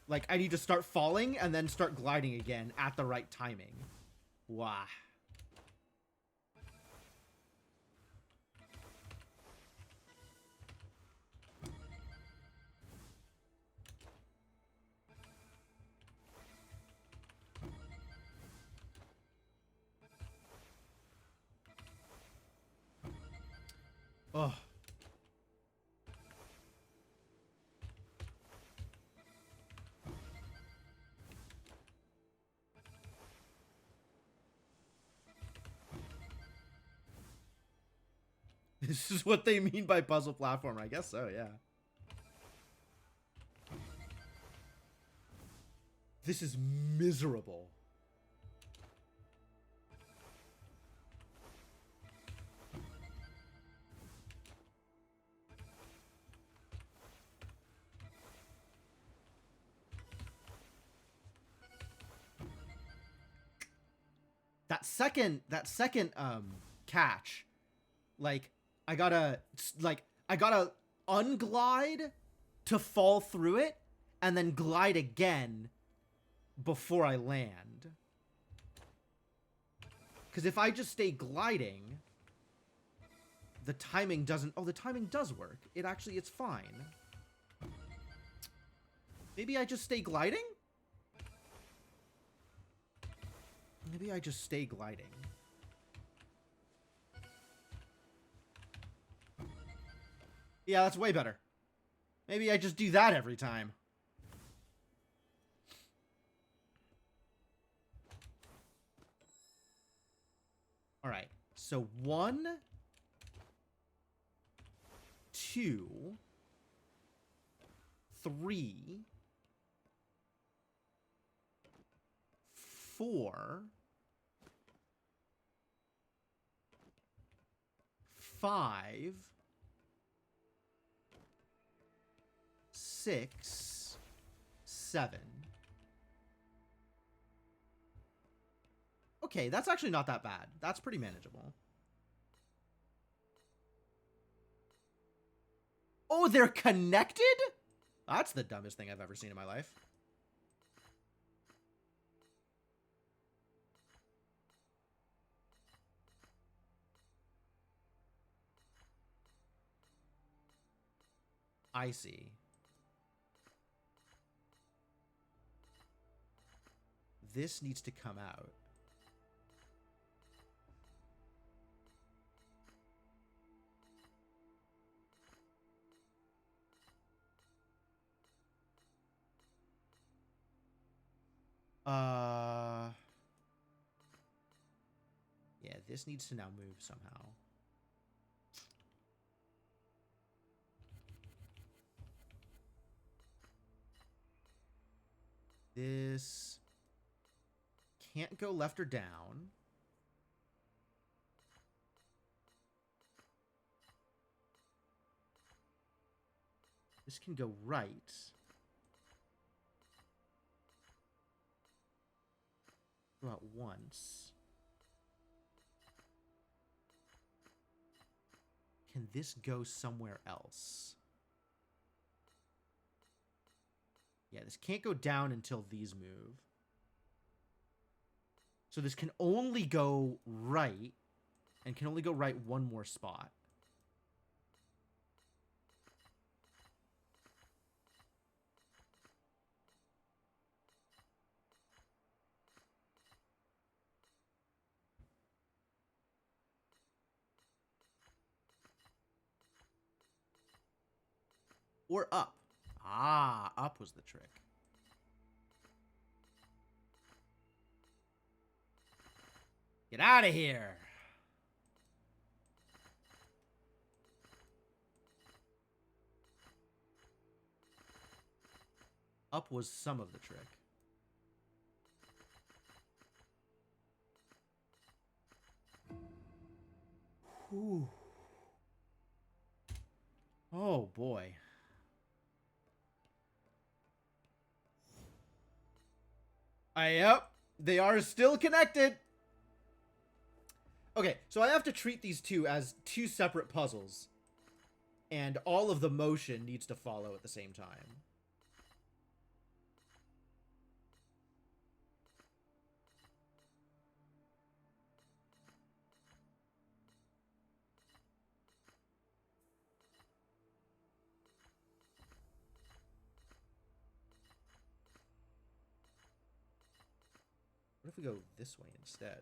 Like, I need to start falling and then start gliding again at the right timing. Wow. Oh. This is what they mean by puzzle platformer. I guess so, yeah. This is miserable. That second catch, like, I gotta unglide to fall through it and then glide again before I land. Because if I just stay gliding, the timing doesn't... Oh, the timing does work. It's fine. Maybe I just stay gliding? Maybe I just stay gliding. Yeah, that's way better. Maybe I just do that every time. All right. So 1, 2, 3, 4, 5, 6, 7. Okay, that's actually not that bad. That's pretty manageable. Oh, they're connected? That's the dumbest thing I've ever seen in my life. I see. This needs to come out. Yeah, this needs to now move somehow. This can't go left or down. This can go right. Go out once. Can this go somewhere else? Yeah, this can't go down until these move. So this can only go right, and can only go right one more spot. Or up. Ah, up was the trick. Get out of here. Up was some of the trick. Whew. Oh, boy. Yep. They are still connected. Okay, so I have to treat these two as two separate puzzles. And all of the motion needs to follow at the same time. What if we go this way instead?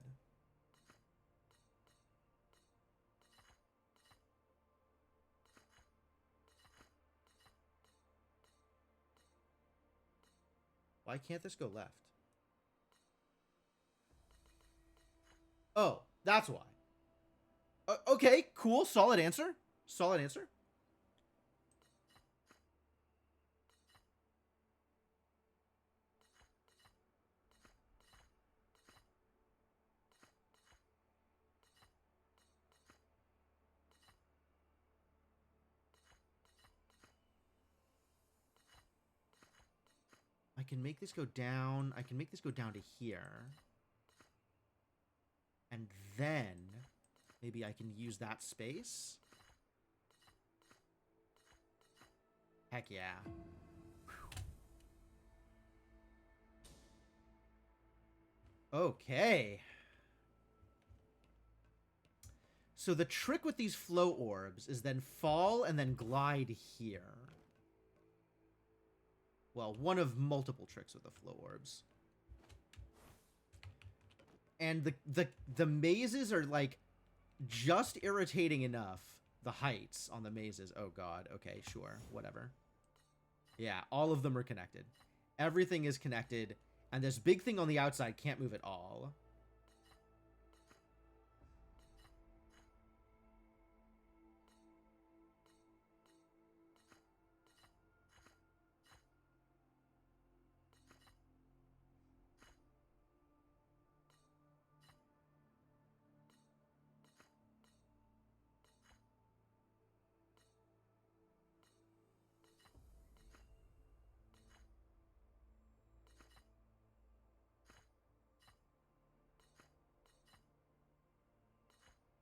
Why can't this go left? Oh, that's why. Okay, cool. Solid answer. Solid answer. I can make this go down. I can make this go down to here. And then maybe I can use that space. Heck yeah. Okay. So the trick with these flow orbs is then fall and then glide here. Well, one of multiple tricks with the flow orbs. And the mazes are like just irritating enough. The heights on the mazes. Oh god. Okay, sure. Whatever. Yeah, all of them are connected. Everything is connected. And this big thing on the outside can't move at all.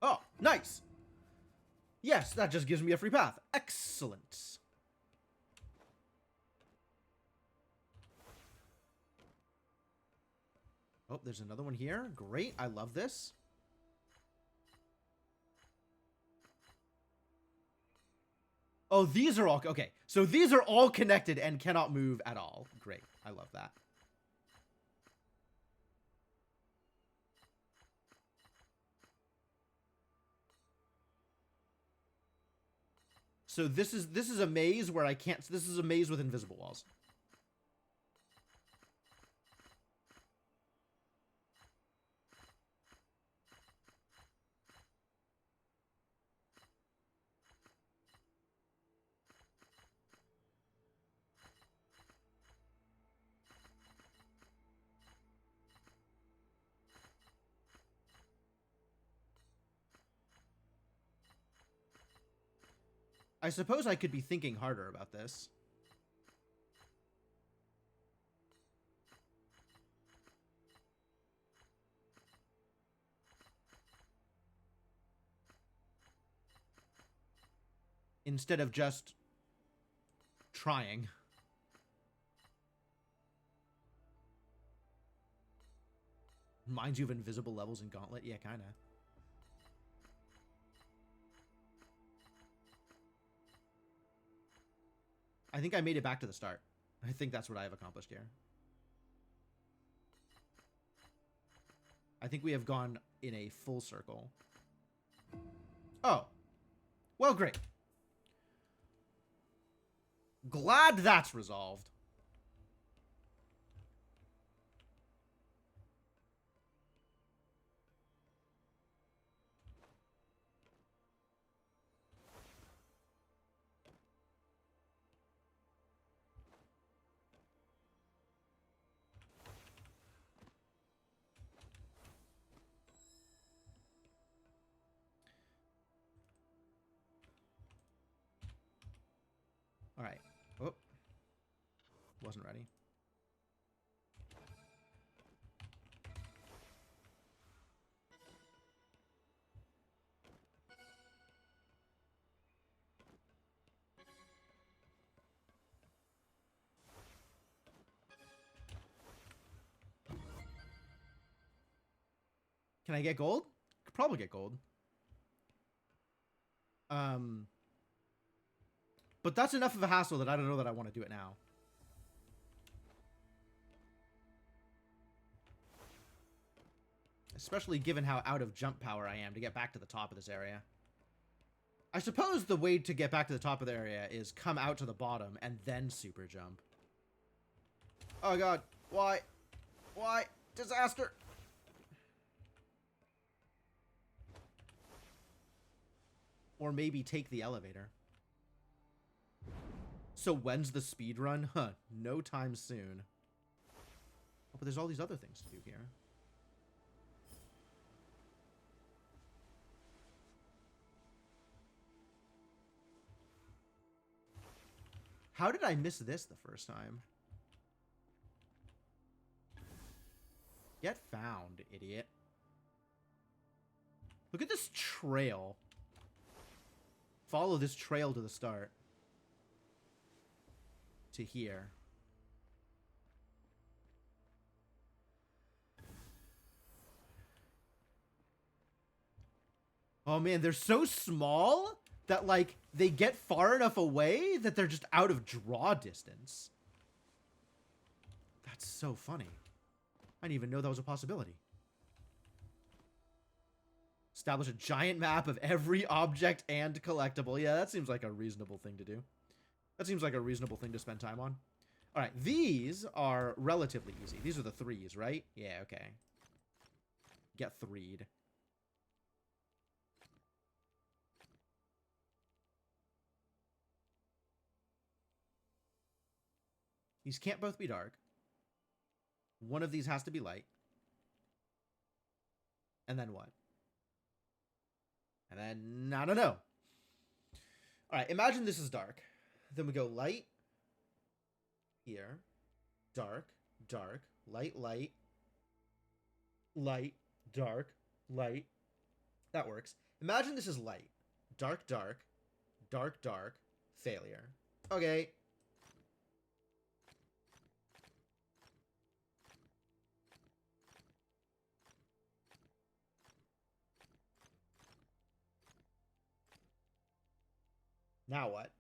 Oh, nice! Yes, that just gives me a free path. Excellent. Oh, there's another one here. Great, I love this. Oh, these are all... Okay, so these are all connected and cannot move at all. Great, I love that. So this is a maze where I can't... This is a maze with invisible walls. I suppose I could be thinking harder about this. Instead of just trying. Reminds you of invisible levels in Gauntlet? Yeah, kinda. I think I made it back to the start. I think that's what I have accomplished here. I think we have gone in a full circle. Oh. Well, great. Glad that's resolved. All right. Oh. Wasn't ready. Can I get gold? Could probably get gold. But that's enough of a hassle that I don't know that I want to do it now. Especially given how out of jump power I am to get back to the top of this area. I suppose the way to get back to the top of the area is come out to the bottom and then super jump. Oh god. Why? Why? Disaster! Or maybe take the elevator. So when's the speed run? Huh, no time soon. Oh, but there's all these other things to do here. How did I miss this the first time? Get found, idiot. Look at this trail. Follow this trail to the start. To here. Oh man, they're so small that, like, they get far enough away that they're just out of draw distance. That's so funny. I didn't even know that was a possibility. Establish a giant map of every object and collectible. Yeah, that seems like a reasonable thing to do. That seems like a reasonable thing to spend time on. All right, these are relatively easy. These are the 3s, right? Yeah, okay. Get 3'd. These can't both be dark. One of these has to be light. And then what? And then, I don't know. All right, imagine this is dark. Then we go light. Here. Dark. Dark. Light, light. Light. Dark. Light. That works. Imagine this is light. Dark, dark. Dark, dark. Failure. Okay. Now what?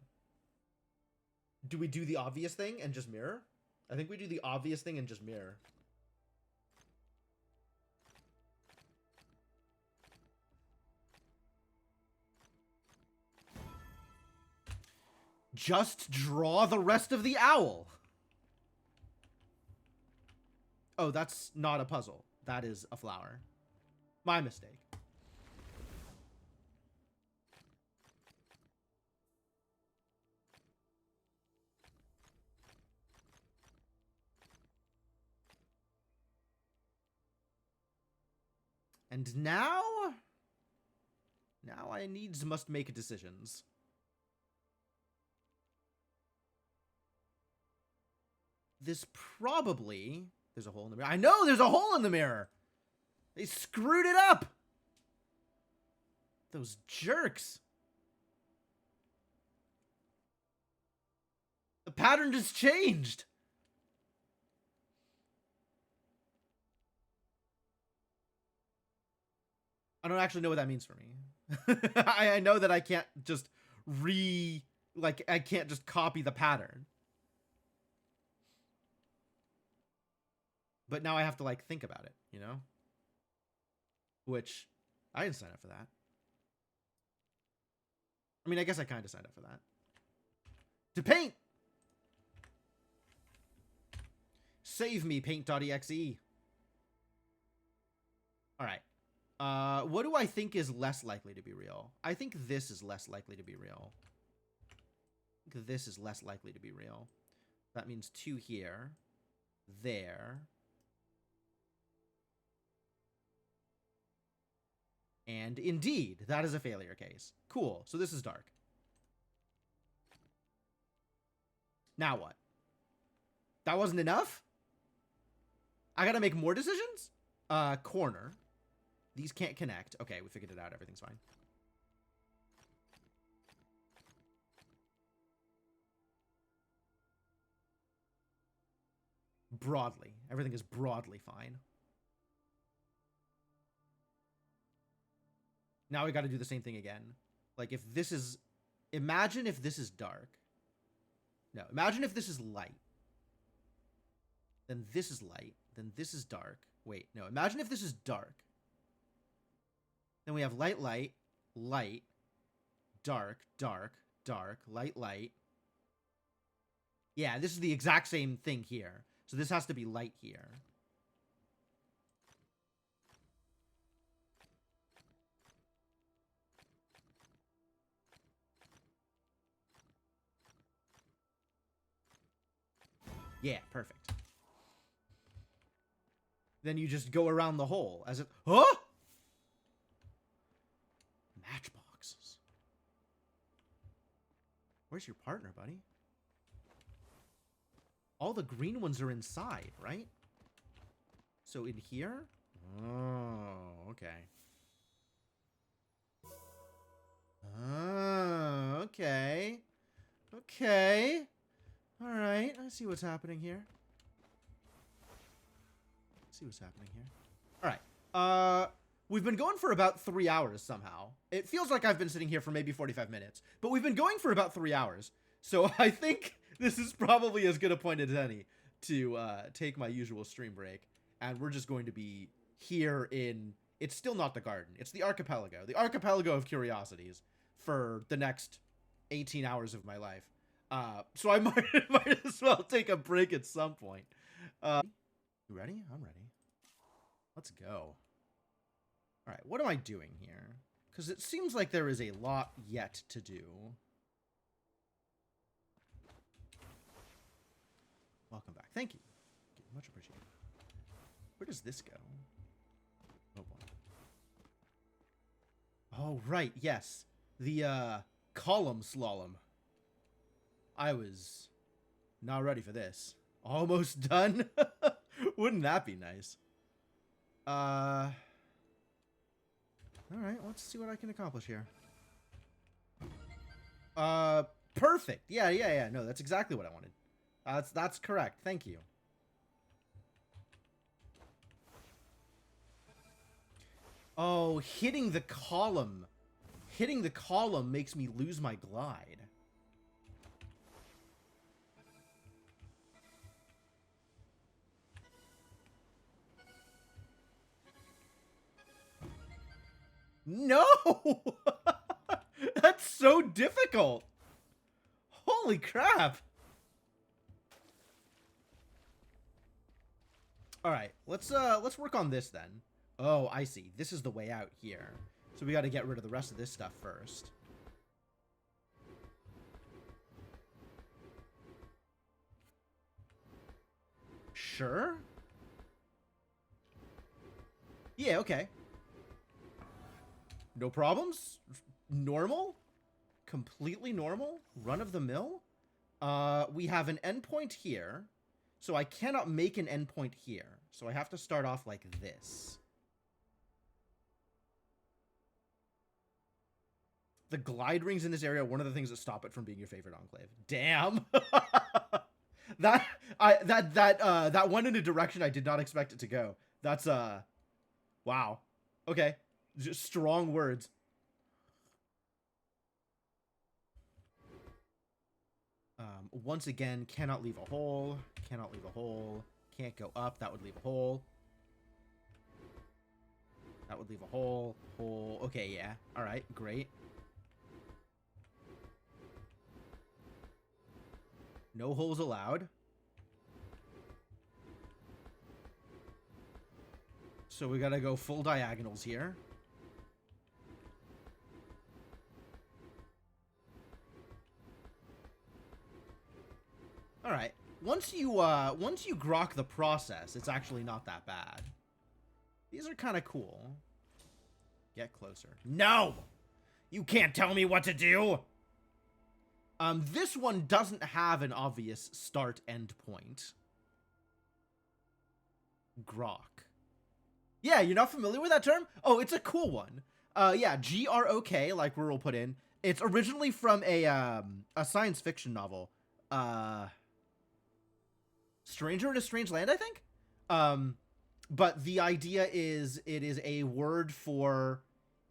Do we do the obvious thing and just mirror? I think we do the obvious thing and just mirror. Just draw the rest of the owl. Oh, that's not a puzzle. That is a flower. My mistake. And now I needs must make decisions. This probably... There's a hole in the mirror. I know there's a hole in the mirror! They screwed it up! Those jerks. The pattern just changed. I don't actually know what that means for me. I know that I can't just I can't just copy the pattern. But now I have to, like, think about it, you know? Which, I didn't sign up for that. I mean, I guess I kind of signed up for that. To paint! Save me, paint.exe. Alright. What do I think is less likely to be real? I think this is less likely to be real. I think this is less likely to be real. That means 2 here. There. And indeed, that is a failure case. Cool. So this is dark. Now what? That wasn't enough? I gotta make more decisions? Corner. These can't connect. Okay, we figured it out. Everything's fine. Broadly. Everything is broadly fine. Now we got to do the same thing again. Like if this is, imagine if this is dark. No, imagine if this is light. Then this is light. Then this is dark. Wait, no, imagine if this is dark. Then we have light, light, light, dark, dark, dark, light, light. Yeah, this is the exact same thing here. So this has to be light here. Yeah, perfect. Then you just go around the hole as it... Huh? Matchboxes. Where's your partner, buddy? All the green ones are inside, right? So in here? Oh, okay. Oh, okay. Okay. All right, I see what's happening here. All right. We've been going for about 3 hours somehow. It feels like I've been sitting here for maybe 45 minutes, but we've been going for about 3 hours. So I think this is probably as good a point as any to take my usual stream break. And we're just going to be here in... It's still not the garden. It's the archipelago. The archipelago of curiosities for the next 18 hours of my life. So I might as well take a break at some point. You ready? I'm ready. Let's go. All right, what am I doing here? Because it seems like there is a lot yet to do. Welcome back. Thank you. Much appreciated. Where does this go? Oh, boy. Oh, right. Yes. The, column slalom. I was not ready for this. Almost done? Wouldn't that be nice? Alright, let's see what I can accomplish here. Perfect. Yeah. No, that's exactly what I wanted. That's correct. Thank you. Oh, hitting the column. Hitting the column makes me lose my glide. No! That's so difficult. Holy crap. All right, let's work on this then. Oh, I see. This is the way out here. So we got to get rid of the rest of this stuff first. Sure. Yeah, okay. No problems. Normal. Completely normal. Run of the mill. We have an endpoint here. So I cannot make an endpoint here. So I have to start off like this. The glide rings in this area are one of the things that stop it from being your favorite enclave. Damn. That went in a direction I did not expect it to go. That's wow. Okay. Just strong words. Once again, cannot leave a hole. Cannot leave a hole. Can't go up. That would leave a hole. That would leave a hole. Hole. Okay, yeah. All right, great. No holes allowed. So we gotta go full diagonals here. All right. Once you grok the process, it's actually not that bad. These are kind of cool. Get closer. No! You can't tell me what to do! This one doesn't have an obvious start-end point. Grok. Yeah, you're not familiar with that term? Oh, it's a cool one. Yeah, G-R-O-K, like Rural put in. It's originally from a science fiction novel. Stranger in a Strange Land, I think? But the idea is it is a word for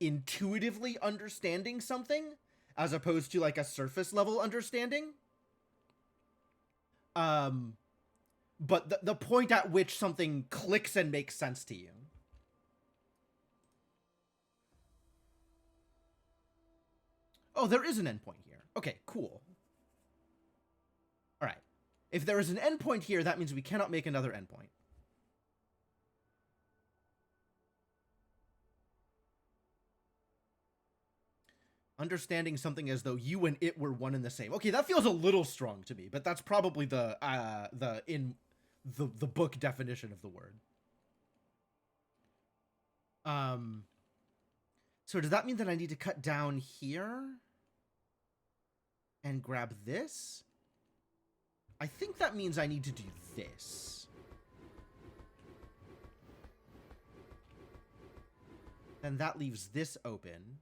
intuitively understanding something as opposed to like a surface level understanding. But the point at which something clicks and makes sense to you. Oh, there is an endpoint here. Okay, cool. All right. If there is an endpoint here, that means we cannot make another endpoint. Understanding something as though you and it were one and the same. Okay, that feels a little strong to me, but that's probably the book definition of the word. So does that mean that I need to cut down here and grab this? I think that means I need to do this. Then that leaves this open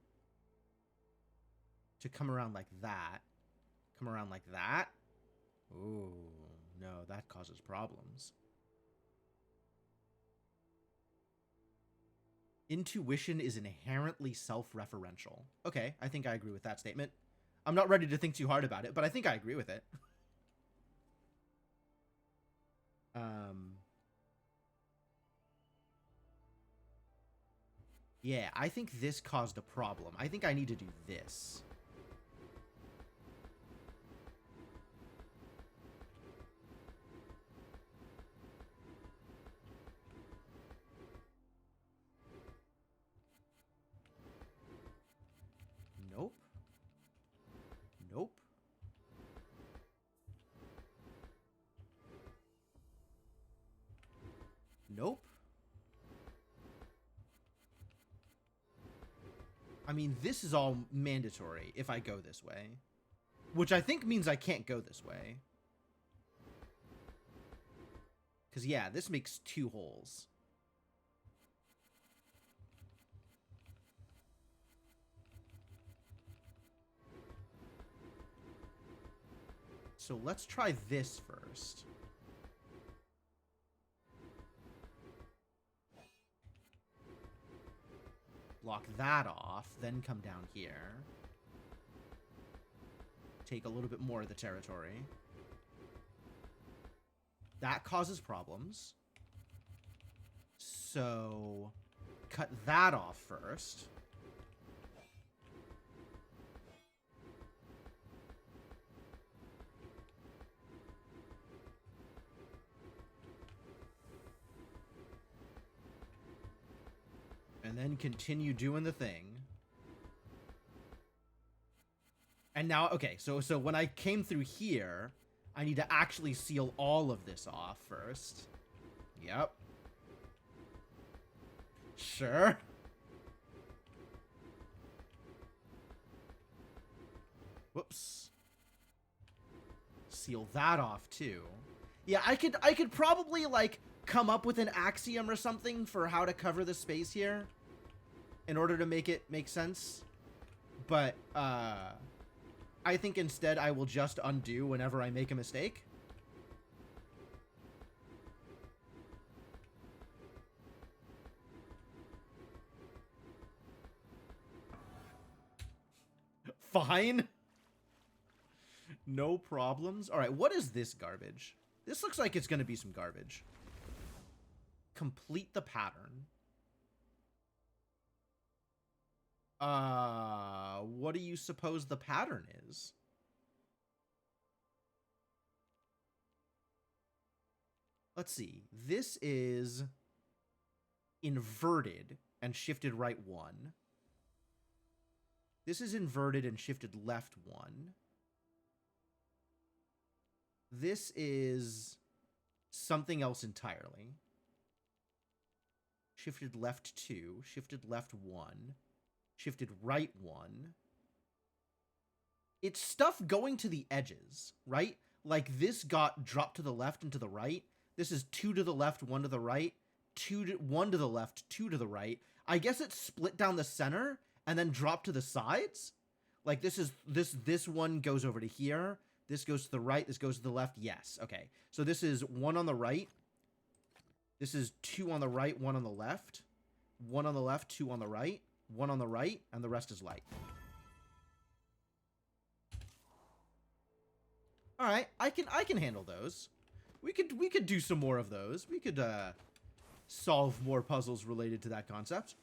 to come around like that. Come around like that. Ooh, no, that causes problems. Intuition is inherently self-referential. Okay, I think I agree with that statement. I'm not ready to think too hard about it, but I think I agree with it. Yeah, I think this caused a problem. I think I need to do this. Nope. Nope. Nope. I mean, this is all mandatory if I go this way. Which I think means I can't go this way. Because, yeah, this makes 2 holes. So let's try this first. Block that off, then come down here. Take a little bit more of the territory. That causes problems. So, cut that off first. And then continue doing the thing. And now, okay, so when I came through here, I need to actually seal all of this off first. Yep. Sure. Whoops. Seal that off too. Yeah, I could probably like come up with an axiom or something for how to cover the space here in order to make it make sense. But I think instead I will just undo whenever I make a mistake. Fine. No problems. All right, what is this garbage? This looks like it's going to be some garbage. Complete the pattern. What do you suppose the pattern is? Let's see. This is inverted and shifted right 1. This is inverted and shifted left 1. This is something else entirely. Shifted left 2, shifted left 1, shifted right 1. It's stuff going to the edges, right? Like this got dropped to the left and to the right. This is 2 to the left, 1 to the right, 1 to the left, 2 to the right. I guess it's split down the center and then dropped to the sides. Like this one goes over to here. This goes to the right. This goes to the left. Yes. Okay. So this is 1 on the right. This is 2 on the right, 1 on the left. 1 on the left, 2 on the right. one on the right, and the rest is light. All right, I can handle those. We could do some more of those. We could solve more puzzles related to that concept.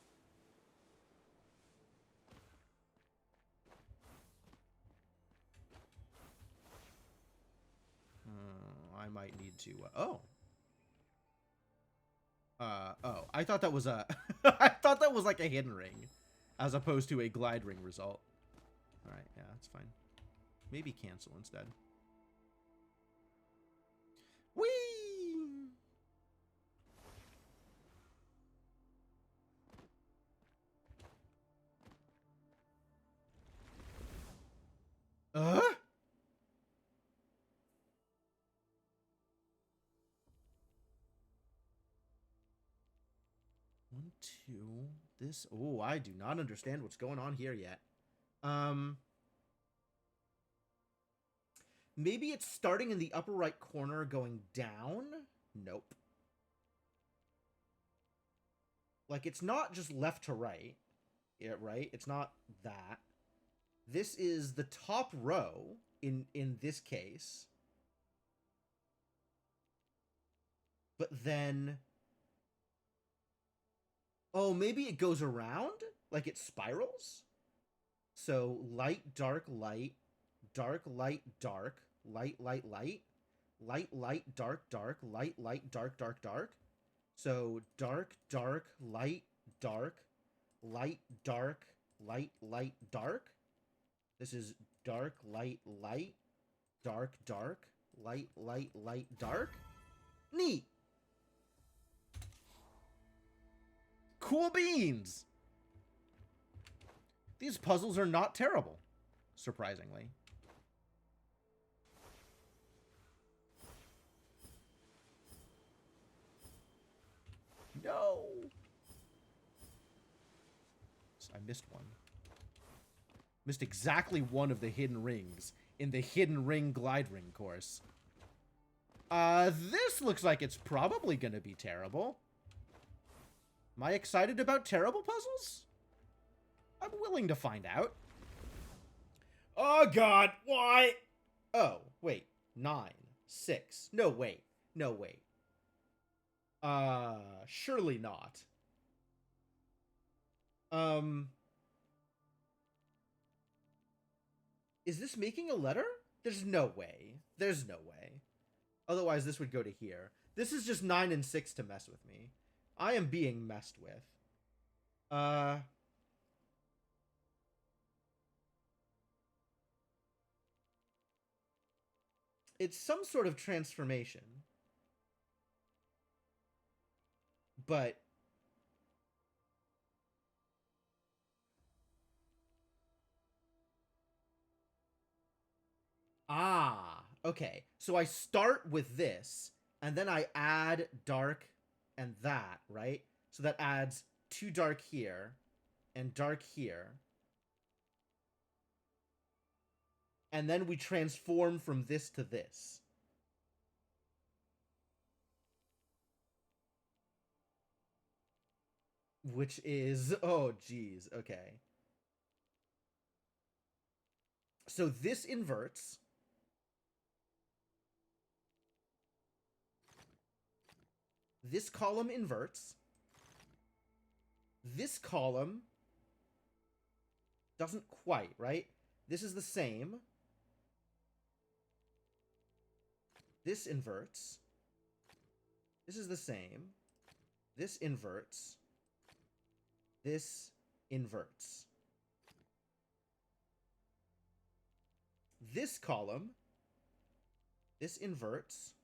I might need to. Oh, I thought that was a. I thought that was like a hidden ring, as opposed to a glide ring result. All right, yeah, that's fine. Maybe cancel instead. Whee! Uh? One, two, this. Oh, I do not understand what's going on here yet. Maybe it's starting in the upper right corner going down? Nope. Like, it's not just left to right. Yeah, right? It's not that. This is the top row in this case. But then... Oh, maybe it goes around? Like it spirals? So, light, dark, light, dark, light, dark, light, light, light, light, light, dark, dark, light, light, dark, dark, dark. So, dark, dark, light, dark, light, dark, light, light, dark. This is dark, light, light, dark, dark, light, light, light, dark. Neat. Cool beans. These puzzles are not terrible, surprisingly. No. I missed one. Missed exactly one of the hidden rings in the hidden ring glide ring course. This looks like it's probably gonna be terrible. Am I excited about terrible puzzles? I'm willing to find out. Oh god, why? Oh, wait. 9, 6. No, wait. No, wait. Surely not. Is this making a letter? There's no way. There's no way. Otherwise, this would go to here. This is just 9 and 6 to mess with me. I am being messed with. It's some sort of transformation. But... Ah, okay. So I start with this, and then I add dark and that, right? So that adds 2 dark here, and dark here. And then we transform from this to this. Which is... Oh, geez. Okay. So this inverts. This column inverts. This column doesn't quite, right? This is the same. This inverts. This is the same. This inverts. This inverts. This column. This inverts.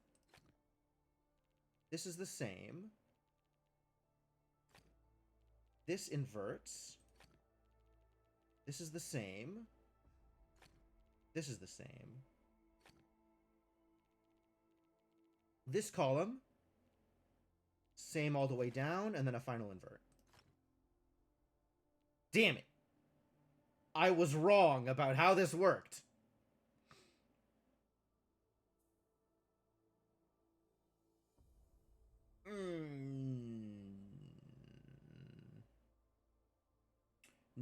This is the same. This inverts. This is the same. This is the same. This column, same all the way down, and then a final invert. Damn it. I was wrong about how this worked.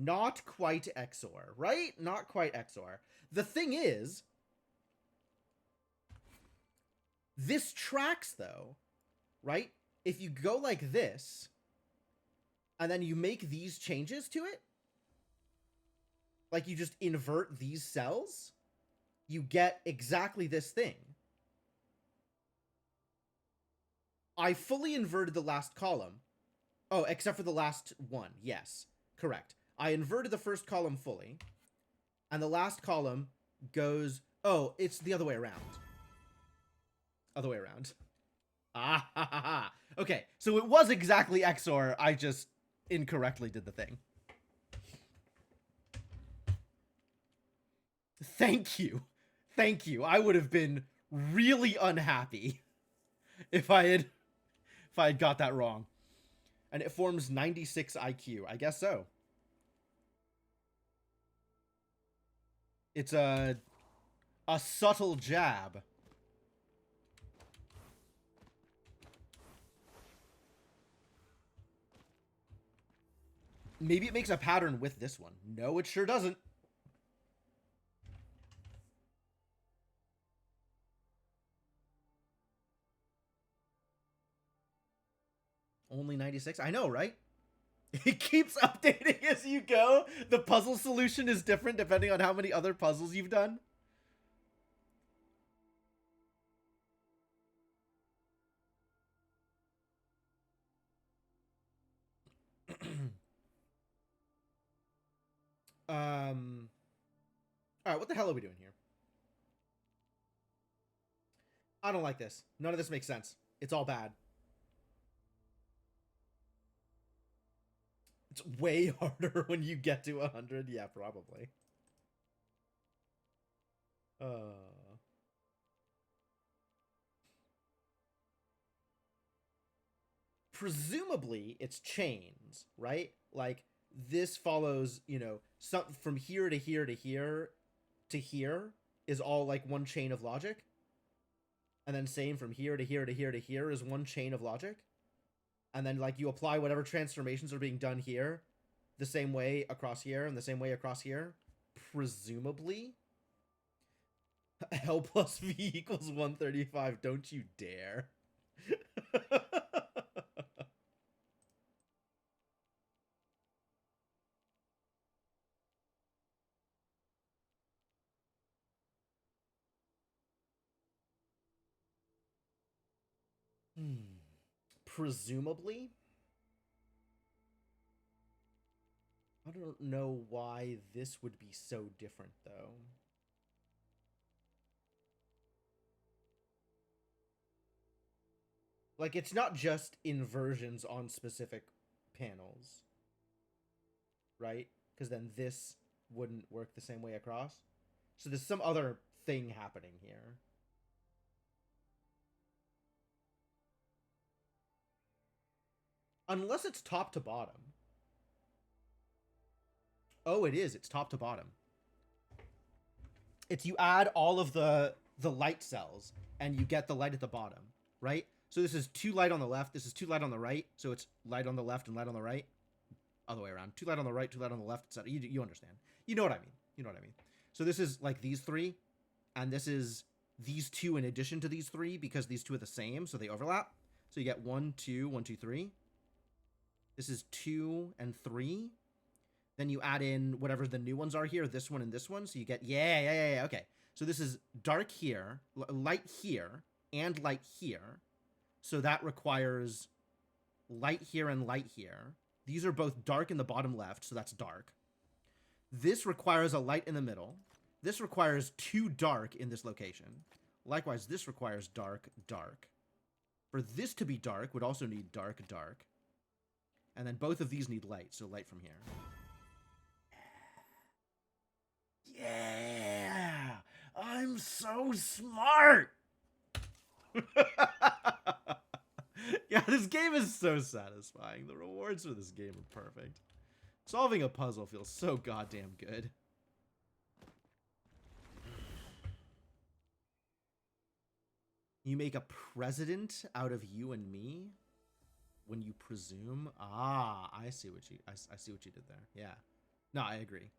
Not quite XOR, right? Not quite XOR. The thing is, this tracks, though, right? If you go like this, and then you make these changes to it, like you just invert these cells, you get exactly this thing. I fully inverted the last column. Oh, except for the last one. Yes, correct. I inverted the first column fully, and the last column goes... Oh, it's the other way around. Other way around. Ah, ha, ha, ha. Okay, so it was exactly XOR. I just incorrectly did the thing. Thank you. Thank you. I would have been really unhappy if I had got that wrong. And it forms 96 IQ. I guess so. It's a subtle jab. Maybe it makes a pattern with this one. No, it sure doesn't. Only 96? I know, right? It keeps updating as you go. The puzzle solution is different depending on how many other puzzles you've done. Alright, what the hell are we doing here? I don't like this. None of this makes sense. It's all bad. It's way harder when you get to 100. Yeah, probably. Presumably, it's chains, right? Like, this follows, you know, some from here to here to here to here is all like one chain of logic. And then same from here to here to here to here is one chain of logic. And then, like, you apply whatever transformations are being done here the same way across here and the same way across here. Presumably. L plus V equals 135. Don't you dare. Presumably. I don't know why this would be so different, though. Like, it's not just inversions on specific panels, right? Because then this wouldn't work the same way across. So there's some other thing happening here. Unless it's top to bottom. Oh, it is. It's top to bottom. It's you add all of the light cells, and you get the light at the bottom, right? So this is 2 light on the left. This is 2 light on the right. So it's light on the left and light on the right. Other way around. 2 light on the right, 2 light on the left, etc. You understand. You know what I mean. You know what I mean. So this is like these 3, and this is these 2 in addition to these 3 because these 2 are the same, so they overlap. So you get 1, 2, 1, 2, 3. This is 2 and 3. Then you add in whatever the new ones are here, this one and this one. So you get, yeah. Okay. So this is dark here, light here, and light here. So that requires light here and light here. These are both dark in the bottom left, so that's dark. This requires a light in the middle. This requires 2 dark in this location. Likewise, this requires dark, dark. For this to be dark, would also need dark, dark. And then both of these need light, so light from here. Yeah! I'm so smart! Yeah, this game is so satisfying. The rewards for this game are perfect. Solving a puzzle feels so goddamn good. You make a president out of you and me when you presume. Ah, I see what you did there. Yeah. No, I agree.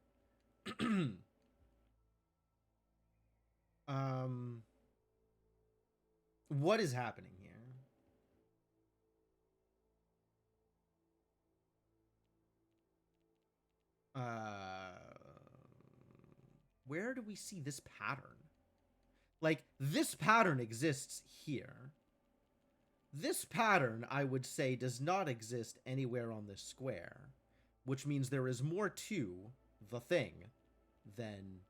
What is happening here? Where do we see this pattern? Like, this pattern exists here. This pattern, I would say, does not exist anywhere on this square, which means there is more to the thing than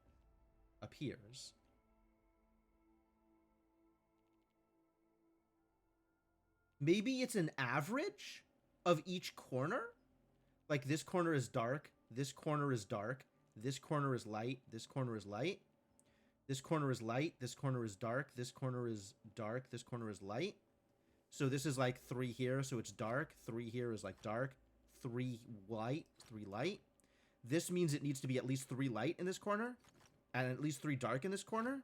appears. Maybe it's an average of each corner? Like, this corner is dark, this corner is dark, this corner is light, this corner is light, this corner is light, this corner is dark, this corner is dark, this corner is light. So this is like 3 here, so it's dark. 3 here is like dark. 3 light, 3 light. This means it needs to be at least 3 light in this corner, and at least 3 dark in this corner.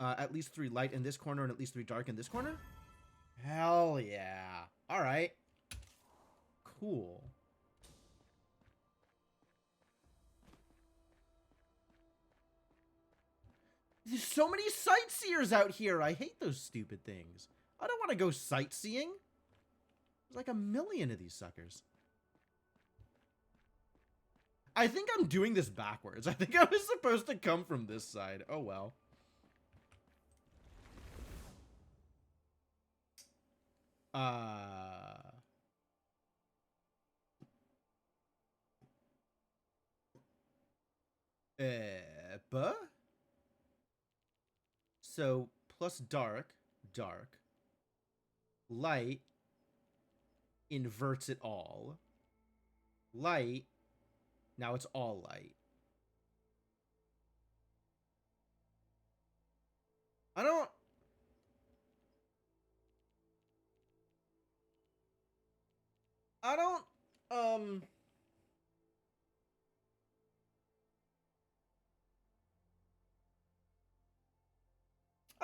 At least 3 light in this corner, and at least 3 dark in this corner. Hell yeah. All right. Cool. There's so many sightseers out here. I hate those stupid things. I don't want to go sightseeing. There's like a million of these suckers. I think I'm doing this backwards. I think I was supposed to come from this side. Oh well. But so plus dark, dark, light inverts it all. Light, now it's all light. I don't I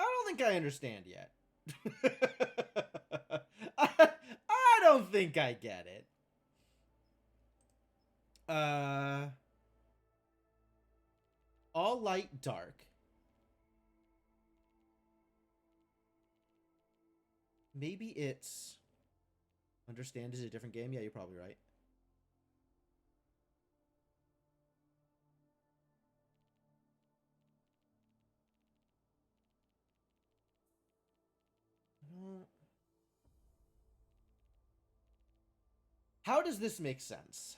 don't think I understand yet. I don't think I get it. All light, dark. Maybe it's... Understand is a different game? Yeah, you're probably right. How does this make sense?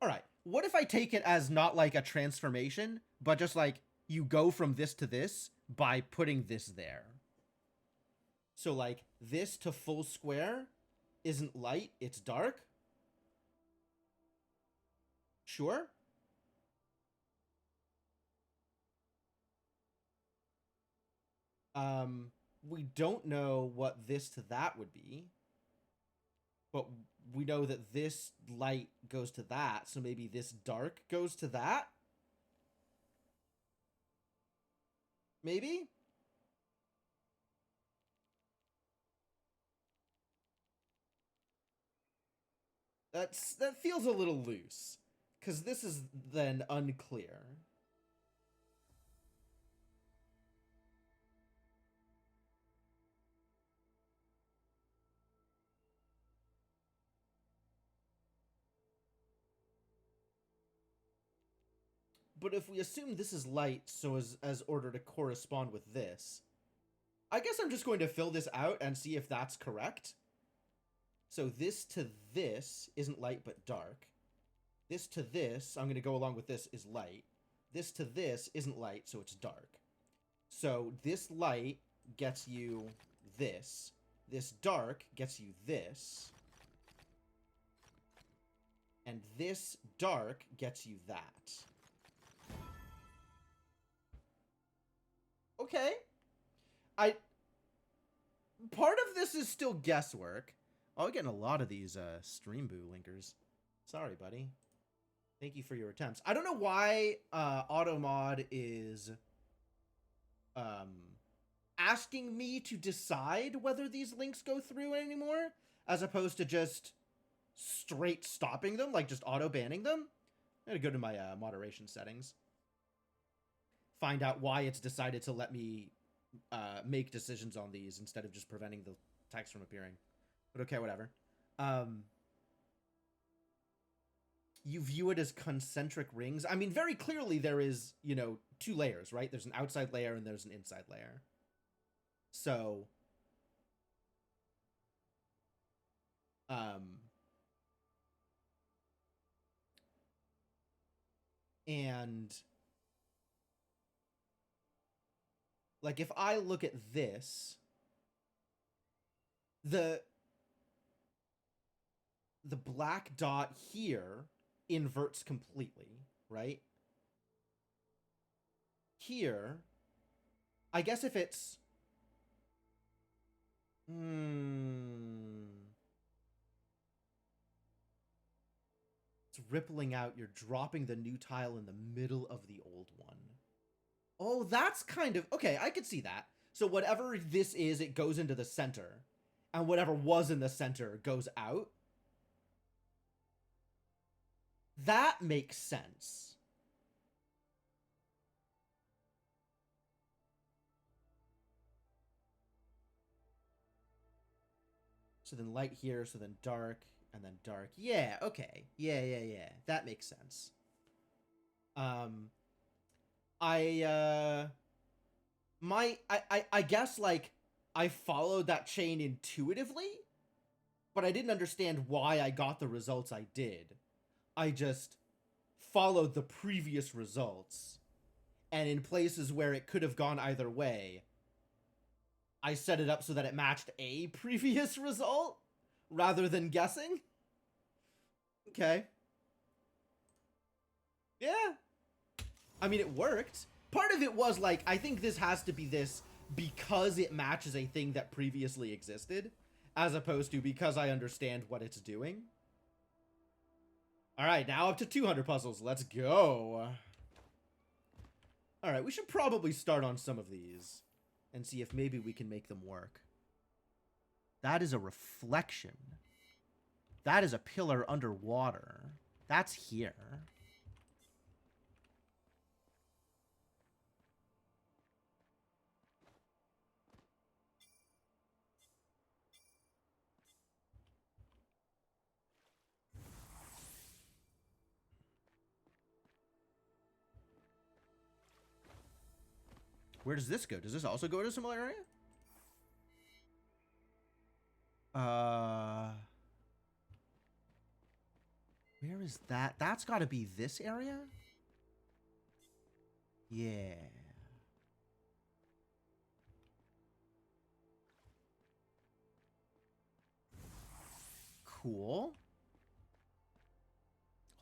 All right. What if I take it as not like a transformation, but just like you go from this to this by putting this there? So like this to full square isn't light, it's dark? Sure. We don't know what this to that would be, but we know that this light goes to that, so maybe this dark goes to that? Maybe? That feels a little loose, because this is then unclear. But if we assume this is light, so as order to correspond with this, I guess I'm just going to fill this out and see if that's correct. So this to this isn't light but dark. This to this, I'm going to go along with this, is light. This to this isn't light, so it's dark. So this light gets you this. This dark gets you this. And this dark gets you that. Okay. Part of this is still guesswork. Oh, I'm getting a lot of these stream boo linkers. Sorry, buddy. Thank you for your attempts. I don't know why automod is asking me to decide whether these links go through anymore, as opposed to just straight stopping them, like just auto banning them. I'm gonna go to my moderation settings, find out why it's decided to let me make decisions on these instead of just preventing the text from appearing. But okay, whatever. You view it as concentric rings. I mean, very clearly there is, you know, two layers, right? There's an outside layer and there's an inside layer. So, and like if I look at this, the black dot here inverts completely, right? Here, I guess if it's it's rippling out, you're dropping the new tile in the middle of the old one. Oh, that's kind of okay, I could see that. So whatever this is, it goes into the center, and whatever was in the center goes out. That makes sense. So then light here, so then dark, and then dark. Yeah, okay. Yeah. That makes sense. I guess, like, I followed that chain intuitively, but I didn't understand why I got the results I did. I just followed the previous results, and in places where it could have gone either way, I set it up so that it matched a previous result rather than guessing. Okay. Yeah. I mean, it worked. Part of it was like, I think this has to be this because it matches a thing that previously existed, as opposed to because I understand what it's doing. All right, now up to 200 puzzles. Let's go. All right, we should probably start on some of these and see if maybe we can make them work. That is a reflection. That is a pillar underwater. That's here. Where does this go? Does this also go to a similar area? Where is that? That's got to be this area? Yeah. Cool. Oh,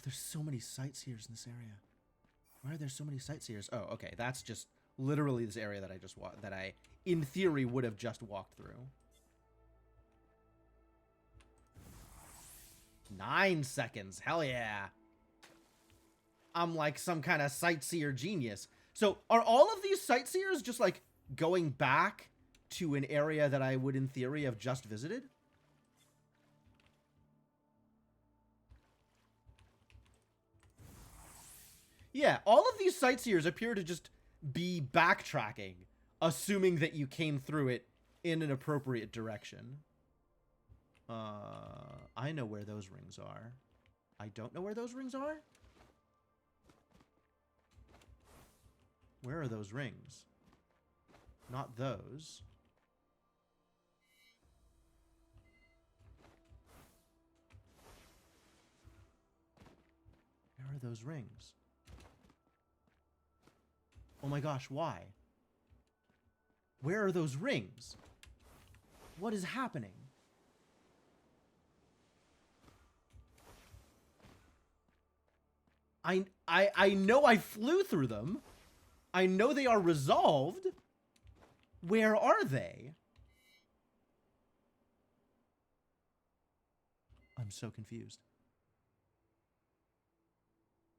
there's so many sightseers in this area. Why are there so many sightseers? Oh, okay. That's just literally this area that I just walked, that I, in theory, would have just walked through. 9 seconds. Hell yeah. I'm like some kind of sightseer genius. So are all of these sightseers just like going back to an area that I would in theory have just visited? Yeah, all of these sightseers appear to just be backtracking, assuming that you came through it in an appropriate direction. I know where those rings are. I don't know where those rings are? Where are those rings? Not those. Where are those rings? Oh my gosh, why? Where are those rings? What is happening? I know I flew through them. I know they are resolved. Where are they? I'm so confused.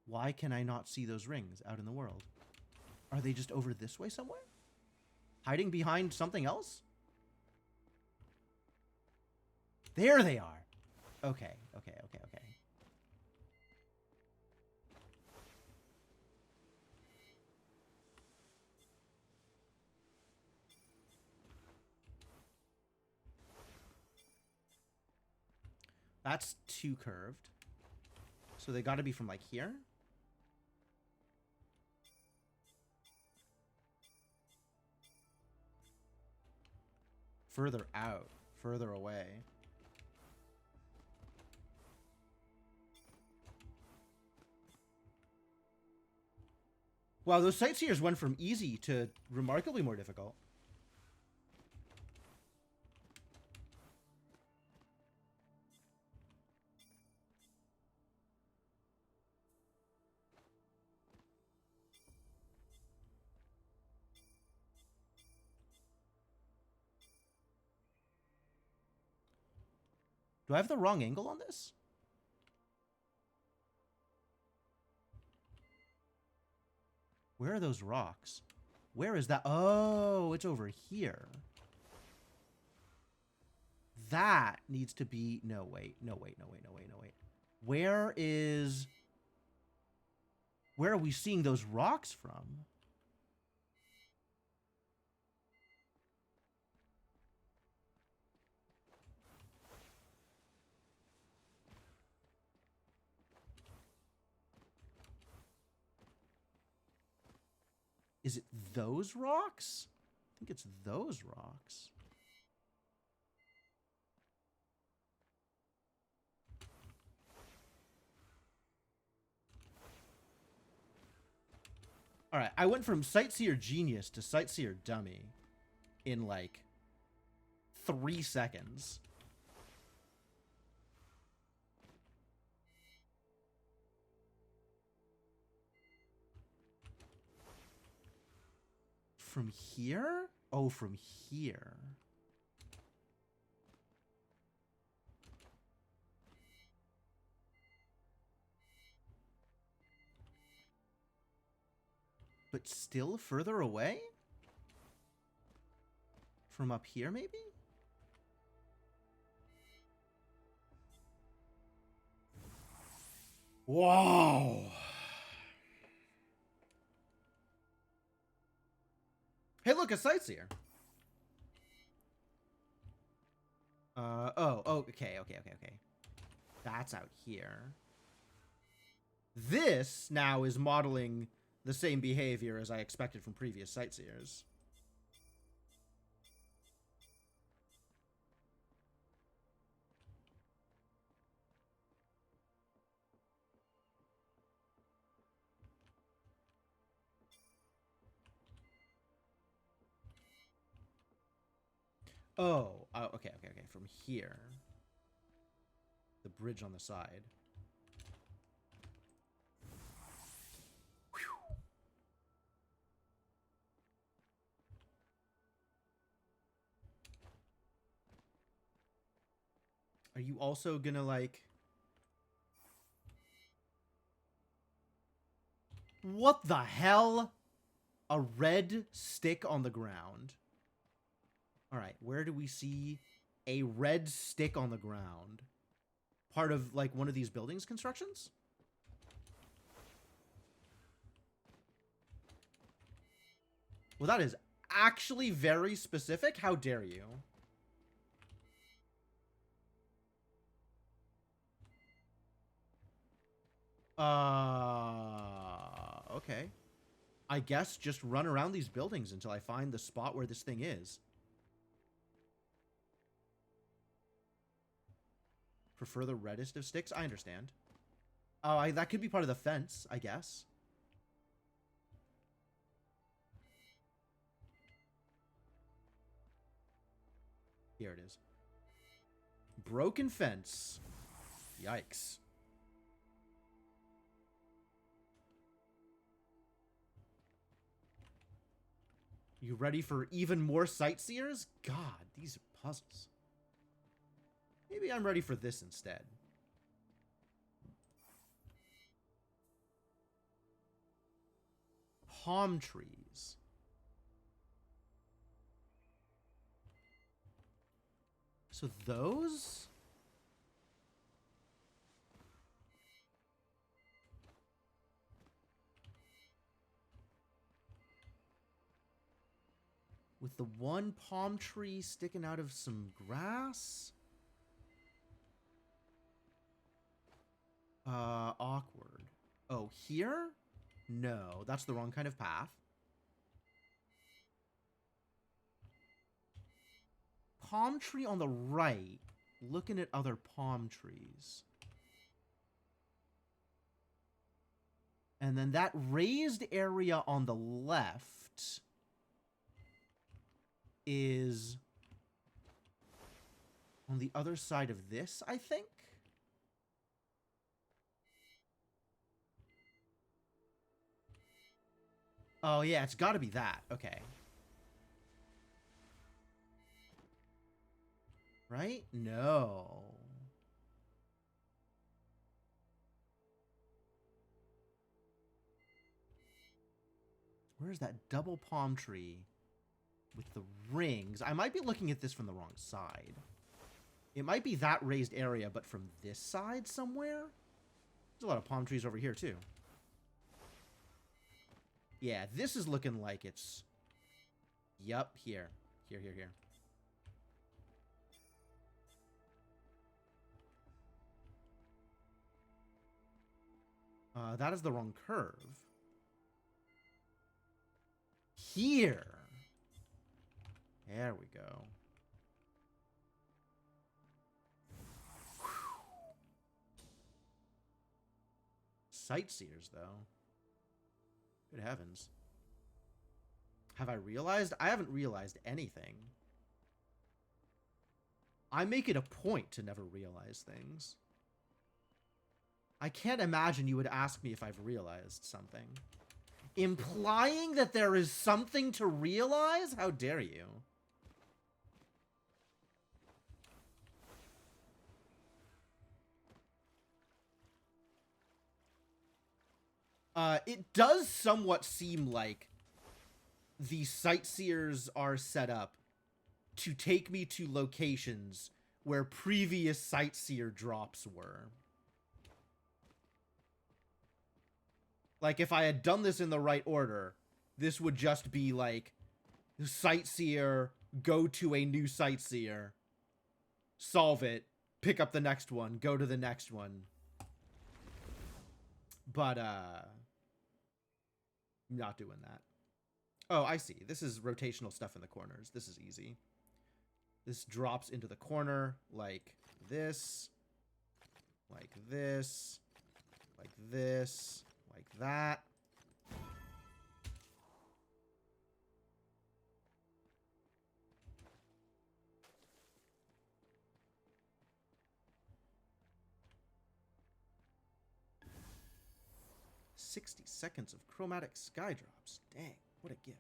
Why can I not see those rings out in the world? Are they just over this way somewhere? Hiding behind something else? There they are. Okay. That's too curved. So they got to be from like here. Further out. Further away. Wow, those sightseers went from easy to remarkably more difficult. Do I have the wrong angle on this? Where are those rocks? Where is that? Oh, it's over here. That needs to be... No, wait. Where is... Where are we seeing those rocks from? Is it those rocks? I think it's those rocks. All right, I went from Sightseer Genius to Sightseer Dummy in like 3 seconds. From here? Oh, from here. But still further away? From up here, maybe? Whoa! Hey, look, a sightseer. Okay. That's out here. This now is modeling the same behavior as I expected from previous sightseers. Oh, okay. From here. The bridge on the side. Whew. Are you also gonna, like... What the hell? A red stick on the ground. Alright, where do we see a red stick on the ground? Part of, like, one of these buildings constructions? Well, that is actually very specific. How dare you? Okay. I guess just run around these buildings until I find the spot where this thing is. For further reddest of sticks? I understand. Oh, that could be part of the fence, I guess. Here it is. Broken fence. Yikes. You ready for even more sightseers? God, these are puzzles. Maybe I'm ready for this instead. Palm trees. So those? With the one palm tree sticking out of some grass? Awkward. Oh, here? No, that's the wrong kind of path. Palm tree on the right, looking at other palm trees. And then that raised area on the left is on the other side of this, I think. Oh, yeah, it's got to be that. Okay. Right? No. Where's that double palm tree with the rings? I might be looking at this from the wrong side. It might be that raised area, but from this side somewhere? There's a lot of palm trees over here, too. Yeah, this is looking like it's... Yup, here. Here. That is the wrong curve. Here. There we go. Sightseers, though. Good heavens. Have I realized? I haven't realized anything. I make it a point to never realize things. I can't imagine you would ask me if I've realized something. Implying that there is something to realize? How dare you? It does somewhat seem like the sightseers are set up to take me to locations where previous sightseer drops were. Like, if I had done this in the right order, this would just be like, sightseer, go to a new sightseer, solve it, pick up the next one, go to the next one. But, not doing that. Oh, I see. This is rotational stuff in the corners. This is easy. This drops into the corner like this, like this, like this, like that. "60 seconds of chromatic sky drops. Dang, what a gift.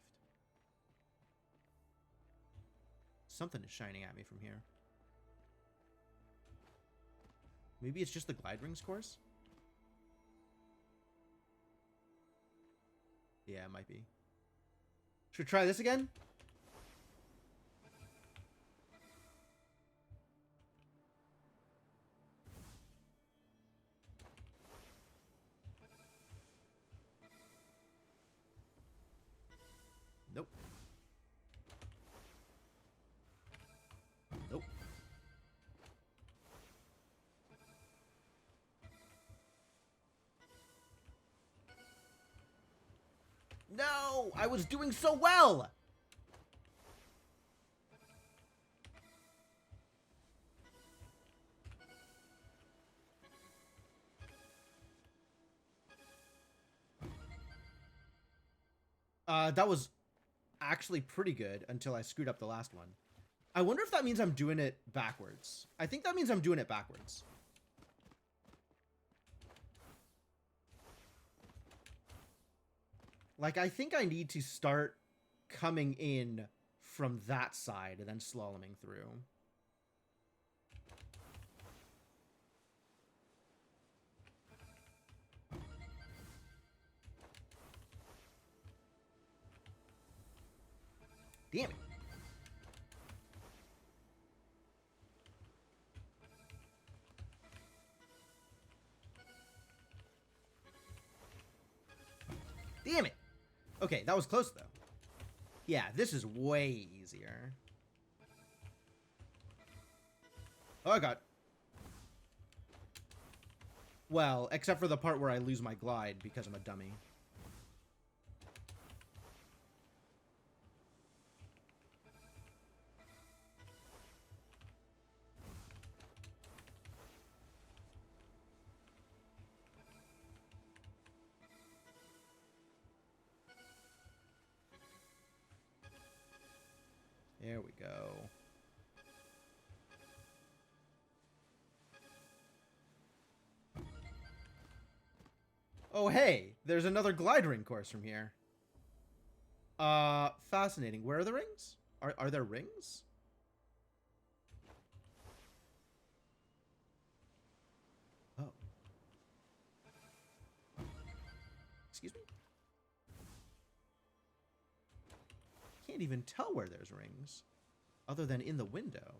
Something is shining at me from here. Maybe it's just the Glide Rings course? Yeah, it might be. Should we try this again? Nope. Nope. No! I was doing so well! That was actually pretty good until I screwed up the last one. I wonder if that means I'm doing it backwards. I think that means I'm doing it backwards. Like, I think I need to start coming in from that side and then slaloming through. Damn it. Okay, that was close, though. Yeah, this is way easier. Oh, God. Well, except for the part where I lose my glide because I'm a dummy. There we go. Oh, hey, there's another glide ring course from here. Fascinating. Where are the rings? Are there rings? Oh. Excuse me? Can't even tell where there's rings, other than in the window.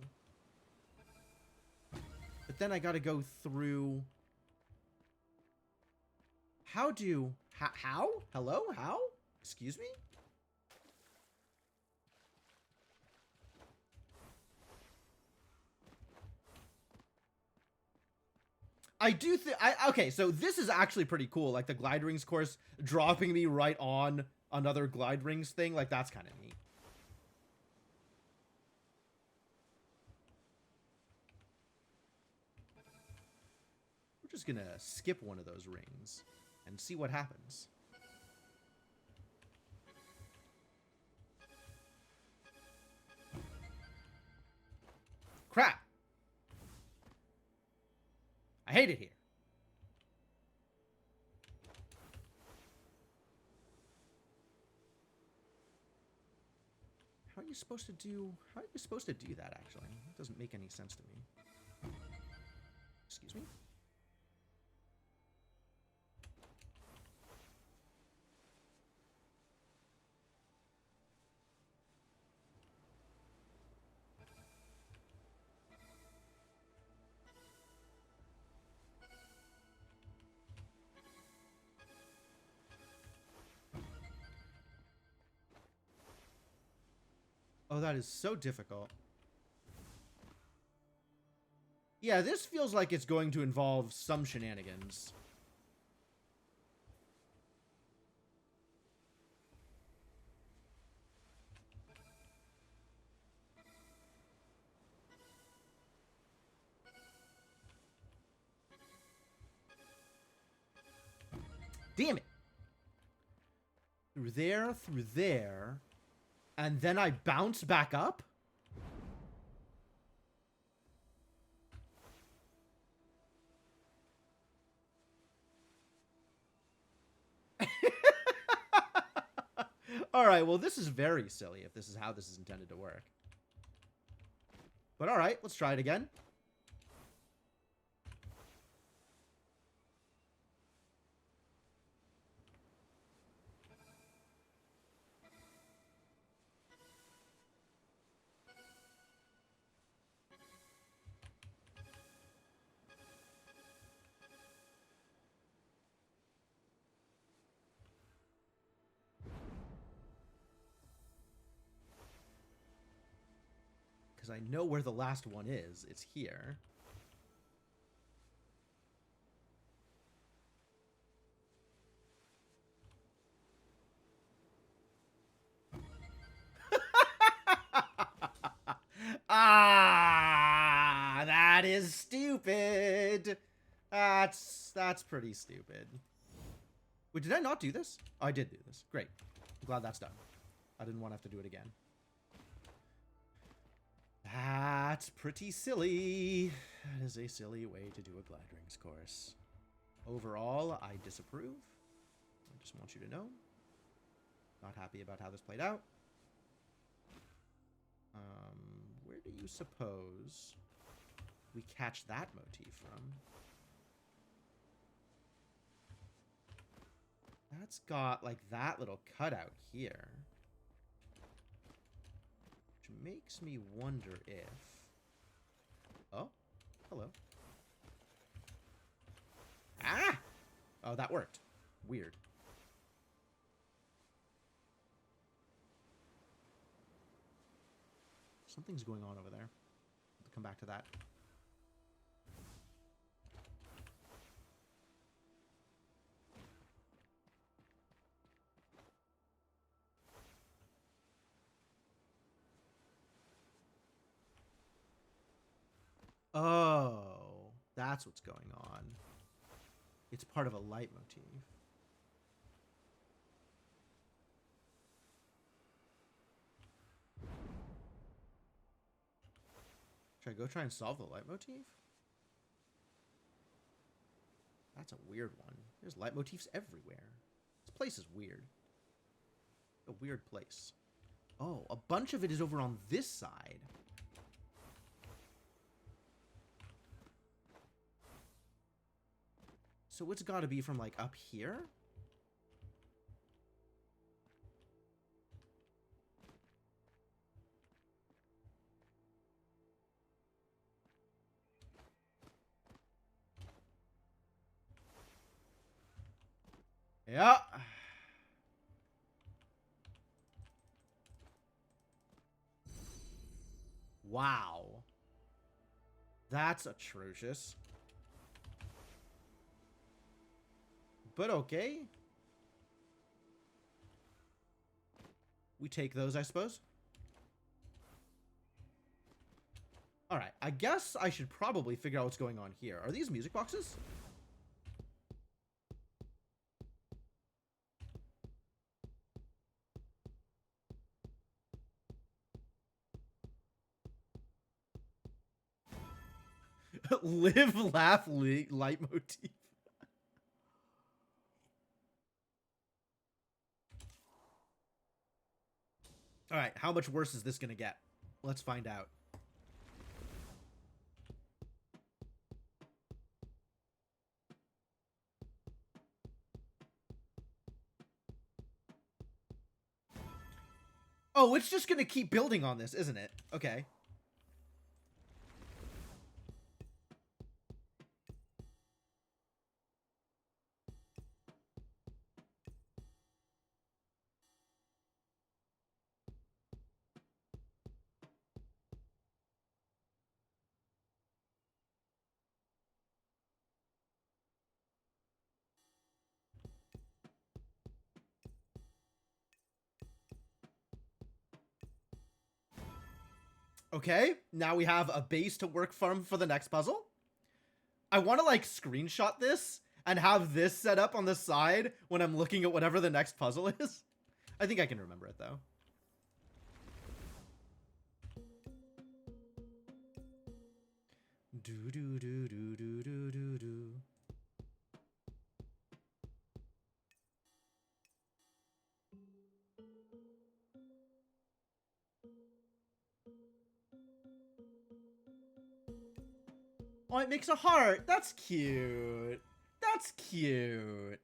But then I gotta go through... How? Hello? How? Excuse me? I do think... Okay, so this is actually pretty cool. Like, the glide rings course dropping me right on another glide rings thing. Like, that's kind of neat. We're just gonna skip one of those rings and see what happens. Crap! I hate it here. How are you supposed to do that, actually? It doesn't make any sense to me. Excuse me? Oh, that is so difficult. Yeah, this feels like it's going to involve some shenanigans. Damn it! Through there, and then I bounce back up? Alright, well, this is very silly if this is how this is intended to work. But alright, let's try it again. Because I know where the last one is. It's here. Ah, that is stupid. That's pretty stupid. Wait, did I not do this? Oh, I did do this. Great. I'm glad that's done. I didn't want to have to do it again. That's pretty silly. That is a silly way to do a glide rings course. Overall, I disapprove. I just want you to know. Not happy about how this played out. Where do you suppose we catch that motif from? That's got, like, that little cutout here. Which makes me wonder if... Oh, hello. Ah! Oh, that worked. Weird. Something's going on over there. We'll come back to that. Oh, that's what's going on. It's part of a leitmotif. Should I go try and solve the leitmotif? That's a weird one. There's leitmotifs everywhere. This place is weird. A weird place. Oh, a bunch of it is over on this side. So it's got to be from, like, up here? Yeah. Wow. That's atrocious. But okay. We take those, I suppose. Alright, I guess I should probably figure out what's going on here. Are these music boxes? Live, laugh, leitmotif. Alright, how much worse is this gonna get? Let's find out. Oh, it's just gonna keep building on this, isn't it? Okay. Okay, now we have a base to work from for the next puzzle. I want to, like, screenshot this and have this set up on the side when I'm looking at whatever the next puzzle is. I think I can remember it, though. Do do do do do do do do. Oh, it makes a heart. That's cute. That's cute.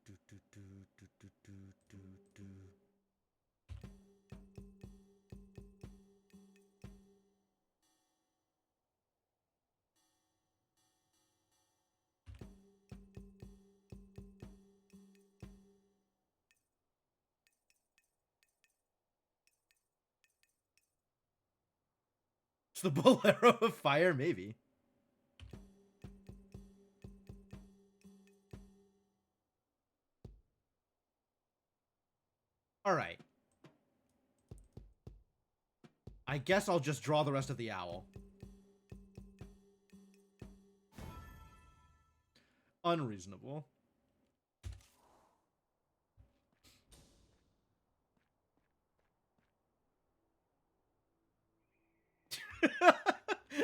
Do, do, do, do, do, do, do, do, do. It's the Bolero of Fire, maybe. Alright. I guess I'll just draw the rest of the owl. Unreasonable.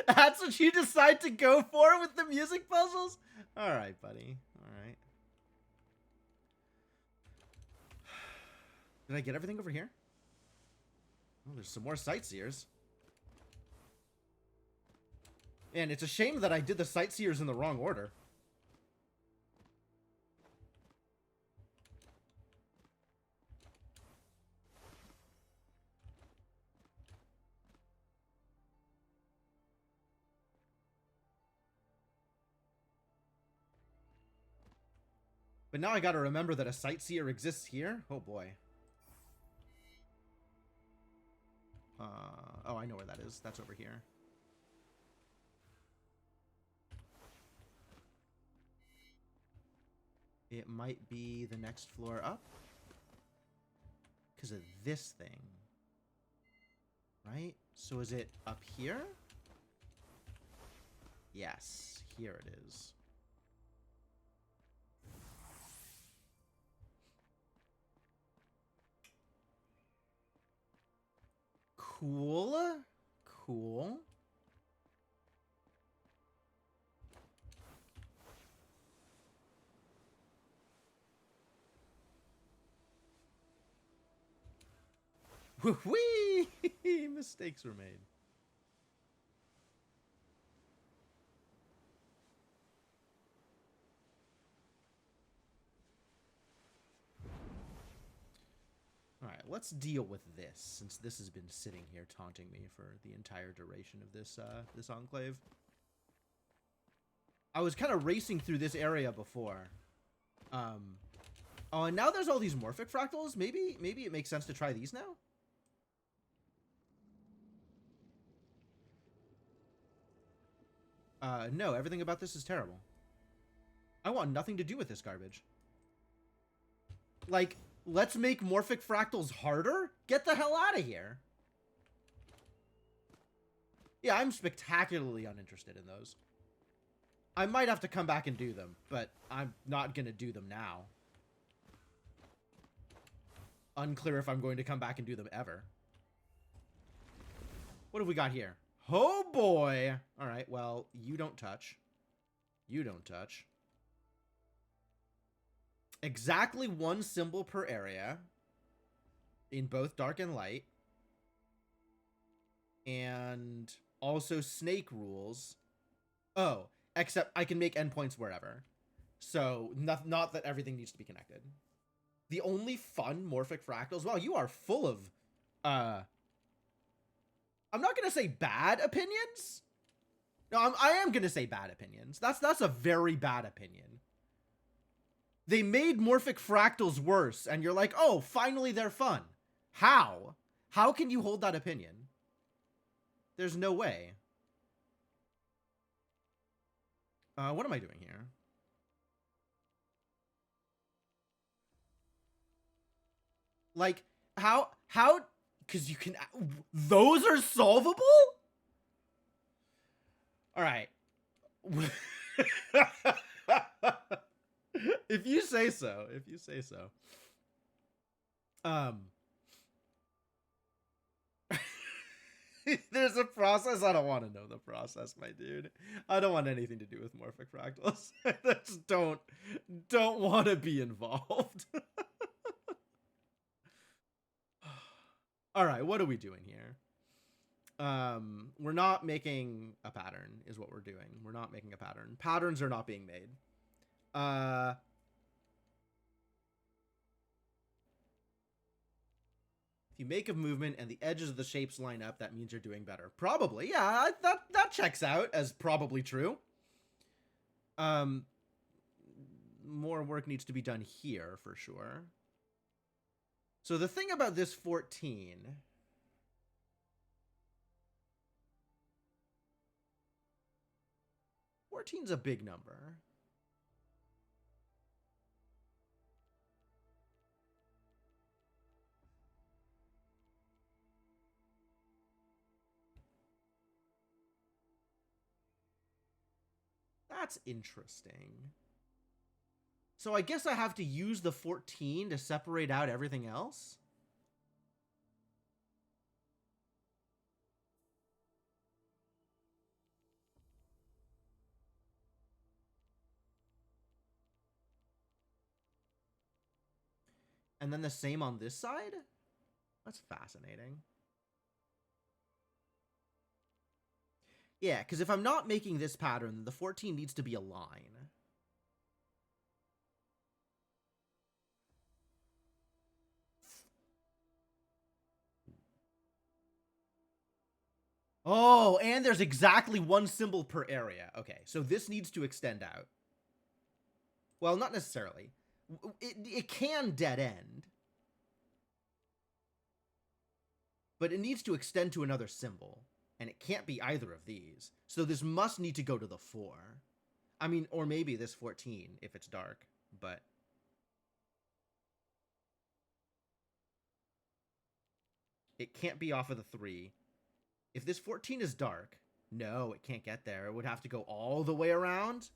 That's what you decide to go for with the music puzzles? Alright, buddy. Alright. Did I get everything over here? Oh, there's some more sightseers. And it's a shame that I did the sightseers in the wrong order. But now I gotta remember that a sightseer exists here. Oh boy. Oh, I know where that is. That's over here. It might be the next floor up. Because of this thing. Right? So is it up here? Yes, here it is. Cool. Cool. Whee! Mistakes were made. Alright, let's deal with this, since this has been sitting here taunting me for the entire duration of this, this enclave. I was kind of racing through this area before. Oh, and now there's all these morphic fractals? Maybe it makes sense to try these now? No, everything about this is terrible. I want nothing to do with this garbage. Like, let's make morphic fractals harder? Get the hell out of here. Yeah, I'm spectacularly uninterested in those. I might have to come back and do them, but I'm not going to do them now. Unclear if I'm going to come back and do them ever. What have we got here? Oh boy! Alright, well, you don't touch. You don't touch. Exactly one symbol per area. In both dark and light. And also snake rules. Oh, except I can make endpoints wherever. So, not that everything needs to be connected. The only fun morphic fractals... Wow, you are full of... I'm not going to say bad opinions. No, I am going to say bad opinions. That's a very bad opinion. They made morphic fractals worse, and you're like, oh, finally they're fun. How? How can you hold that opinion? There's no way. What am I doing here? Like, how, because you can, those are solvable? All right. If you say so, if you say so. There's a process. I don't want to know the process, my dude. I don't want anything to do with morphic fractals. I just don't want to be involved. All right, what are we doing here? We're not making a pattern is what we're doing. We're not making a pattern. Patterns are not being made. If you make a movement and the edges of the shapes line up, that means you're doing better. Probably, yeah, that checks out as probably true. More work needs to be done here for sure. So the thing about this 14... 14's a big number. That's interesting. So I guess I have to use the 14 to separate out everything else? And then the same on this side? That's fascinating. Yeah, because if I'm not making this pattern, the 14 needs to be a line. Oh, and there's exactly one symbol per area. Okay, so this needs to extend out. Well, not necessarily. It can dead end, but it needs to extend to another symbol, and it can't be either of these. So this must need to go to the 4. I mean, or maybe this 14 if it's dark, but it can't be off of the 3. If this 14 is dark, no, it can't get there. It would have to go all the way around.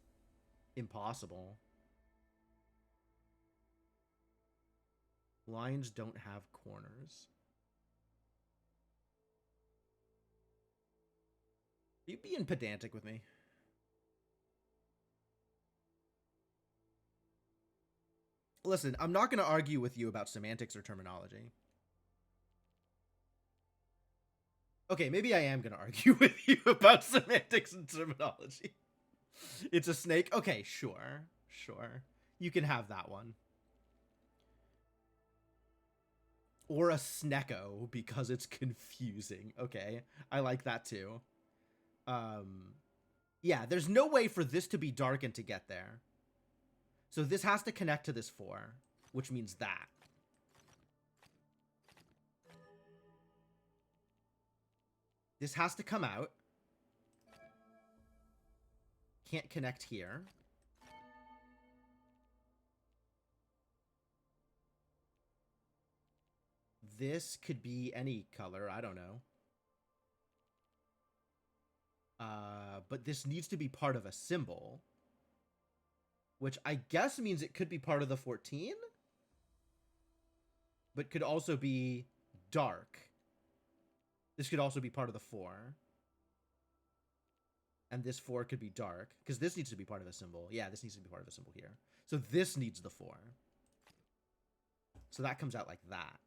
Impossible. Lines don't have corners. Are you being pedantic with me? Listen, I'm not going to argue with you about semantics or terminology. Okay, maybe I am going to argue with you about semantics and terminology. It's a snake? Okay, sure. Sure. You can have that one. Or a snecko, because it's confusing. Okay, I like that too. Yeah, there's no way for this to be dark and to get there. So this has to connect to this 4, which means that. This has to come out. Can't connect here. This could be any color, I don't know. But this needs to be part of a symbol. Which I guess means it could be part of the 14? But could also be dark. This could also be part of the 4. And this 4 could be dark. Because this needs to be part of a symbol. Yeah, this needs to be part of a symbol here. So this needs the 4. So that comes out like that.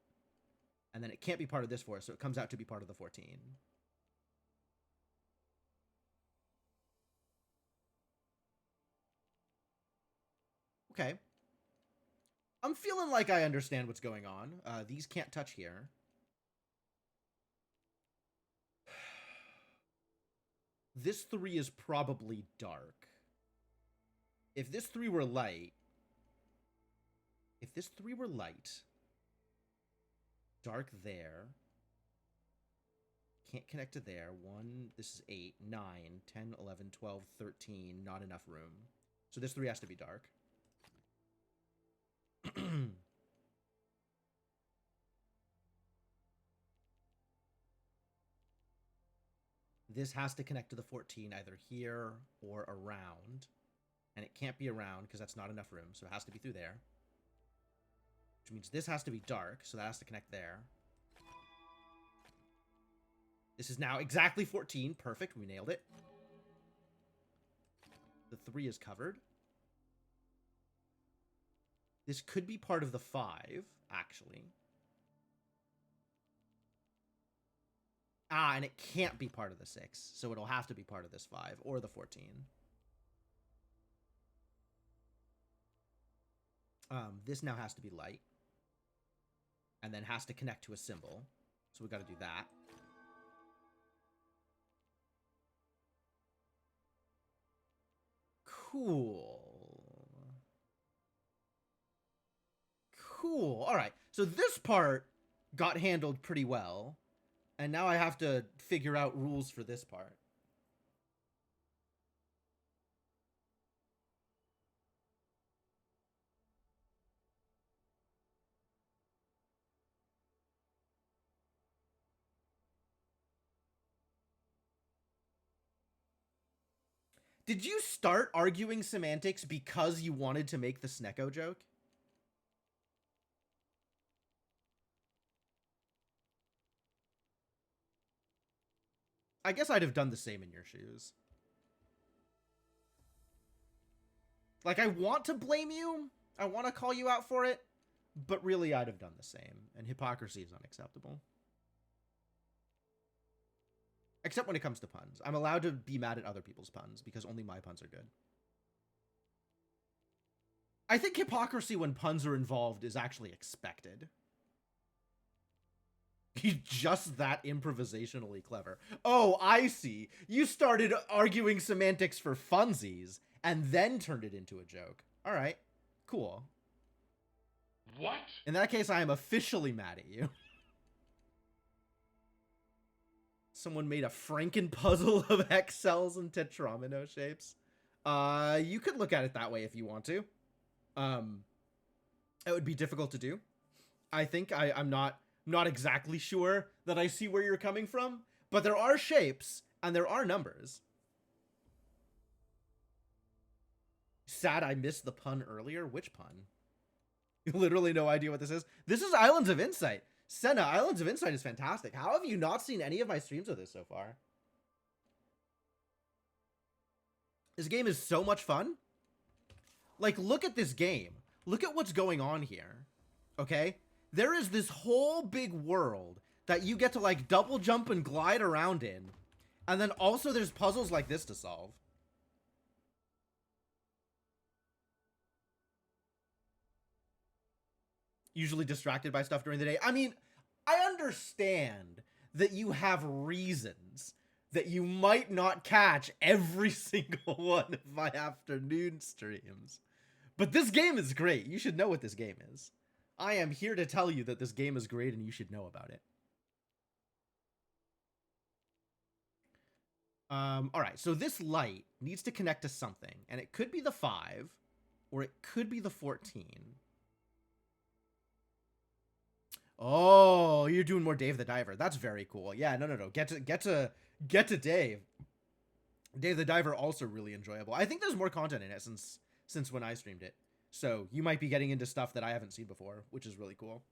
And then it can't be part of this 4, so it comes out to be part of the 14. Okay. I'm feeling like I understand what's going on. These can't touch here. This 3 is probably dark. If this 3 were light... If this 3 were light... Dark there. Can't connect to there. 1, this is 8, 9, 10, 11, 12, 13. Not enough room. So this 3 has to be dark. This has to connect to the 14 either here or around. And it can't be around because that's not enough room. So it has to be through there. Which means this has to be dark. So that has to connect there. This is now exactly 14. Perfect. We nailed it. The 3 is covered. This could be part of the 5, actually. Ah, and it can't be part of the 6. So it'll have to be part of this 5 or the 14. This now has to be light. And then has to connect to a symbol. So we got to do that. Cool. Cool. All right. So this part got handled pretty well. And now I have to figure out rules for this part. Did you start arguing semantics because you wanted to make the Snecko joke? I guess I'd have done the same in your shoes. Like, I want to blame you. I want to call you out for it. But really, I'd have done the same. And hypocrisy is unacceptable. Except when it comes to puns. I'm allowed to be mad at other people's puns because only my puns are good. I think hypocrisy when puns are involved is actually expected. He's just that improvisationally clever. Oh, I see. You started arguing semantics for funsies and then turned it into a joke. All right, cool.
What?
In that case, I am officially mad at you. Someone made a Franken puzzle of hex cells and Tetramino shapes. You could look at it that way if you want to. It would be difficult to do. I think I'm not exactly sure that I see where you're coming from, but there are shapes and there are numbers. Sad I missed the pun earlier. Which pun? Literally no idea what this is. This is Islands of Insight. Senna, Islands of Insight is fantastic. How have you not seen any of my streams of this so far? This game is so much fun. Like, look at this game. Look at what's going on here. Okay? There is this whole big world that you get to, like, double jump and glide around in. And then also there's puzzles like this to solve. Usually distracted by stuff during the day. I mean, I understand that you have reasons that you might not catch every single one of my afternoon streams. But this game is great. You should know what this game is. I am here to tell you that this game is great and you should know about it. All right, so this light needs to connect to something, and it could be the 5, or it could be the 14. Oh, you're doing more Dave the Diver. That's very cool. Yeah, no. Get to Dave. Dave the Diver also really enjoyable. I think there's more content in it since when I streamed it. So you might be getting into stuff that I haven't seen before, which is really cool.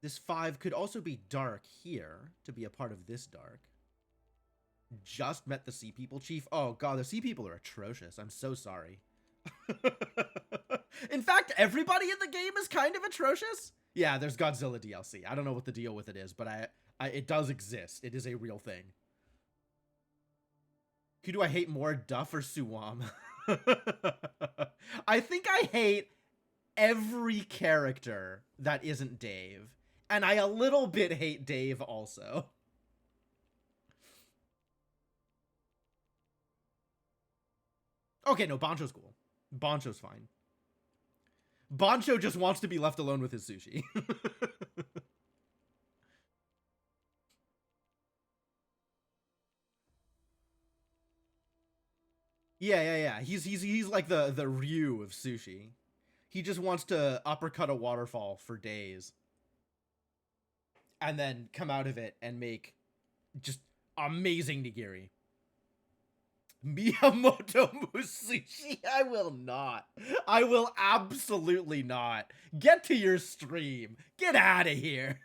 This 5 could also be dark here to be a part of this dark. Just met the Sea People, Chief. Oh, God, the Sea People are atrocious. I'm so sorry. In fact, everybody in the game is kind of atrocious. Yeah, there's Godzilla DLC. I don't know what the deal with it is, but it does exist. It is a real thing. Who do I hate more, Duff or Suwam? I think I hate every character that isn't Dave. And I a little bit hate Dave also. Okay, no, Bancho's cool. Bancho's fine. Bancho just wants to be left alone with his sushi. Yeah. He's like the Ryu of sushi. He just wants to uppercut a waterfall for days. And then come out of it and make just amazing nigiri. Miyamoto Musushi. I will not. I will absolutely not. Get to your stream. Get out of here.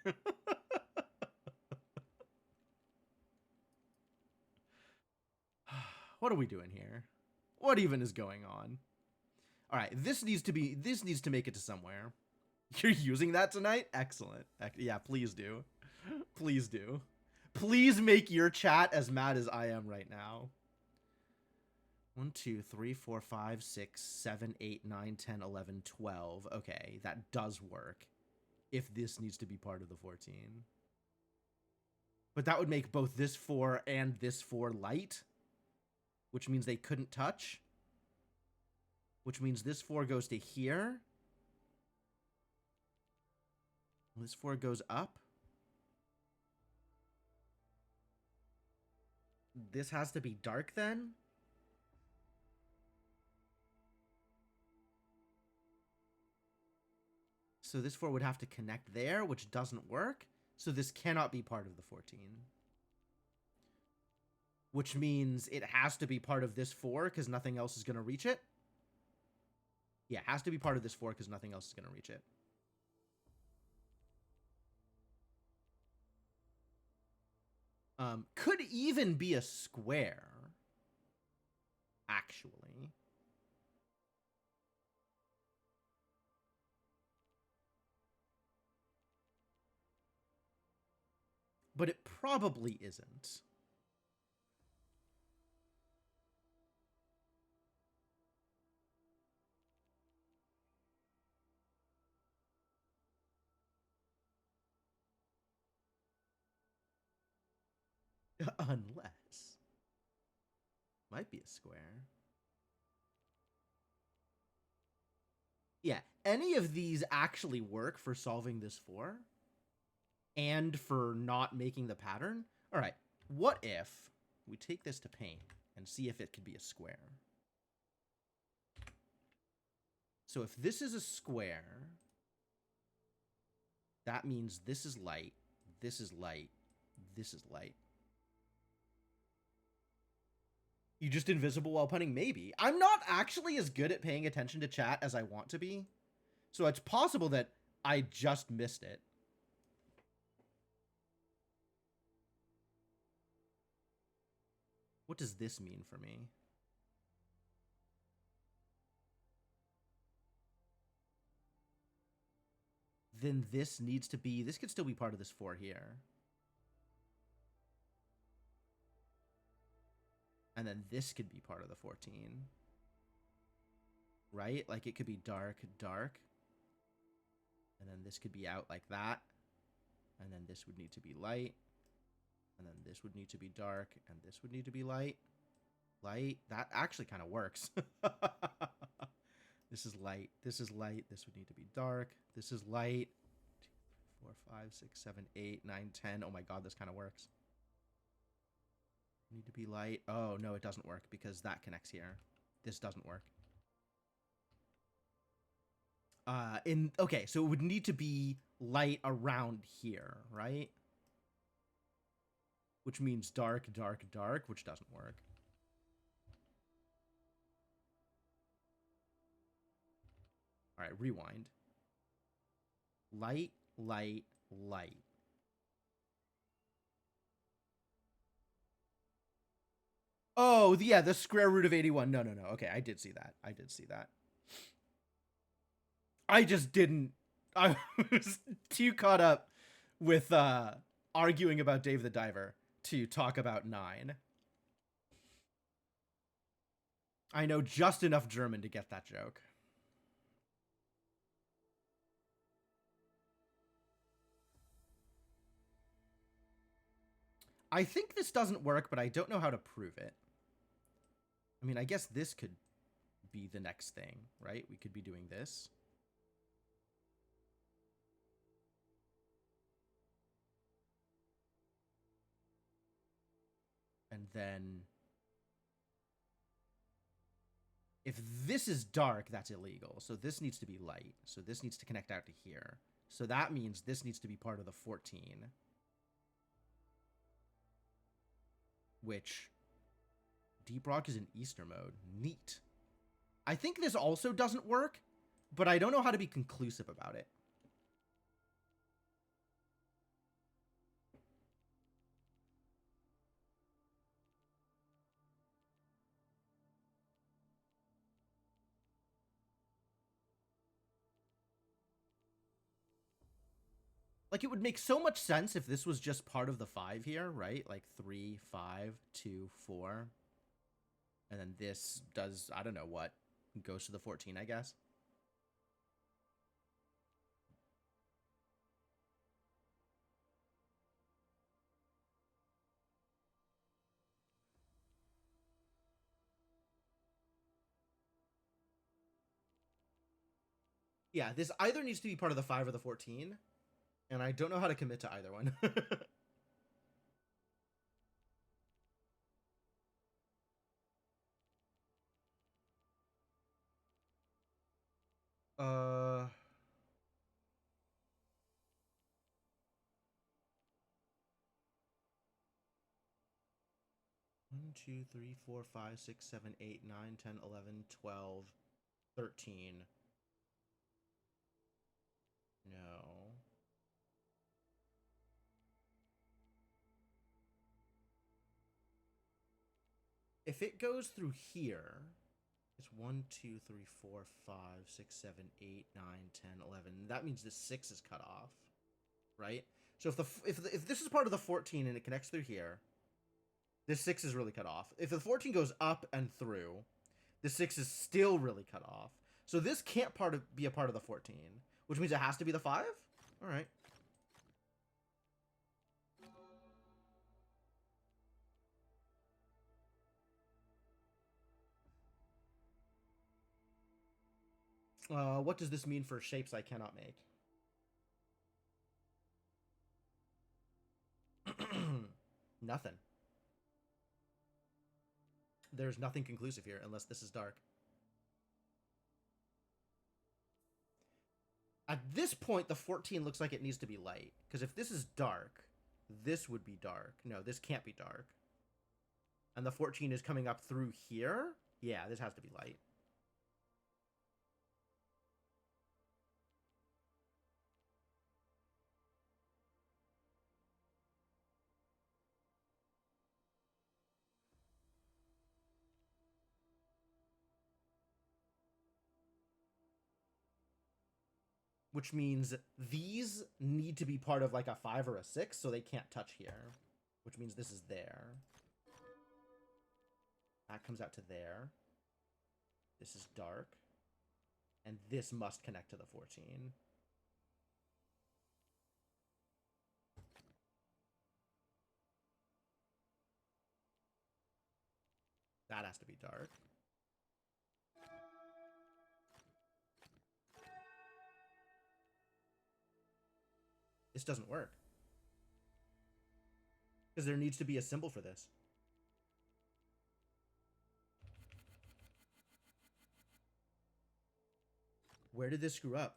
What are we doing here? What even is going on? All right, this needs to make it to somewhere. You're using that tonight? Excellent. Yeah, please do. Please do. Please make your chat as mad as I am right now. 1, 2, 3, 4, 5, 6, 7, 8, 9, 10, 11, 12. Okay, that does work. If this needs to be part of the 14. But that would make both this 4 and this 4 light. Which means they couldn't touch. Which means this 4 goes to here. This 4 goes up. This has to be dark then? So this 4 would have to connect there, which doesn't work. So this cannot be part of the 14. Which means it has to be part of this 4 because nothing else is going to reach it. Yeah, it has to be part of this 4 because nothing else is going to reach it. Could even be a square, actually. But it probably isn't. Unless... Might be a square. Yeah, any of these actually work for solving this 4 and for not making the pattern. All right, what if we take this to paint and see if it could be a square? So if this is a square, that means this is light, this is light, this is light. You just invisible while punning? Maybe. I'm not actually as good at paying attention to chat as I want to be. So it's possible that I just missed it. What does this mean for me? Then this needs to be... This could still be part of this 4 here. And then this could be part of the 14. Right? Like, it could be dark, dark. And then this could be out like that. And then this would need to be light. And then this would need to be dark. And this would need to be light. Light. That actually kind of works. This is light. This is light. This would need to be dark. This is light. 2, 3, 4, 5, 6, 7, 8, 9, 10. Oh my god, this kind of works. Need to be light. Oh, no, it doesn't work because that connects here. This doesn't work. Okay, so it would need to be light around here, right? Which means dark, dark, dark, which doesn't work. All right, rewind. Light, light, light. Oh, yeah, the square root of 81. No. Okay, I did see that. I did see that. I just didn't. I was too caught up with arguing about Dave the Diver to talk about 9. I know just enough German to get that joke. I think this doesn't work, but I don't know how to prove it. I mean, I guess this could be the next thing, right? We could be doing this. And then if this is dark, that's illegal. So this needs to be light. So this needs to connect out to here. So that means this needs to be part of the 14. Which Deep Rock is in Easter mode. Neat. I think this also doesn't work, but I don't know how to be conclusive about it. Like, it would make so much sense if this was just part of the 5 here, right? Like 3, 5, 2, 4. And then this does, I don't know what, goes to the 14, I guess. Yeah, this either needs to be part of the 5 or the 14. And I don't know how to commit to either one. uh... 1, 2, 3, 4, 5, 6, 7, 8, 9, 10, 11, 12, 13. No. If it goes through here, it's 1, 2, 3, 4, 5, 6, 7, 8, 9, 10, 11. That means the 6 is cut off, right? So if this is part of the 14 and it connects through here, this 6 is really cut off. If the 14 goes up and through, the 6 is still really cut off. So this can't be a part of the 14, which means it has to be the 5? All right. What does this mean for shapes I cannot make? Nothing. There's nothing conclusive here unless this is dark. At this point, the 14 looks like it needs to be light. Because if this is dark, this would be dark. No, this can't be dark. And the 14 is coming up through here? Yeah, this has to be light. Which means these need to be part of like a 5 or a 6, so they can't touch here. Which means this is there. That comes out to there. This is dark. And this must connect to the 14. That has to be dark. This doesn't work. Because there needs to be a symbol for this. Where did this screw up?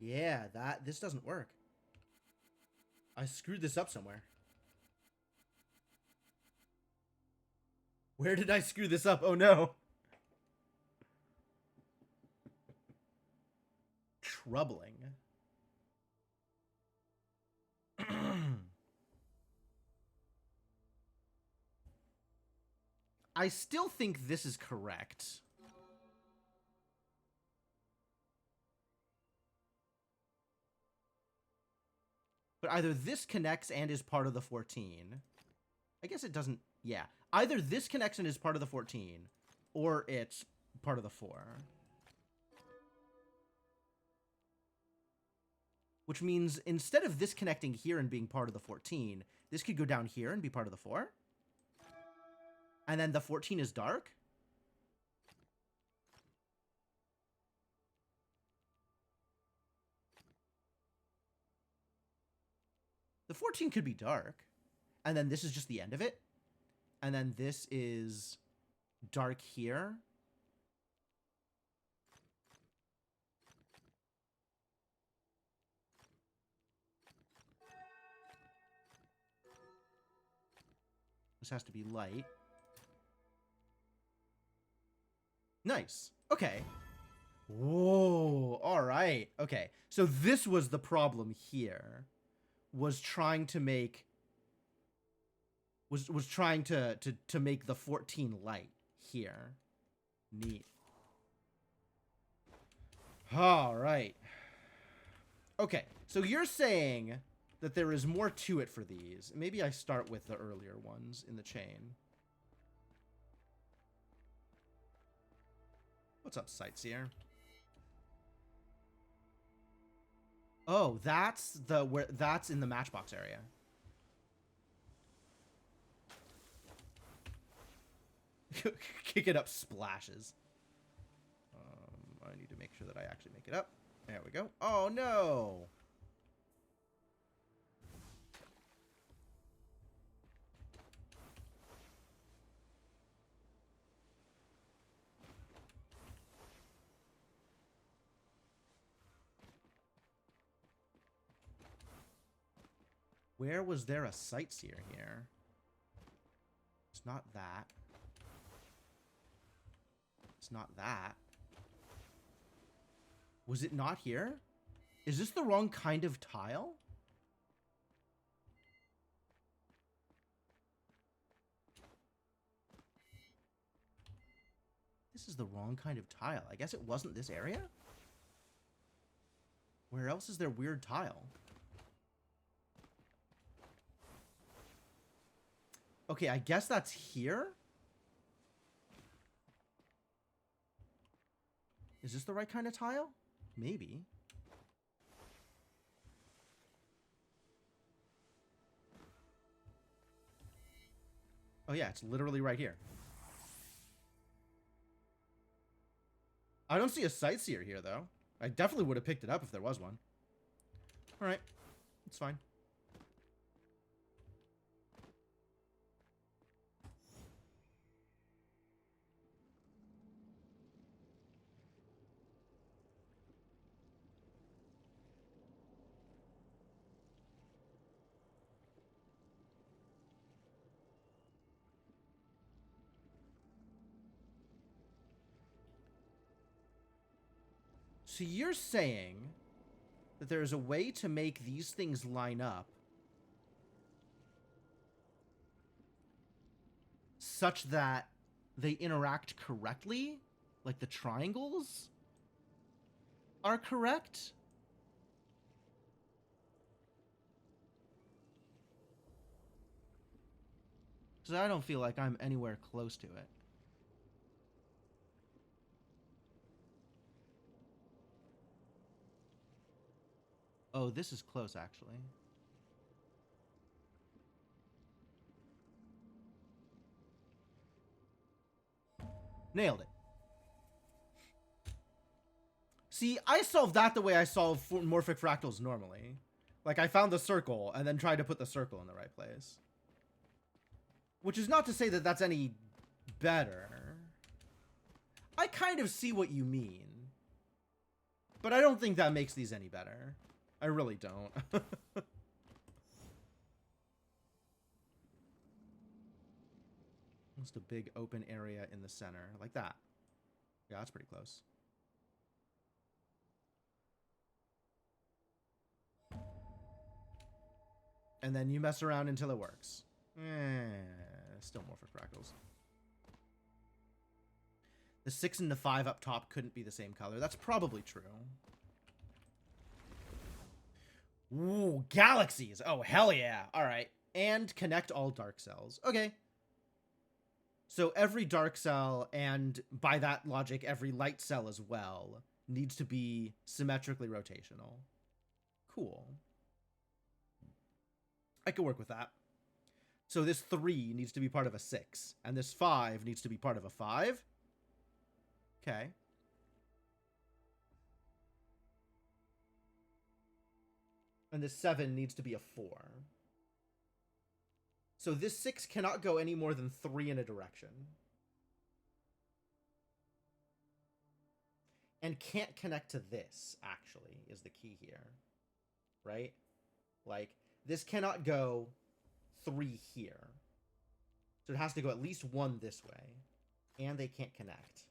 Yeah, this doesn't work. I screwed this up somewhere. Where did I screw this up? Oh no. Troubling. I still think this is correct. But either this connects and is part of the 14. I guess it doesn't... Yeah. Either this connects and is part of the 14, or it's part of the 4. Which means instead of this connecting here and being part of the 14, this could go down here and be part of the 4. And then the 14 is dark? The 14 could be dark. And then this is just the end of it. And then this is dark here. This has to be light. Nice. Okay. Whoa. All right. Okay. So this was the problem here. Was trying to make... Was trying to make the 14 light here. Neat. All right. Okay. So you're saying that there is more to it for these. Maybe I start with the earlier ones in the chain. What's up, Sightseer? Oh, that's in the matchbox area. Kick it up splashes. I need to make sure that I actually make it up. There we go. Oh no. Where was there a sightseer here? It's not that. It's not that. Was it not here? Is this the wrong kind of tile? This is the wrong kind of tile. I guess it wasn't this area? Where else is there weird tile? Okay, I guess that's here? Is this the right kind of tile? Maybe. Oh yeah, it's literally right here. I don't see a sightseer here, though. I definitely would have picked it up if there was one. Alright. It's fine. So you're saying that there's a way to make these things line up such that they interact correctly? Like the triangles are correct? Because I don't feel like I'm anywhere close to it. Oh, this is close, actually. Nailed it. See, I solved that the way I solve morphic fractals normally. Like, I found the circle and then tried to put the circle in the right place. Which is not to say that that's any better. I kind of see what you mean. But I don't think that makes these any better. I really don't. Just a big open area in the center. Like that. Yeah, that's pretty close. And then you mess around until it works. Still more for fractals. The 6 and the 5 up top couldn't be the same color. That's probably true. Ooh, galaxies. Oh, hell yeah. All right. And connect all dark cells. Okay. So every dark cell, and by that logic, every light cell as well, needs to be symmetrically rotational. Cool. I could work with that. So this 3 needs to be part of a 6, and this 5 needs to be part of a 5. Okay. And this 7 needs to be a 4. So this 6 cannot go any more than 3 in a direction. And can't connect to this, actually, is the key here. Right? Like, this cannot go 3 here. So it has to go at least 1 this way. And they can't connect.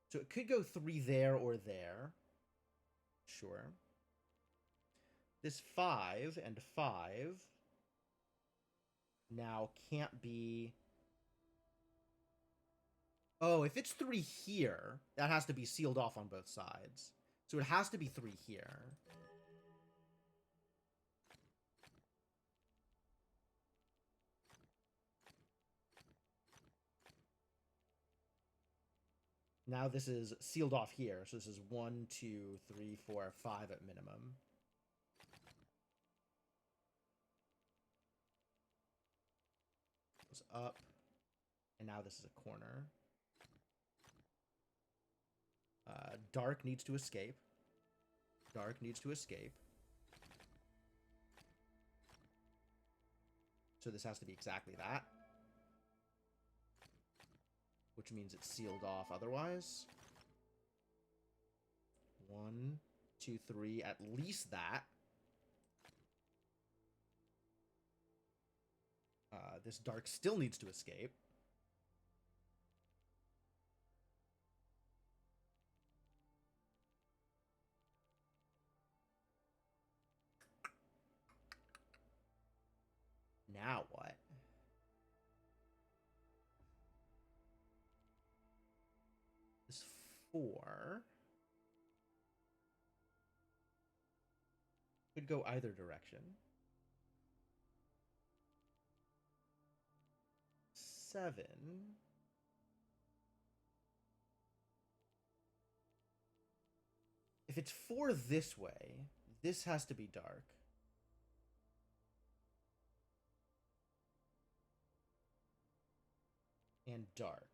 So it could go 3 there or there. Sure. This 5 and 5 now can't be... Oh, if it's 3 here, that has to be sealed off on both sides. So it has to be 3 here. Now this is sealed off here. So this is 1, 2, 3, 4, 5 at minimum. Goes up. And now this is a corner. Dark needs to escape. Dark needs to escape. So this has to be exactly that. Which means it's sealed off otherwise. 1, 2, 3, at least that. This dark still needs to escape. Now what? 4 could go either direction. 7. If it's 4 this way, this has to be dark. And dark.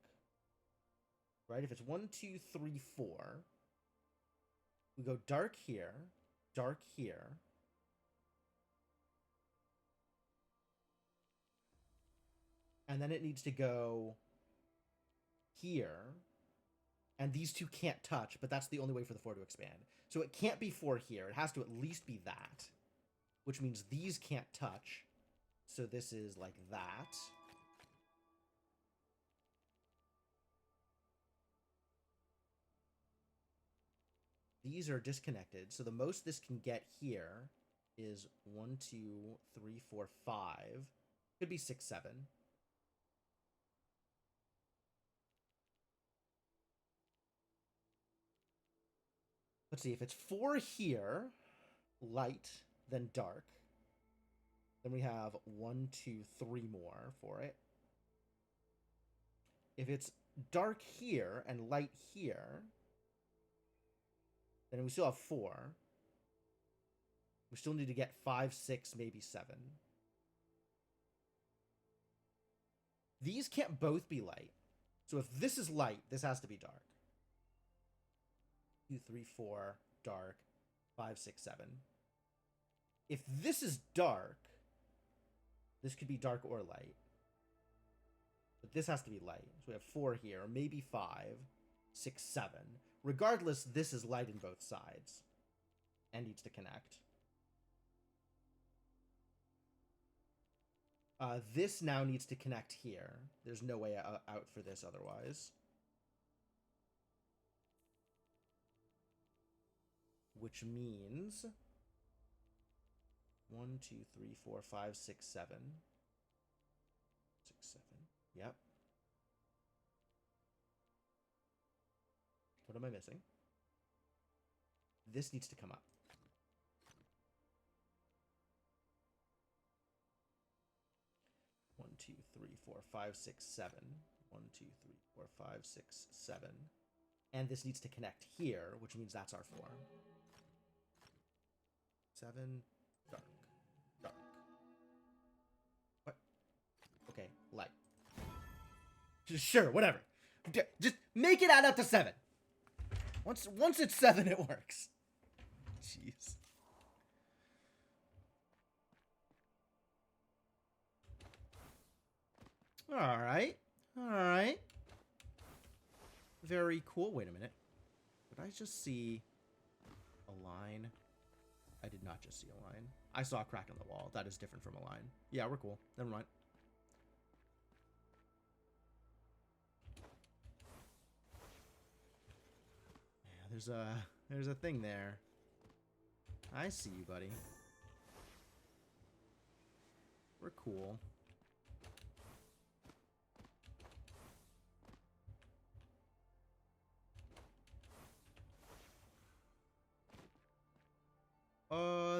Right? If it's 1, 2, 3, 4, we go dark here, dark here. And then it needs to go here. And these two can't touch, but that's the only way for the 4 to expand. So it can't be 4 here. It has to at least be that. Which means these can't touch. So this is like that. These are disconnected. So the most this can get here is 1, 2, 3, 4, 5. Could be 6, 7. Let's see, if it's 4 here, light, then dark. Then we have 1, 2, 3 more for it. If it's dark here and light here, then we still have 4. We still need to get 5, 6, maybe 7. These can't both be light. So if this is light, this has to be dark. 2, 3, 4, dark, 5, 6, 7. If this is dark, this could be dark or light. But this has to be light. So we have 4 here, maybe 5, 6, 7. Regardless, this is light in both sides. And needs to connect. This now needs to connect here. There's no way out for this otherwise. Which means 1, 2, 3, 4, 5, 6, 7. 6, 7. Yep. What am I missing? This needs to come up. One, 2, 3, 4, 5, 6, 7. 1, 2, 3, 4, 5, 6, 7. And this needs to connect here, which means that's our 4. 7, dark, dark. What? Okay, light. Sure, whatever. Just make it add up to 7. Once it's 7, it works. Jeez. All right. All right. Very cool. Wait a minute. Did I just see a line? I did not just see a line. I saw a crack in the wall. That is different from a line. Yeah, we're cool. Never mind. Yeah, there's a thing there. I see you, buddy. We're cool.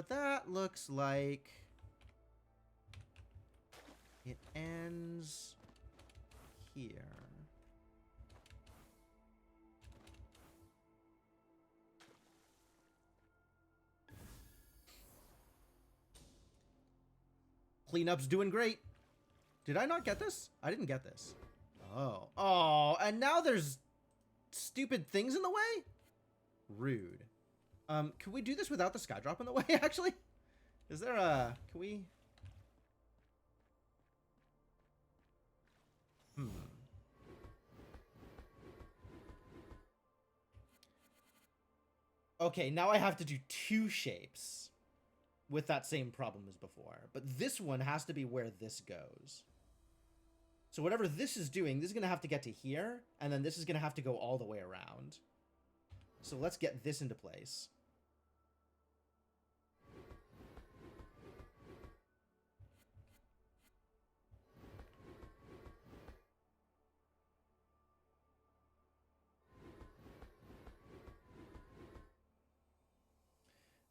That looks like it ends here. Cleanup's doing great. Did I not get this? I didn't get this. Oh. Oh, and now there's stupid things in the way? Rude. Can we do this without the sky drop in the way, actually? Is there a... Can we... Okay, now I have to do 2 shapes with that same problem as before. But this one has to be where this goes. So whatever this is doing, this is going to have to get to here, and then this is going to have to go all the way around. So let's get this into place.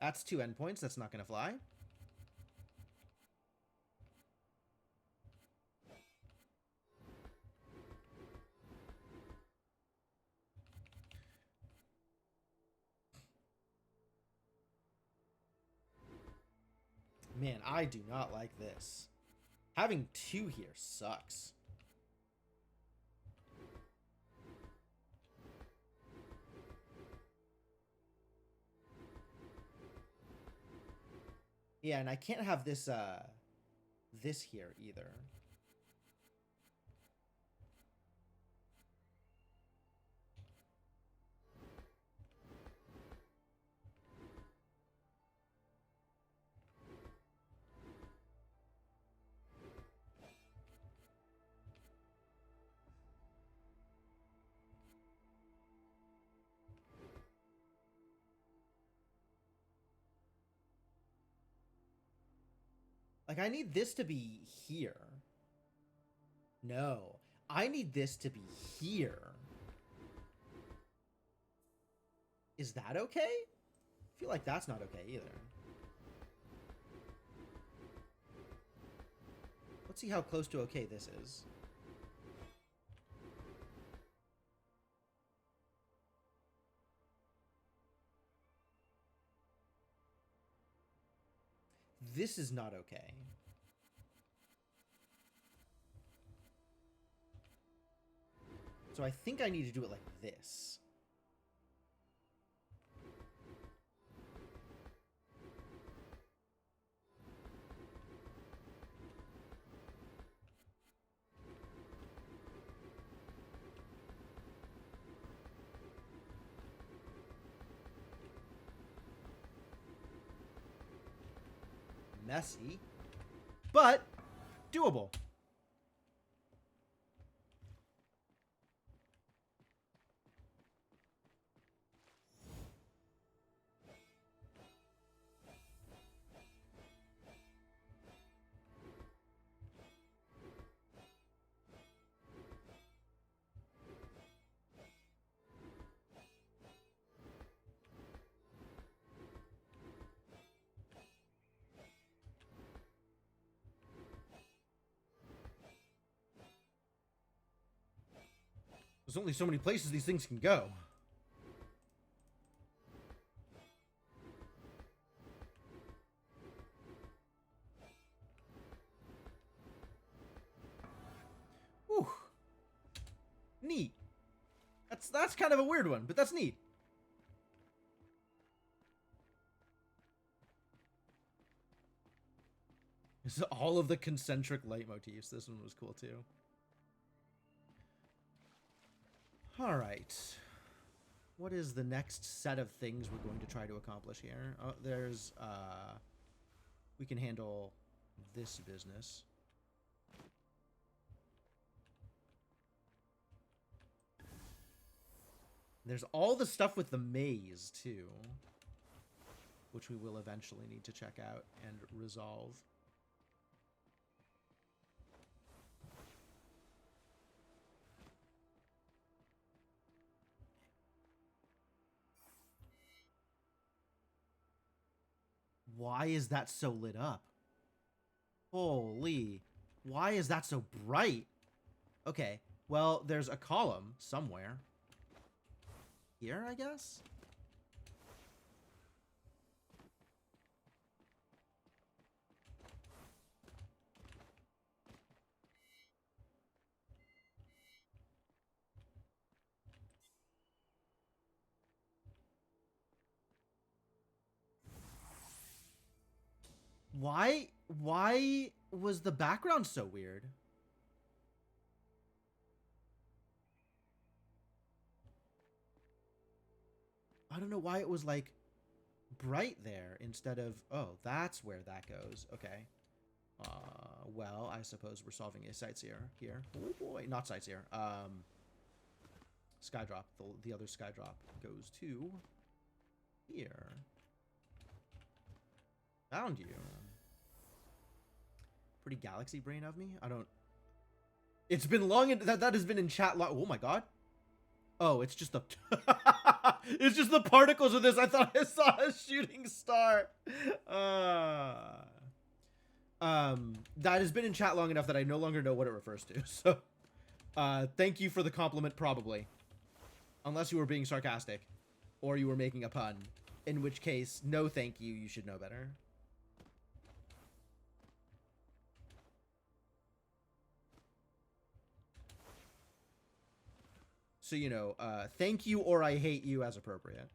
That's 2 endpoints. That's not going to fly. Man, I do not like this. Having 2 here sucks. Yeah, and I can't have this this here either. Like, I need this to be here. No. I need this to be here. Is that okay? I feel like that's not okay either. Let's see how close to okay this is. This is not okay. So I think I need to do it like this. Messy, but doable. There's only so many places these things can go. Whew. Neat. That's kind of a weird one, but that's neat. This is all of the concentric leitmotifs. This one was cool too. All right. What is the next set of things we're going to try to accomplish here? Oh, there's, we can handle this business. There's all the stuff with the maze, too, which we will eventually need to check out and resolve. Why is that so lit up? Holy. Why is that so bright? Okay, well, there's a column somewhere. Here, I guess? Why was the background so weird? I don't know why it was like bright there instead of, oh, that's where that goes. Okay. Well, I suppose we're solving a sightseer here. Oh boy, not sightseer. Skydrop. The other Skydrop goes to here. Found you. Pretty galaxy brain of me. I don't. It's been long. That has been in chat long. Oh my god. Oh, it's just the. It's just the particles of this. I thought I saw a shooting star. That has been in chat long enough that I no longer know what it refers to. So, thank you for the compliment, probably. Unless you were being sarcastic. Or you were making a pun. In which case, no thank you. You should know better. So, you know, thank you or I hate you as appropriate.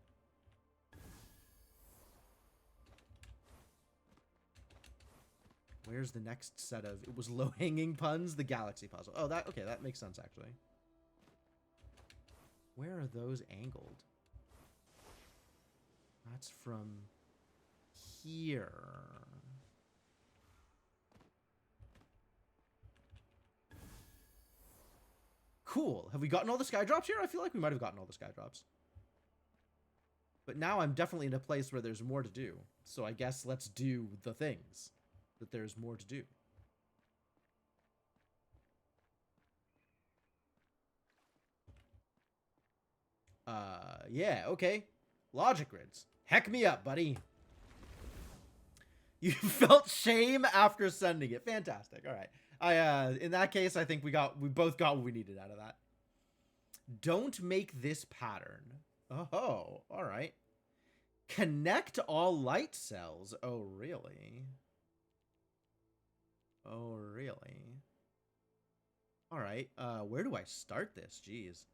Where's the next set of... It was low-hanging puns? The galaxy puzzle. Oh, that... Okay, that makes sense, actually. Where are those angled? That's from... here. Cool. Have we gotten all the sky drops here? I feel like we might have gotten all the sky drops. But now I'm definitely in a place where there's more to do. So I guess let's do the things that there's more to do. Yeah, okay. Logic grids. Heck me up, buddy. You felt shame after sending it. Fantastic. All right. In that case, I think we both got what we needed out of that. Don't make this pattern. Oh, all right. Connect all light cells. Oh, really? Oh, really? All right. Where do I start this? Jeez.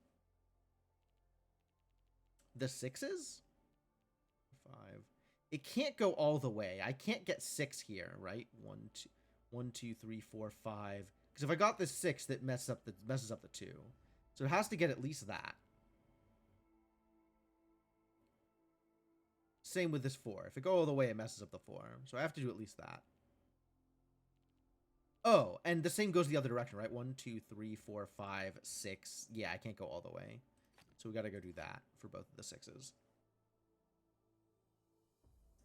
The 6s? 5. It can't go all the way. I can't get 6 here, right? 1, 2, 3, 4, 5. Because if I got this 6, that messes up the 2. So it has to get at least that. Same with this 4. If it go all the way, it messes up the 4. So I have to do at least that. Oh, and the same goes the other direction, right? 1, 2, 3, 4, 5, 6. Yeah, I can't go all the way. So we got to go do that for both of the 6s.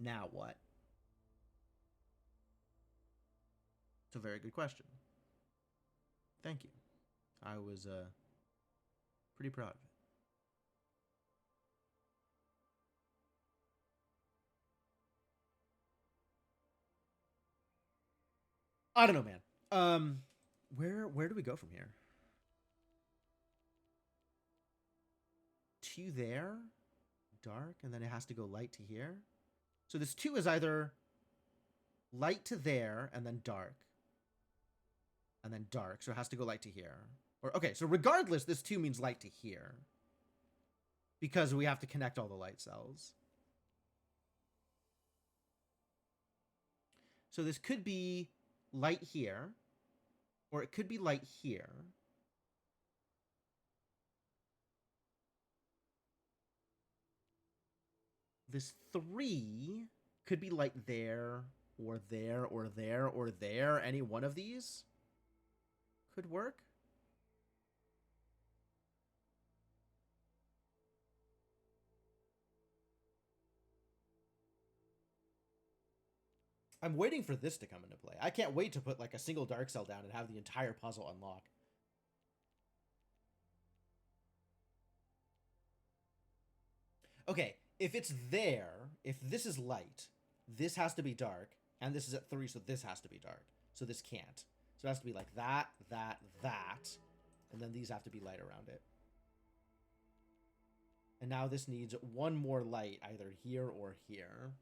Now what? It's a very good question. Thank you. I was pretty proud of it. I don't know, man. Where do we go from here? To there, dark, and then it has to go light to here. So this 2 is either light to there and then dark. And then dark, so it has to go light to here. Or okay, so regardless, this 2 means light to here. Because we have to connect all the light cells. So this could be light here, or it could be light here. This 3 could be light there, or there, or there, or there. Any one of these could work. I'm waiting for this to come into play. I can't wait to put like a single dark cell down and have the entire puzzle unlock. Okay, if it's there, if this is light, this has to be dark, and this is at 3, so this has to be dark. So this can't. So it has to be like that, that, that, and then these have to be light around it. And now this needs one more light, either here or here.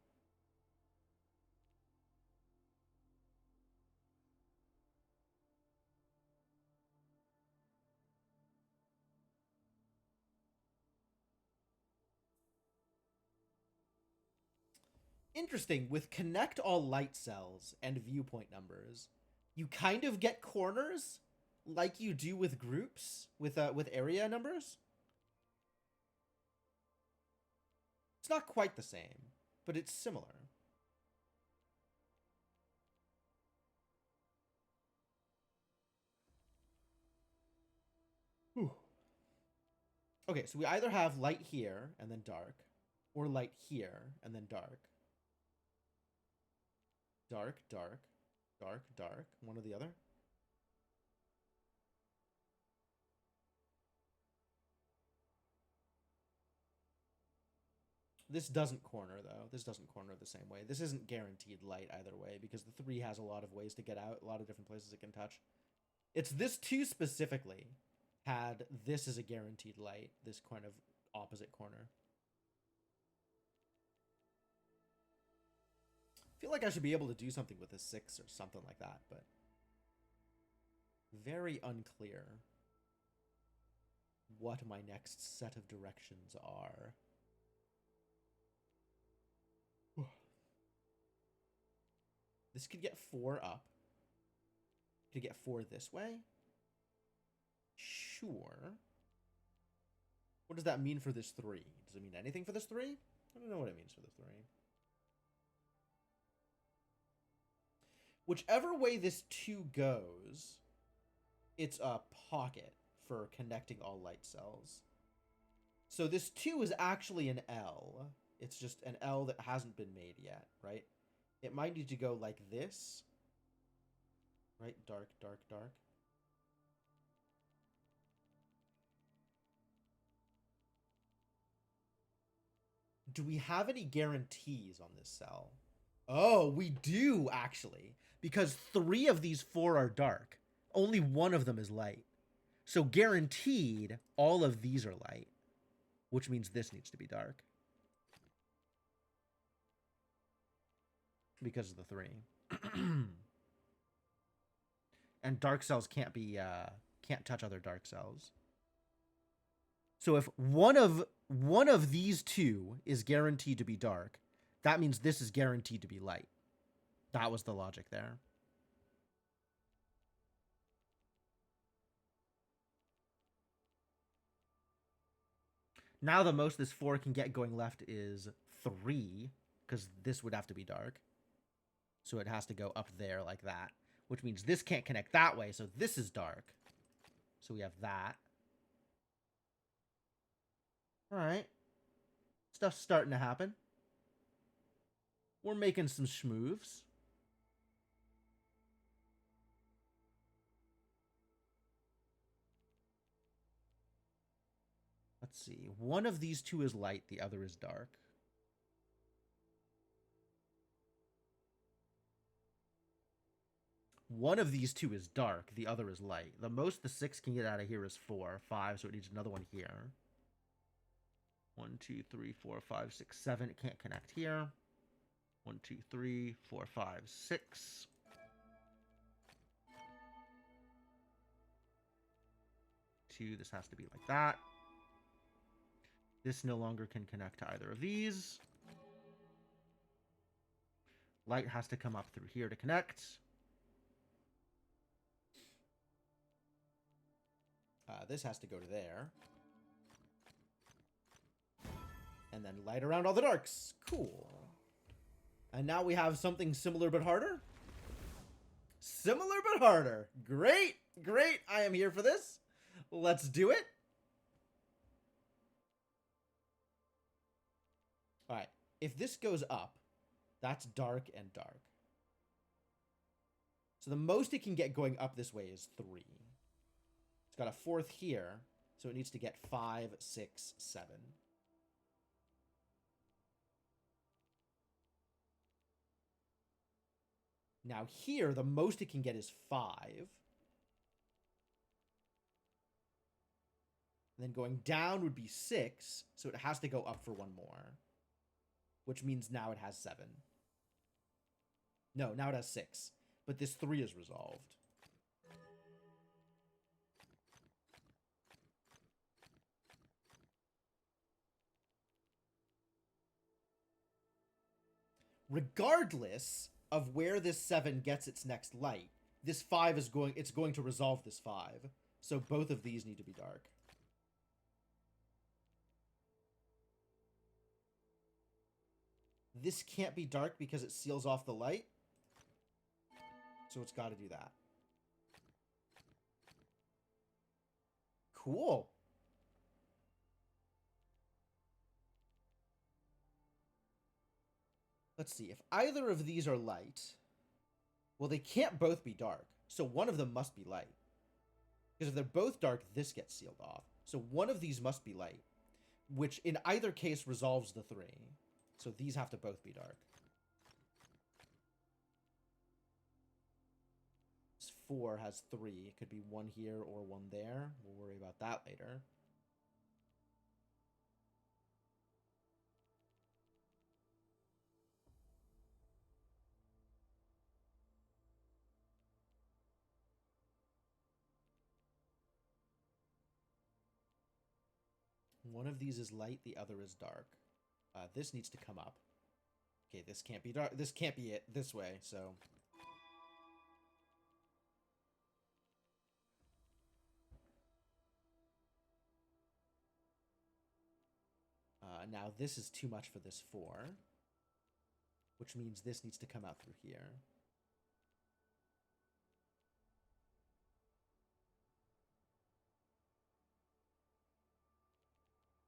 Interesting, with connect all light cells and viewpoint numbers, you kind of get corners like you do with groups, with area numbers. It's not quite the same, but it's similar. Whew. Okay, so we either have light here and then dark, or light here and then dark. Dark, dark, dark, dark, one or the other. This doesn't corner, though. This doesn't corner the same way. This isn't guaranteed light either way, because the 3 has a lot of ways to get out, a lot of different places it can touch. It's this 2 specifically had this as a guaranteed light, this kind of opposite corner. I feel like I should be able to do something with a 6 or something like that, but very unclear what my next set of directions are. This could get 4 up. Could get 4 this way. Sure. What does that mean for this 3? Does it mean anything for this 3? I don't know what it means for the 3. Whichever way this 2 goes, it's a pocket for connecting all light cells. So this 2 is actually an L. It's just an L that hasn't been made yet, right? It might need to go like this. Right? Dark, dark, dark. Do we have any guarantees on this cell? Oh, we do, actually. Because 3 of these 4 are dark. Only 1 of them is light. So guaranteed, all of these are light. Which means this needs to be dark. Because of the 3. And dark cells can't touch other dark cells. So if one of these 2 is guaranteed to be dark, that means this is guaranteed to be light. That was the logic there. Now the most this 4 can get going left is 3, because this would have to be dark. So it has to go up there like that, which means this can't connect that way, so this is dark. So we have that. All right. Stuff's starting to happen. We're making some schmoves. Let's see. One of these 2 is light, the other is dark. One of these 2 is dark, the other is light. The most the 6 can get out of here is 4, 5, so it needs another one here. 1, 2, 3, 4, 5, 6, 7. It can't connect here. 1, 2, 3, 4, 5, 6. Two. This has to be like that. This no longer can connect to either of these. Light has to come up through here to connect. This has to go to there. And then light around all the darks. Cool. And now we have something similar but harder. Similar but harder. Great. Great. I am here for this. Let's do it. All right. If this goes up, that's dark and dark. So the most it can get going up this way is 3. It's got a 4th here, so it needs to get 5, 6, 7. Now here, the most it can get is 5. And then going down would be 6, so it has to go up for 1 more. Which means now it has 7. No, now it has 6. But this 3 is resolved. Regardless of where this 7 gets its next light, this 5 is going to resolve this 5. So both of these need to be dark. This can't be dark because it seals off the light. So it's got to do that. Cool. Let's see. If either of these are light, well, they can't both be dark. So one of them must be light. Because if they're both dark, this gets sealed off. So one of these must be light. which in either case resolves the 3. So these have to both be dark. This 4 has 3. It could be 1 here or 1 there. We'll worry about that later. One of these is light, the other is dark. This needs to come up. Okay, this can't be dark. This can't be it this way, so... now this is too much for this 4. Which means this needs to come out through here.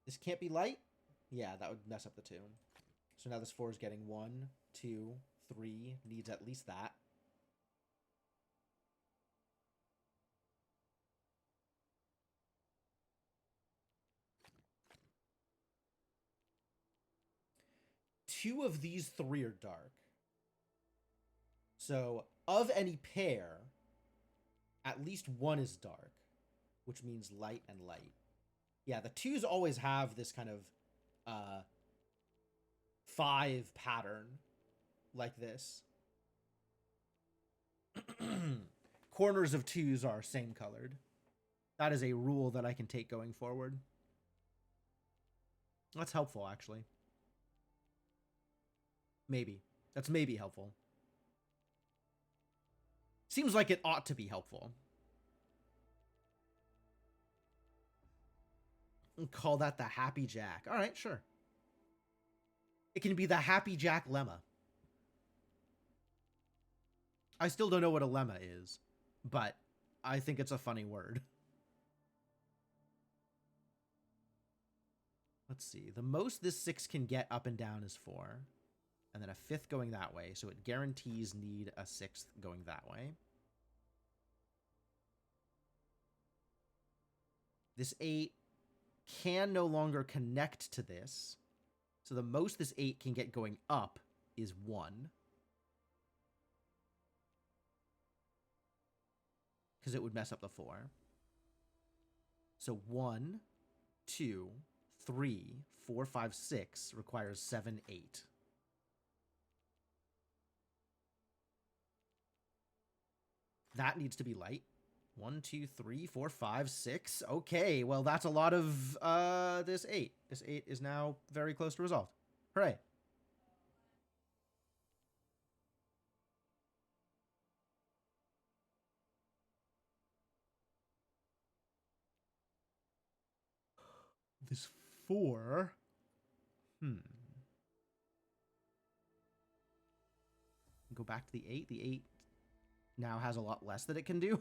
This can't be light? Yeah, that would mess up the 2. So now this 4 is getting 1, 2, 3. Needs at least that. Two of these 3 are dark. So, of any pair, at least 1 is dark, which means light and light. Yeah, the 2s always have this kind of 5 pattern like this. Corners of 2s are same colored. That is a rule that I can take going forward. That's helpful, actually. Maybe. That's maybe helpful. Seems like it ought to be helpful. Call that the Happy Jack. All right, sure. It can be the Happy Jack lemma. I still don't know what a lemma is, but I think it's a funny word. Let's see. The most this 6 can get up and down is 4. And then a 5th going that way, so it guarantees need a 6th going that way. This 8 can no longer connect to this. So the most this 8 can get going up is 1. Because it would mess up the 4. So 1, 2, 3, 4, 5, 6 requires 7, 8. That needs to be light. 1, 2, 3, 4, 5, 6. Okay, well, that's a lot of this 8. This 8 is now very close to resolved. Hooray. This 4. Go back to the 8. The 8 now has a lot less that it can do.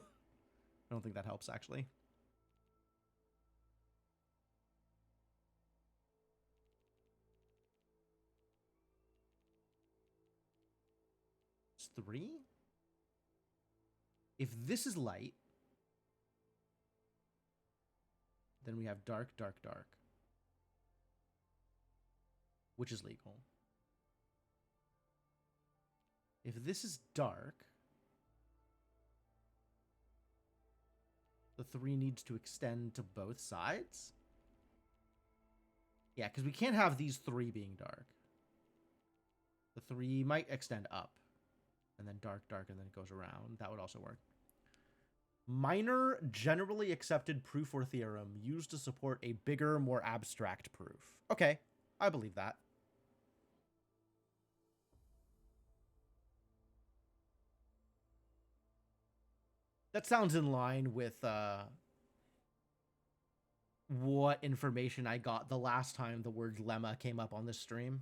I don't think that helps, actually. It's 3. If this is light, then we have dark, dark, dark, which is legal. If this is dark, the 3 needs to extend to both sides. Yeah, because we can't have these 3 being dark. The 3 might extend up. And then dark, dark, and then it goes around. That would also work. Minor generally accepted proof or theorem used to support a bigger, more abstract proof. Okay, I believe that. That sounds in line with what information I got the last time the word lemma came up on this stream.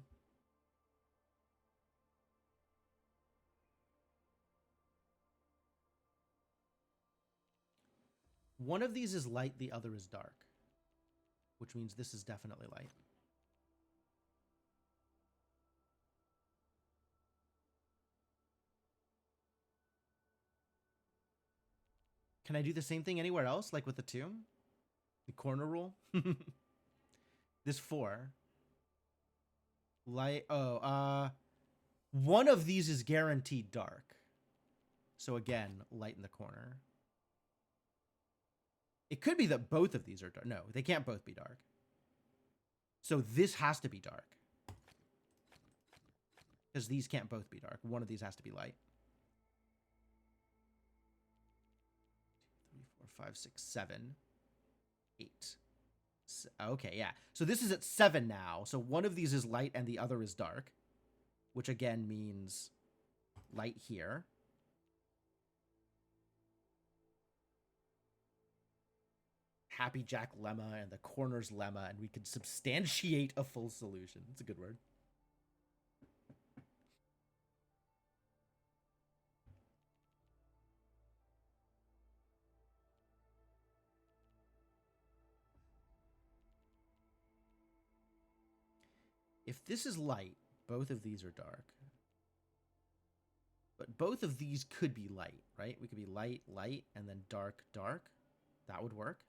One of these is light, the other is dark, which means this is definitely light. Can I do the same thing anywhere else, like with the 2? The corner rule? This 4. Light. Oh, one of these is guaranteed dark. So again, light in the corner. It could be that both of these are dark. No, they can't both be dark. So this has to be dark. Because these can't both be dark. One of these has to be light. 2, 3, 4, 5, 6, 7, 8. Okay, yeah. So this is at 7 now. So one of these is light and the other is dark. Which again means light here. Happy Jack lemma and the corners lemma, and we can substantiate a full solution. It's a good word. If this is light, both of these are dark. But both of these could be light, right? We could be light, light, and then dark, dark. That would work.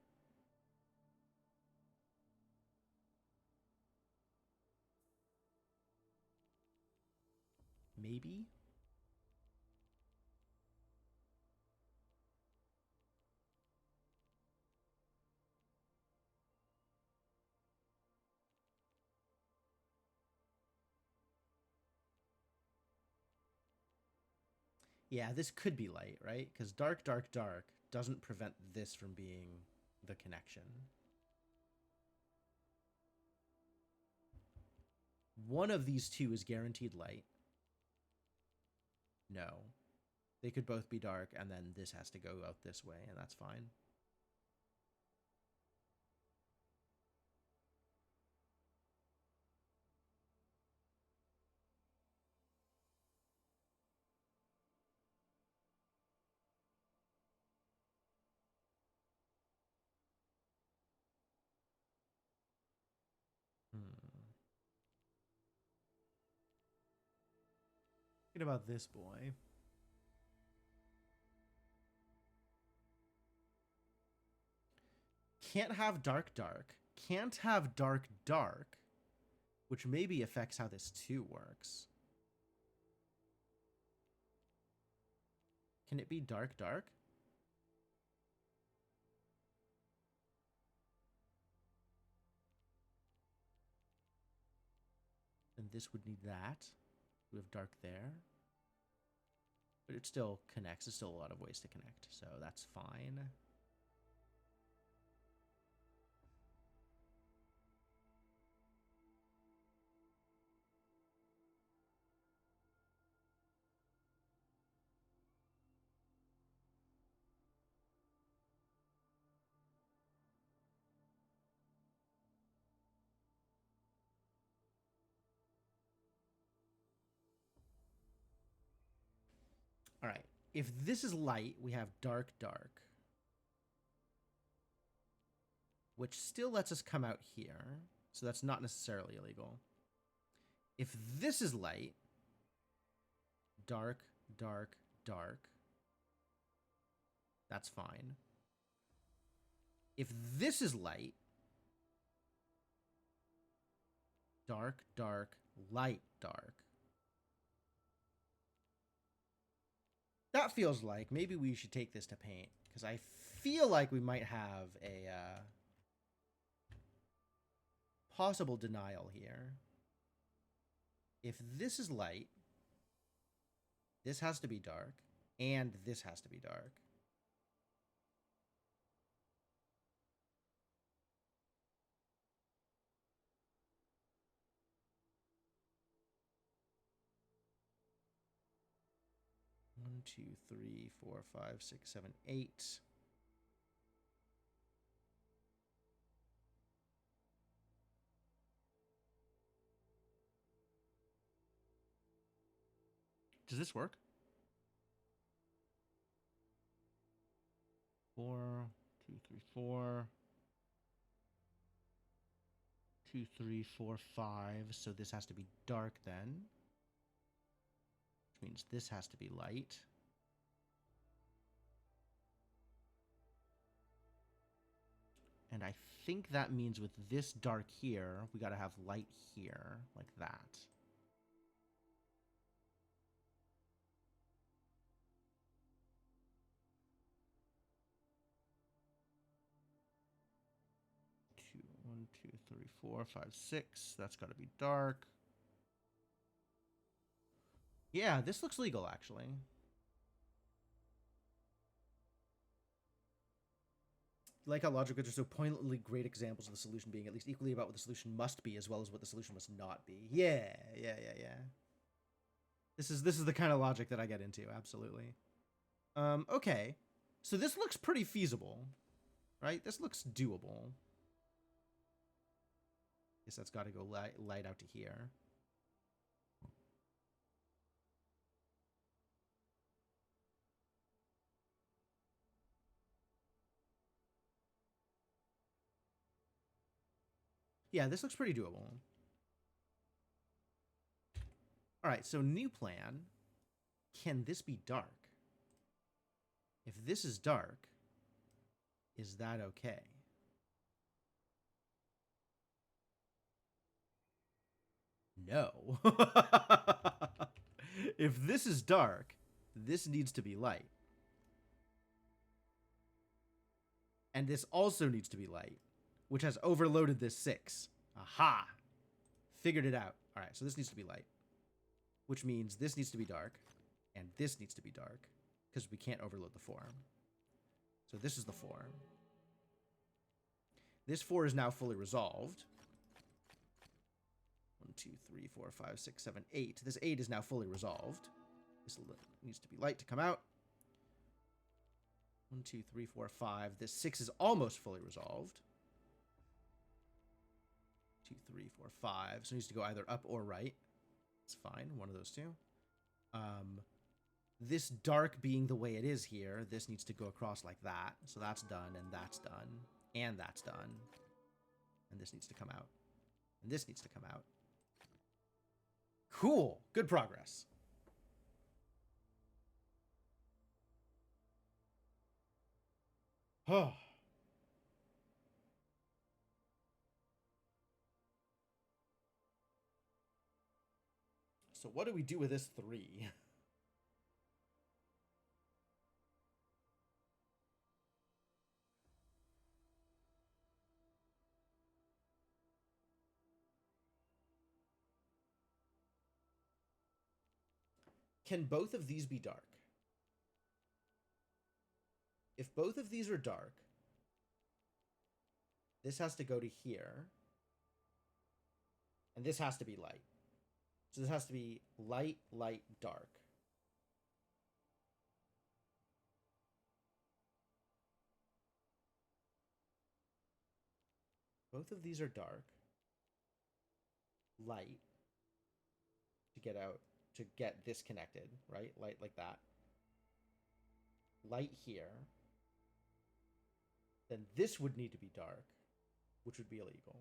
Maybe. Yeah, this could be light, right? Because dark, dark, dark doesn't prevent this from being the connection. One of these two is guaranteed light. No. They could both be dark, and then this has to go out this way, and that's fine. Thinking about this boy. Can't have dark, dark. Can't have dark, dark. Which maybe affects how this 2 works. Can it be dark, dark? And this would need that. We have dark there. But it still connects. There's still a lot of ways to connect, so that's fine. All right. If this is light, we have dark, dark. Which still lets us come out here. So that's not necessarily illegal. If this is light, dark, dark, dark, that's fine. If this is light, dark, dark, light, dark. That feels like maybe we should take this to paint, because I feel like we might have a possible denial here. If this is light, this has to be dark, and this has to be dark. One, two, three, 4, 5, 6, 7, 8. Does this work? 4, 2, 3, 4. 2, 3, 4, 5. So this has to be dark then. Which means this has to be light. And I think that means with this dark here, we got to have light here, like that. One, two, three, 4, 5, 6. That's got to be dark. Yeah, this looks legal, actually. Like how logic grids are so poignantly great examples of the solution being at least equally about what the solution must be, as well as what the solution must not be. Yeah. This is the kind of logic that I get into, absolutely. Okay. So this looks pretty feasible, right? This looks doable. Guess that's got to go light out to here. Yeah, this looks pretty doable. All right, so new plan. Can this be dark? If this is dark, is that okay? No. If this is dark, this needs to be light. And this also needs to be light, which has overloaded this 6. Aha! Figured it out. All right, so this needs to be light, which means this needs to be dark, and this needs to be dark, because we can't overload the 4. So this is the 4. This 4 is now fully resolved. 1, 2, 3, 4, 5, 6, 7, 8. This 8 is now fully resolved. This needs to be light to come out. 1, 2, 3, 4, 5. This 6 is almost fully resolved. 2, 3, 4, 5. So it needs to go either up or right. It's fine. One of those two. This dark being the way it is here, this needs to go across like that. So that's done, and that's done, and that's done. And this needs to come out. And this needs to come out. Cool. Good progress. Oh. So what do we do with this 3? Can both of these be dark? If both of these are dark, this has to go to here. And this has to be light. So this has to be light, light, dark. Both of these are dark. Light. To get out, to get this connected, right? Light like that. Light here. Then this would need to be dark, which would be illegal.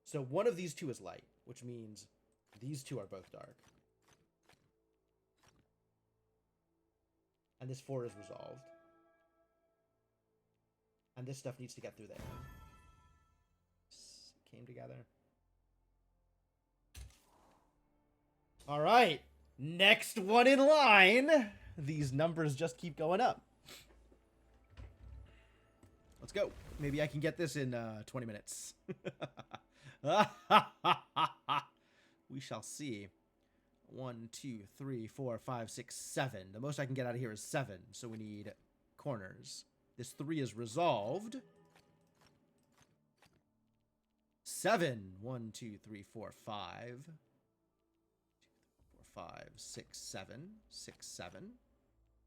So one of these two is light, which means these two are both dark. And this 4 is resolved. And this stuff needs to get through there. Came together. All right. Next one in line. These numbers just keep going up. Let's go. Maybe I can get this in 20 minutes. We shall see. 1, 2, 3, 4, 5, 6, 7. The most I can get out of here is 7. So we need corners. This 3 is resolved. 7. 1, 2, 3, 4, 5. 2, 3, 4, 5, 6, 7. 6, 7.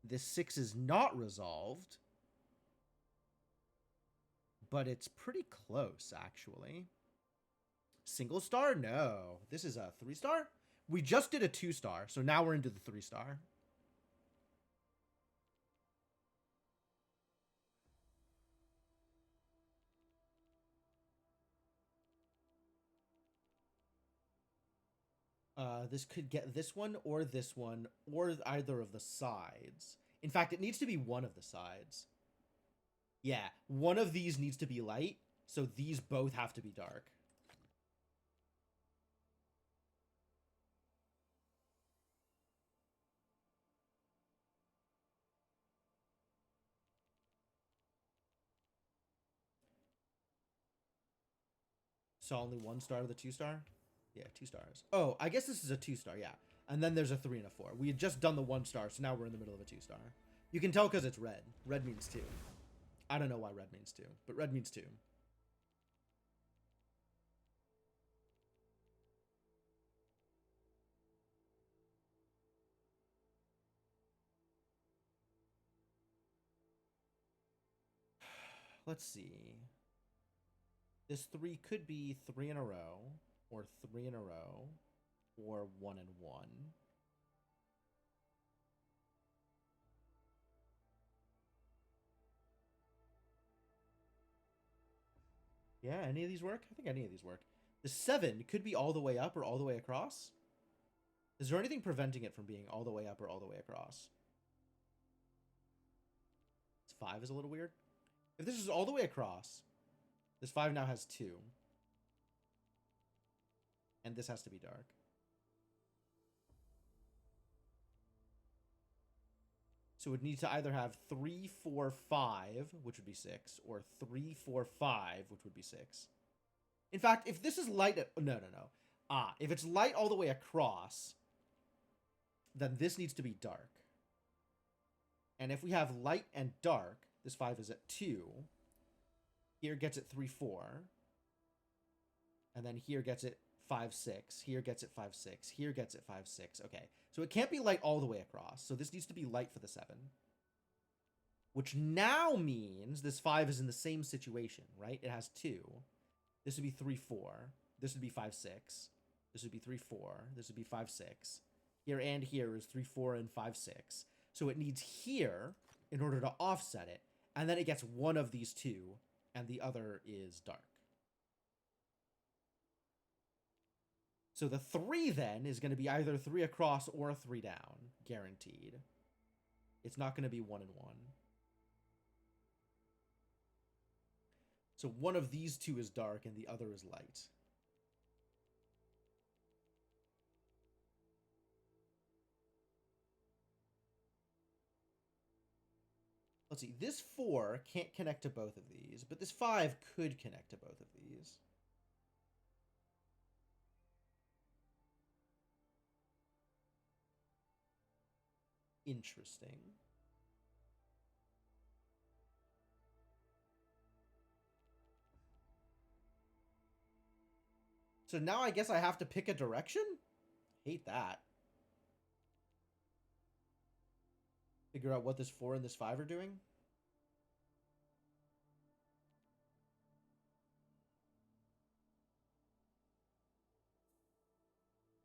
This 6 is not resolved. But it's pretty close, actually. Single star? No. This is a 3-star? We just did a 2-star, so now we're into the 3-star. This could get this one, or either of the sides. In fact, it needs to be one of the sides. Yeah, one of these needs to be light, so these both have to be dark. So only 1 star of the 2 star? Yeah, 2 stars. Oh, I guess this is a 2 star, yeah. And then there's a 3 and a 4. We had just done the 1 star, so now we're in the middle of a 2 star. You can tell because it's red. Red means 2. I don't know why red means 2, but red means 2. Let's see. This 3 could be 3 in a row, or 3 in a row, or 1 and 1. Yeah, any of these work? I think any of these work. The 7 could be all the way up or all the way across. Is there anything preventing it from being all the way up or all the way across? 5 is a little weird. If this is all the way across, this 5 now has 2. And this has to be dark. So it would need to either have 3, 4, 5, which would be 6, or 3, 4, 5, which would be 6. In fact, if this is light... No. If it's light all the way across, then this needs to be dark. And if we have light and dark, this 5 is at 2. Here gets it 3, 4. And then here gets it 5, 6. Here gets it 5, 6. Here gets it 5, 6. Okay. So it can't be light all the way across. So this needs to be light for the 7. Which now means this 5 is in the same situation, right? It has 2. This would be 3, 4. This would be 5, 6. This would be 3, 4. This would be 5, 6. Here and here is 3, 4, and 5, 6. So it needs here in order to offset it. And then it gets one of these two, and the other is dark. So the 3 then is going to be either 3 across or 3 down, guaranteed. It's not going to be 1 and 1. So one of these two is dark and the other is light. Let's see, this 4 can't connect to both of these, but this 5 could connect to both of these. Interesting. So now I guess I have to pick a direction? Hate that. Figure out what this 4 and this 5 are doing?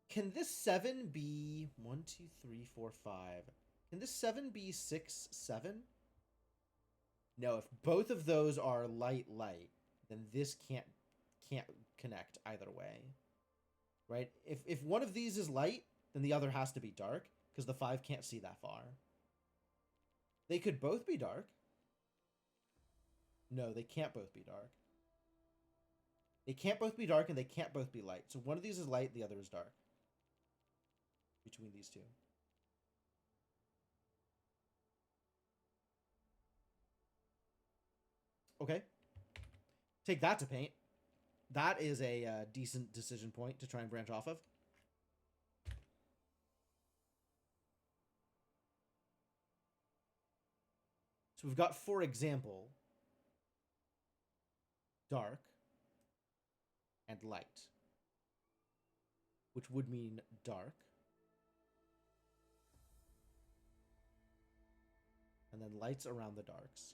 Can this 7 be 1, 2, 3, 4, 5? Can this 7 be 6, 7? No, if both of those are light, then this can't connect either way. Right? If one of these is light, then the other has to be dark, because the 5 can't see that far. They could both be dark. No, they can't both be dark. They can't both be dark and they can't both be light. So one of these is light, the other is dark. Between these two. Okay. Take that to paint. That is a decent decision point to try and branch off of. So we've got, for example, dark and light, which would mean dark. And then lights around the darks.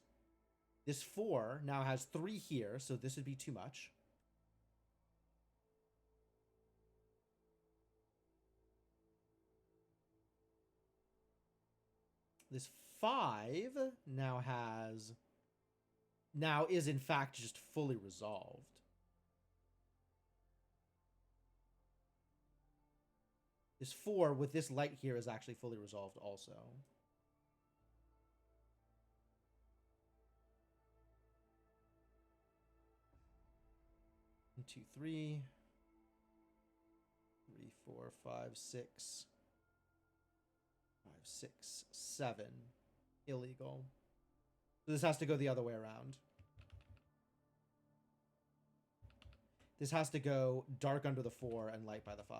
This 4 now has 3 here, so this would be too much. This 5 now is in fact just fully resolved. This 4 with this light here is actually fully resolved also. 2, 3. 3, 4, 5, 6. 5, 6, 7. Illegal. So this has to go the other way around. This has to go dark under the 4 and light by the 5.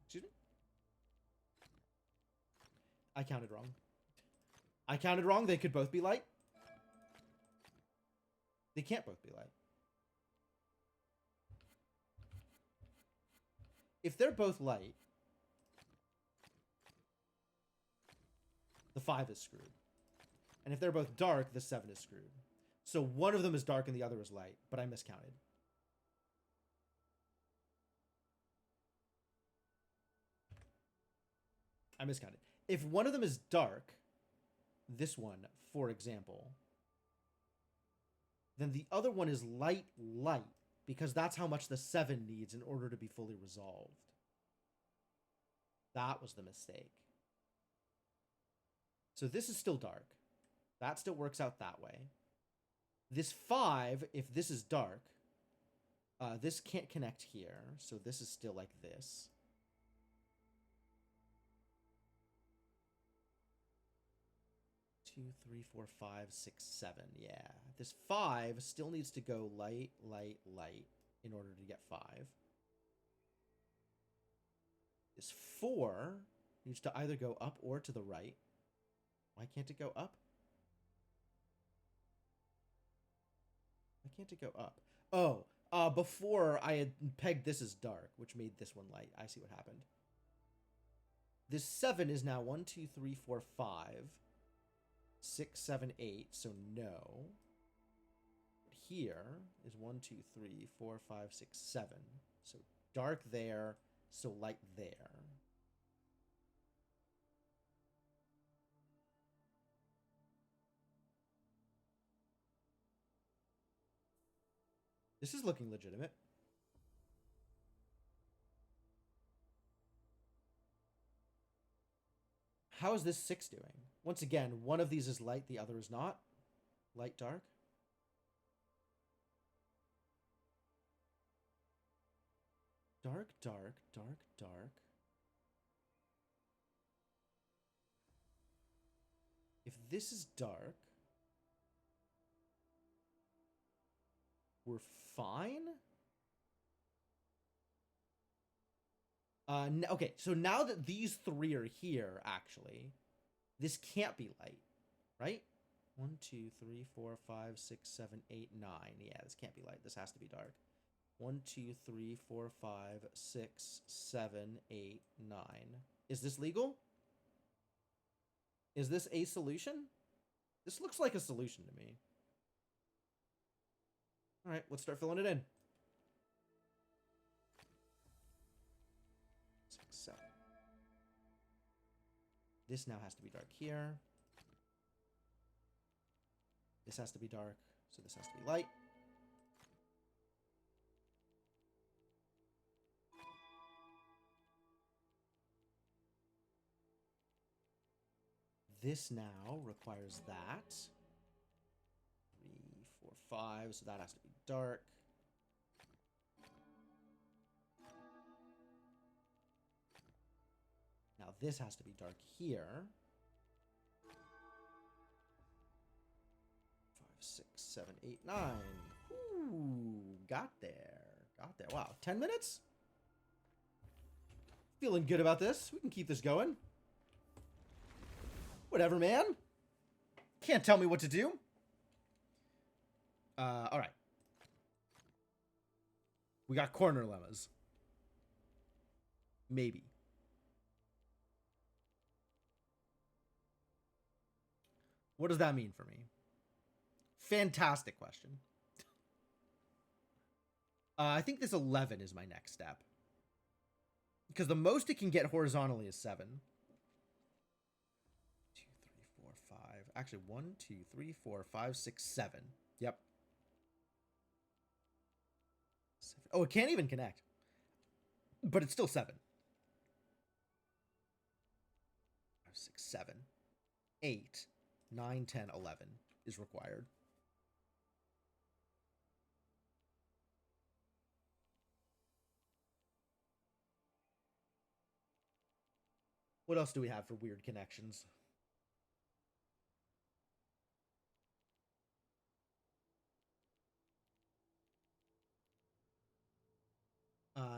Excuse me? I counted wrong. I counted wrong. They could both be light. They can't both be light. If they're both light, the 5 is screwed. And if they're both dark, the 7 is screwed. So one of them is dark and the other is light, but I miscounted. I miscounted. If one of them is dark, this one, for example, then the other one is light, because that's how much the 7 needs in order to be fully resolved. That was the mistake. So this is still dark. That still works out that way. This 5, if this is dark, this can't connect here, so this is still like this. Two, 3, 4, 5, 6, 7. Yeah. This 5 still needs to go light in order to get 5. This 4 needs to either go up or to the right. Why can't it go up? Why can't it go up? Oh, before I had pegged this as dark, which made this one light. I see what happened. This 7 is now 1, 2, 3, 4, 5. 6, 7, 8, so no. Here is 1, 2, 3, 4, 5, 6, 7. So dark there, so light there. This is looking legitimate. How is this 6 doing? Once again, one of these is light, the other is not. Light, dark. Dark, dark, dark, dark. If this is dark, we're fine? Okay, so now that these 3 are here, actually, this can't be light, right? 1, 2, 3, 4, 5, 6, 7, 8, 9. Yeah, this can't be light. This has to be dark. 1, 2, 3, 4, 5, 6, 7, 8, 9. Is this legal? Is this a solution? This looks like a solution to me. All right, let's start filling it in. 6, 7. This now has to be dark here. This has to be dark, so this has to be light. This now requires that. 3, 4, 5, so that has to be dark. Now this has to be dark here. 5, 6, 7, 8, 9. Ooh, got there. Got there. Wow, 10 minutes? Feeling good about this. We can keep this going. Whatever, man. Can't tell me what to do. All right. We got corner lemmas. Maybe. What does that mean for me? Fantastic question. I think this 11 is my next step. Because the most it can get horizontally is 7. 2, 3, 4, 5. Actually, 1, 2, 3, 4, 5, 6, 7. Yep. 7. Oh, it can't even connect. But it's still 7. 5, 6, 7. 8, 9, 10, 11. is required. What else do we have for weird connections?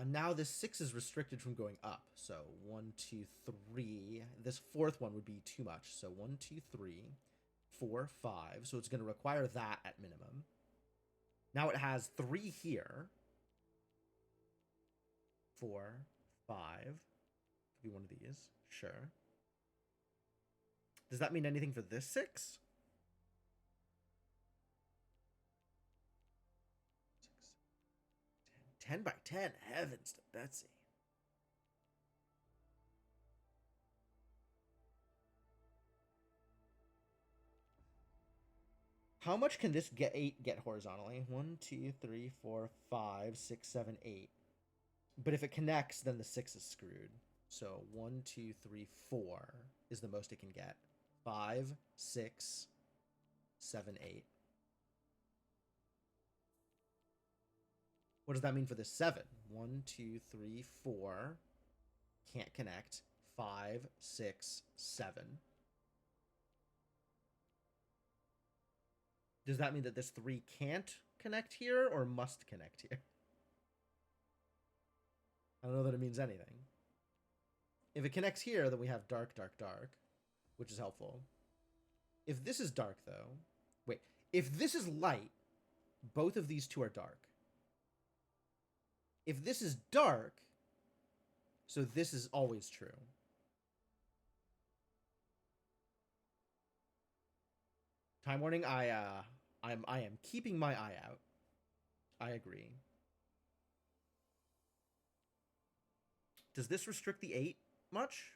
Now this 6 is restricted from going up. So 1, 2, 3. This fourth one would be too much. So 1, 2, 3, 4, 5. So it's going to require that at minimum. Now it has 3 here. 4, 5. Could be one of these. Sure. Does that mean anything for this 6? 10 by 10. Heavens to Betsy. How much can this get 8 get horizontally? 1, 2, 3, 4, 5, 6, 7, 8. But if it connects, then the 6 is screwed. So 1, 2, 3, 4 is the most it can get. 5, 6, 7, 8. What does that mean for this 7? 1, 2, 3, 4. Can't connect. 5, 6, 7. Does that mean that this 3 can't connect here or must connect here? I don't know that it means anything. If it connects here, then we have dark, dark, dark, which is helpful. If this is dark, though... Wait. If this is light, both of these two are dark. If this is dark, so this is always true. Time warning, I am keeping my eye out. I agree. Does this restrict the 8 much?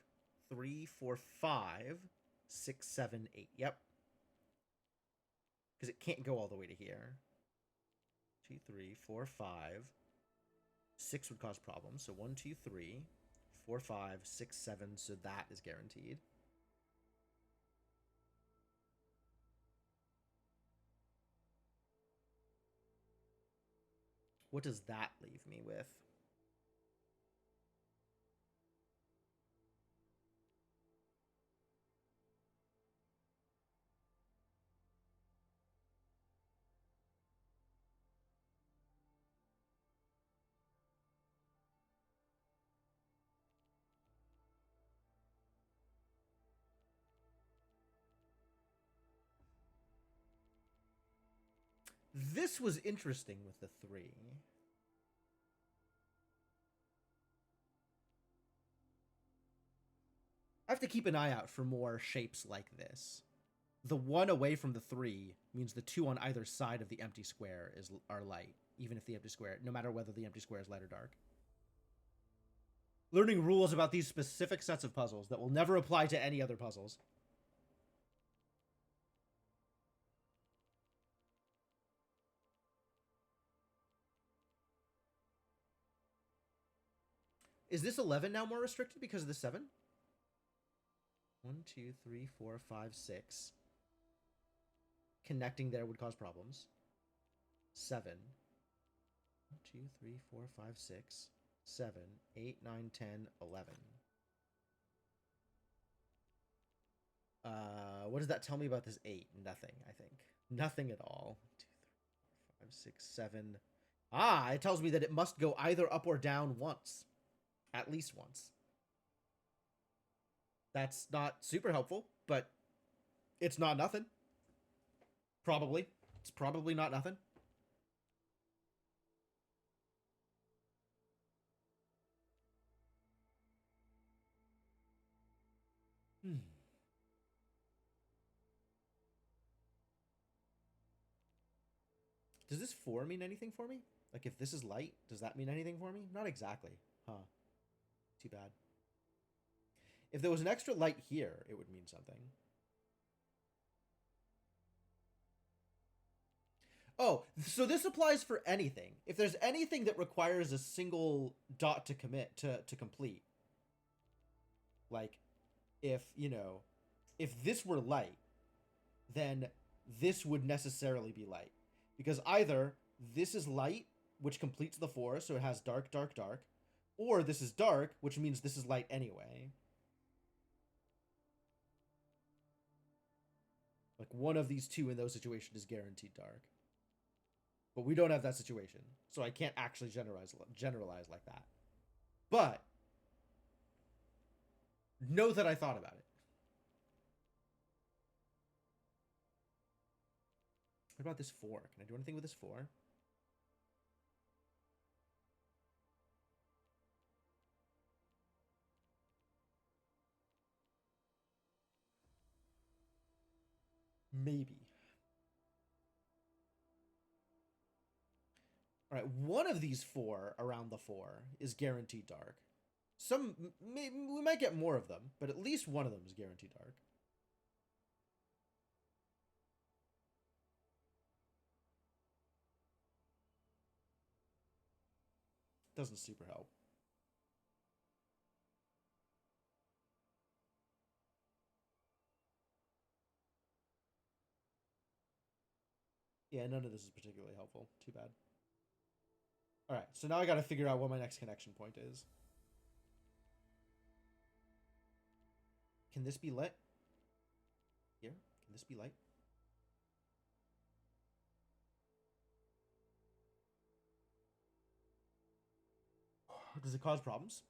3, 4, 5, 6, 7, 8. Yep. Because it can't go all the way to here. 2, 3, 4, 5. 6 would cause problems. So 1, 2, 3, 4, 5, 6, 7. So that is guaranteed. What does that leave me with? This was interesting with the 3. I have to keep an eye out for more shapes like this. The 1 away from the 3 means the 2 on either side of the empty square are light, even if the empty square, no matter whether the empty square is light or dark. Learning rules about these specific sets of puzzles that will never apply to any other puzzles. Is this 11 now more restricted because of the 7? 1, 2, 3, 4, 5, 6. Connecting there would cause problems. 7. 1, 2, 3, 4, 5, 6, 7, 8, 9, 10, 11. What does that tell me about this 8? Nothing, I think. Nothing at all. 2, 3, 4, 5, 6, 7. Ah, it tells me that it must go either up or down once. At least once. That's not super helpful, but it's not nothing. Probably. It's probably not nothing. Does this 4 mean anything for me? Like, if this is light, does that mean anything for me? Not exactly. Huh. Too bad. If there was an extra light here, it would mean something. Oh, so this applies for anything. If there's anything that requires a single dot to to complete. Like, if, you know, if this were light, then this would necessarily be light. Because either this is light, which completes the 4, so it has dark, dark, dark, or this is dark, which means this is light anyway. Like, one of these two in those situations is guaranteed dark. But we don't have that situation, so I can't actually generalize like that. But know that I thought about it. What about this 4? Can I do anything with this 4? Maybe. All right, one of these 4 around the 4 is guaranteed dark. We might get more of them, but at least one of them is guaranteed dark. Doesn't super help. Yeah, none of this is particularly helpful. Too bad. All right, so now I got to figure out what my next connection point is. Can this be lit? Here? Can this be light? Does it cause problems?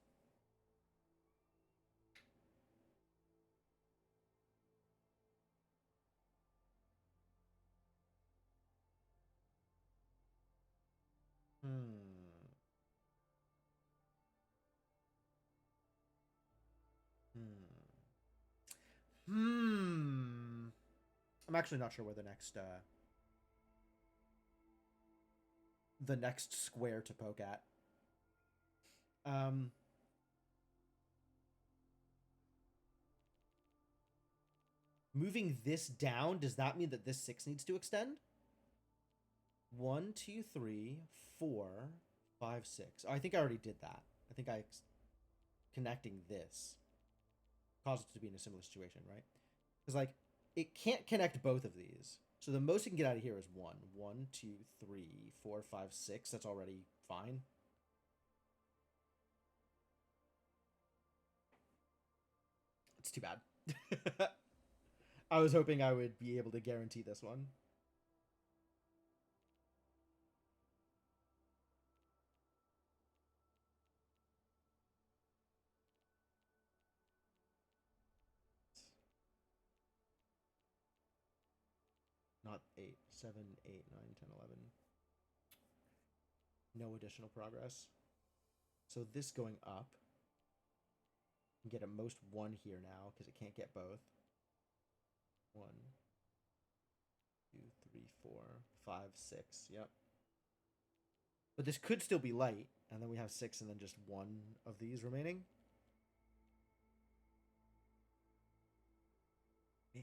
Hmm. I'm actually not sure where the next square to poke at. Moving this down, does that mean that this 6 needs to extend? 1, 2, 3, 4, 5, 6. Oh, I think I already did that. I think connecting this caused it to be in a similar situation, right? Because, like, it can't connect both of these. So the most it can get out of here is 1. 1, 2, 3, 4, 5, 6. That's already fine. It's too bad. I was hoping I would be able to guarantee this one. Not 8, 7, 8, 9, 10, 11. No additional progress. So this going up. Can get at most 1 here now because it can't get both. 1, 2, 3, 4, 5, 6. Yep. But this could still be light, and then we have 6 and then just 1 of these remaining. Yeah.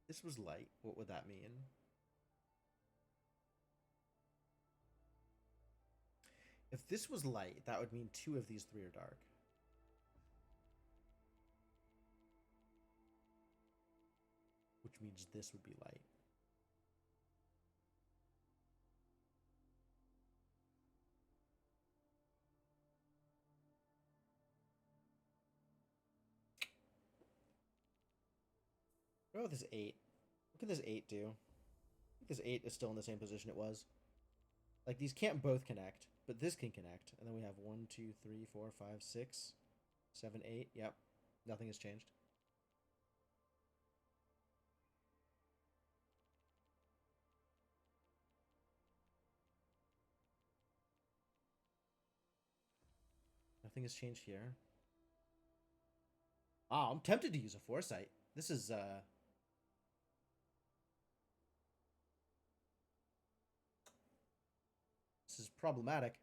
This was light. What would that mean? If this was light, that would mean 2 of these 3 are dark. Which means this would be light. What about this 8? What can this 8 do? I think this 8 is still in the same position it was. Like, these can't both connect, but this can connect. And then we have 1, 2, 3, 4, 5, 6, 7, 8. Yep. Nothing has changed. Nothing has changed here. Ah, I'm tempted to use a foresight. This is problematic.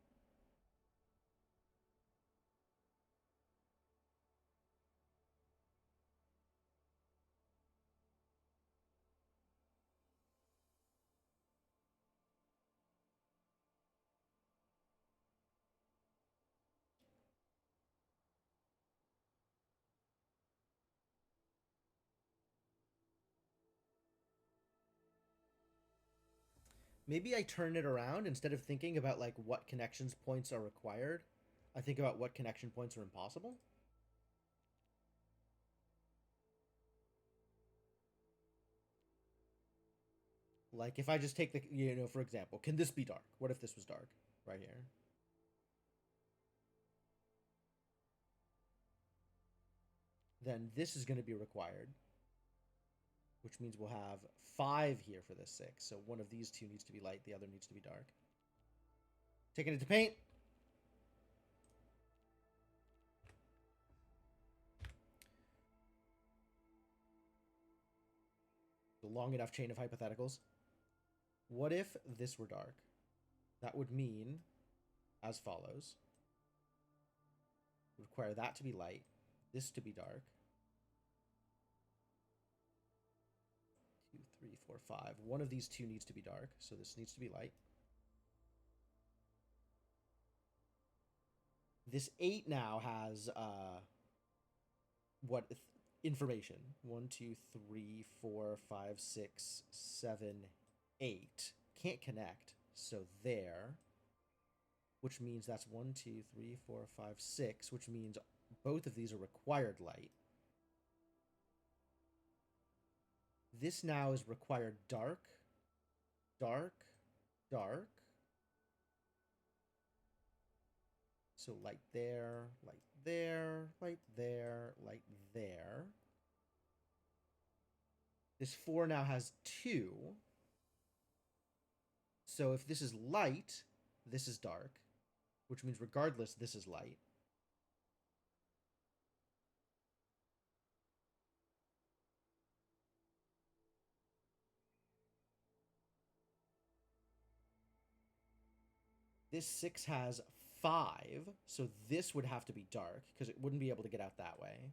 Maybe I turn it around. Instead of thinking about like what connections points are required, I think about what connection points are impossible. Like if I just take the, for example, can this be dark? What if this was dark right here? Then this is going to be required, which means we'll have 5 here for this 6. So one of these two needs to be light, the other needs to be dark. Taking it to paint. A long enough chain of hypotheticals. What if this were dark? That would mean as follows. Require that to be light, this to be dark. 2, 3, 4, 5. One of these two needs to be dark, so this needs to be light. This 8 now has what information? 1, 2, 3, 4, 5, 6, 7, 8. Can't connect, so there. Which means that's 1, 2, 3, 4, 5, 6, which means both of these are required light. This now is required dark, dark, dark. So light there, light there, light there, light there. This 4 now has 2. So if this is light, this is dark, which means regardless, this is light. This 6 has 5, so this would have to be dark, because it wouldn't be able to get out that way.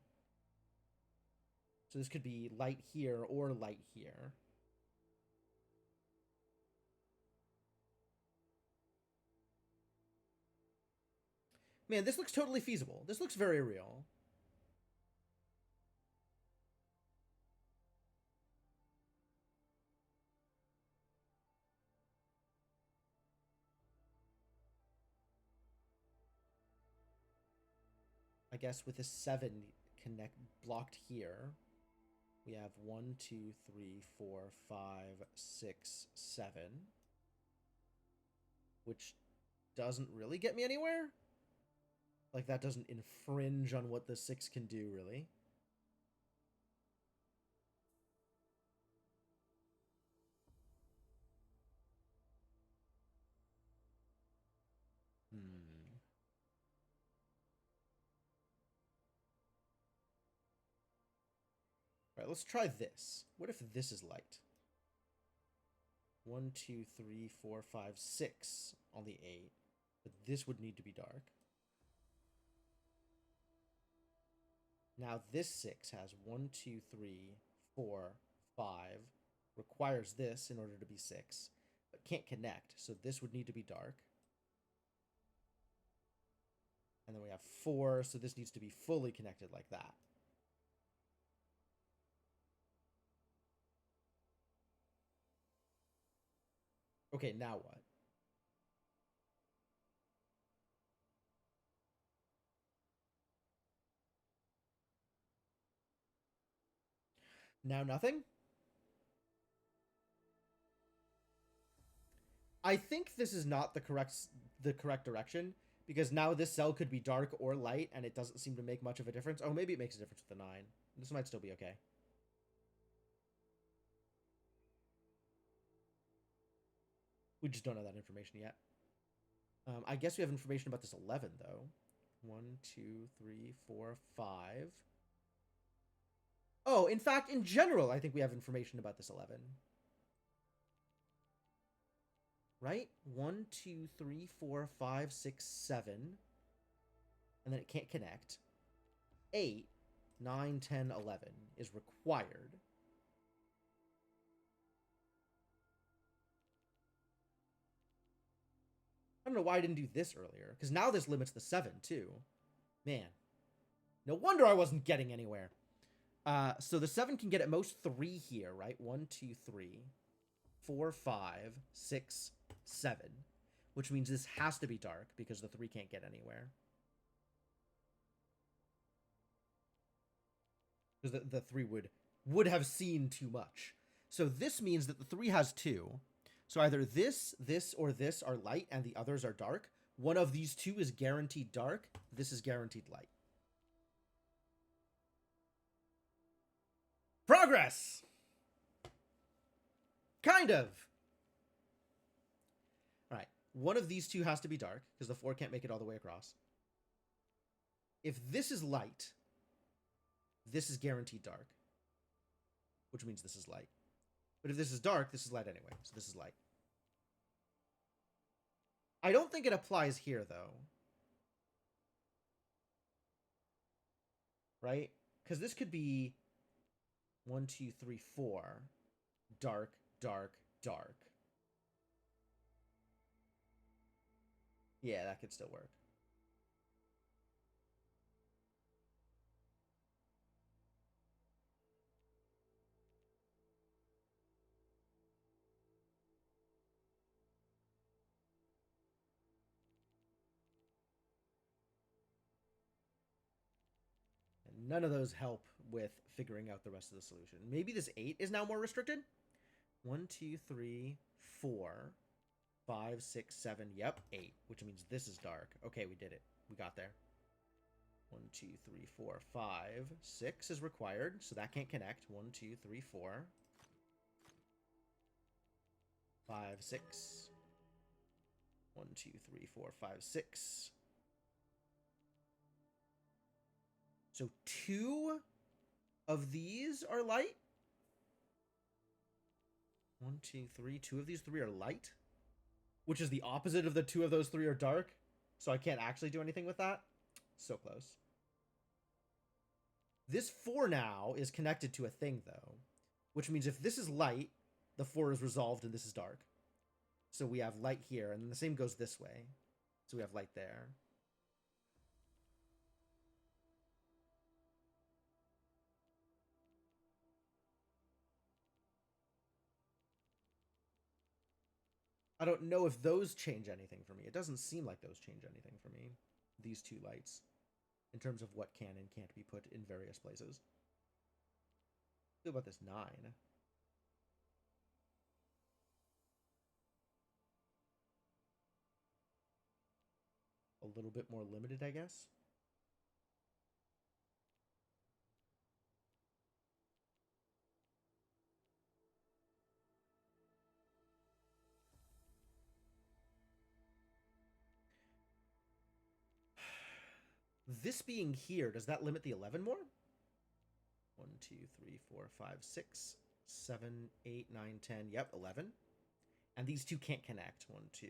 So this could be light here or light here. Man, this looks totally feasible. This looks very real. I guess with a 7 blocked here, we have 1, 2, 3, 4, 5, 6, 7, which doesn't really get me anywhere. Like, that doesn't infringe on what the 6 can do, really. All right, let's try this. What if this is light? 1, 2, 3, 4, 5, 6 on the 8. But this would need to be dark. Now this 6 has 1, 2, 3, 4, 5. Requires this in order to be 6. But can't connect, so this would need to be dark. And then we have 4, so this needs to be fully connected like that. Okay, now what? Now nothing? I think this is not the correct direction, because now this cell could be dark or light, and it doesn't seem to make much of a difference. Oh, maybe it makes a difference with the 9. This might still be okay. We just don't know that information yet. I guess we have information about this 11, though. 1, 2, 3, 4, 5. Oh, in fact, in general, I think we have information about this 11. Right? 1, 2, 3, 4, 5, 6, 7. And then it can't connect. 8, 9, 10, 11 is required. I don't know why I didn't do this earlier, because now this limits the 7, too. Man. No wonder I wasn't getting anywhere. So the 7 can get at most 3 here, right? 1, 2, 3. 4, 5, 6, 7, which means this has to be dark because the 3 can't get anywhere. Because the 3 would have seen too much. So this means that the 3 has 2. So either this, or this are light and the others are dark. One of these 2 is guaranteed dark. This is guaranteed light. Progress! Kind of. All right. One of these 2 has to be dark because the 4 can't make it all the way across. If this is light, this is guaranteed dark, which means this is light. But if this is dark, this is light anyway. So this is light. I don't think it applies here, though. Right? Because this could be 1, 2, 3, 4. Dark, dark, dark. Yeah, that could still work. And none of those help with figuring out the rest of the solution. Maybe this 8 is now more restricted? 1, 2, 3, 4, 5, 6, 7. Yep, 8, which means this is dark. Okay, we did it. We got there. 1, 2, 3, 4, 5. 6 is required, so that can't connect. 1, 2, 3, 4. 5, 6. 1, 2, 3, 4, 5, 6. So 2 of these are light. 1, 2, 3. 2 of these 3 are light, which is the opposite of the 2 of those 3 are dark. So I can't actually do anything with that. So close. This 4 now is connected to a thing, though, which means if this is light, the 4 is resolved and this is dark. So we have light here, and then the same goes this way. So we have light there. I don't know if those change anything for me. It doesn't seem like those change anything for me, these 2 lights, in terms of what can and can't be put in various places. What about this 9? A little bit more limited, I guess. This being here, does that limit the 11 more? 1, 2, 3, 4, 5, 6, 7, 8, 9, 10. Yep, 11. And these 2 can't connect. 1, 2,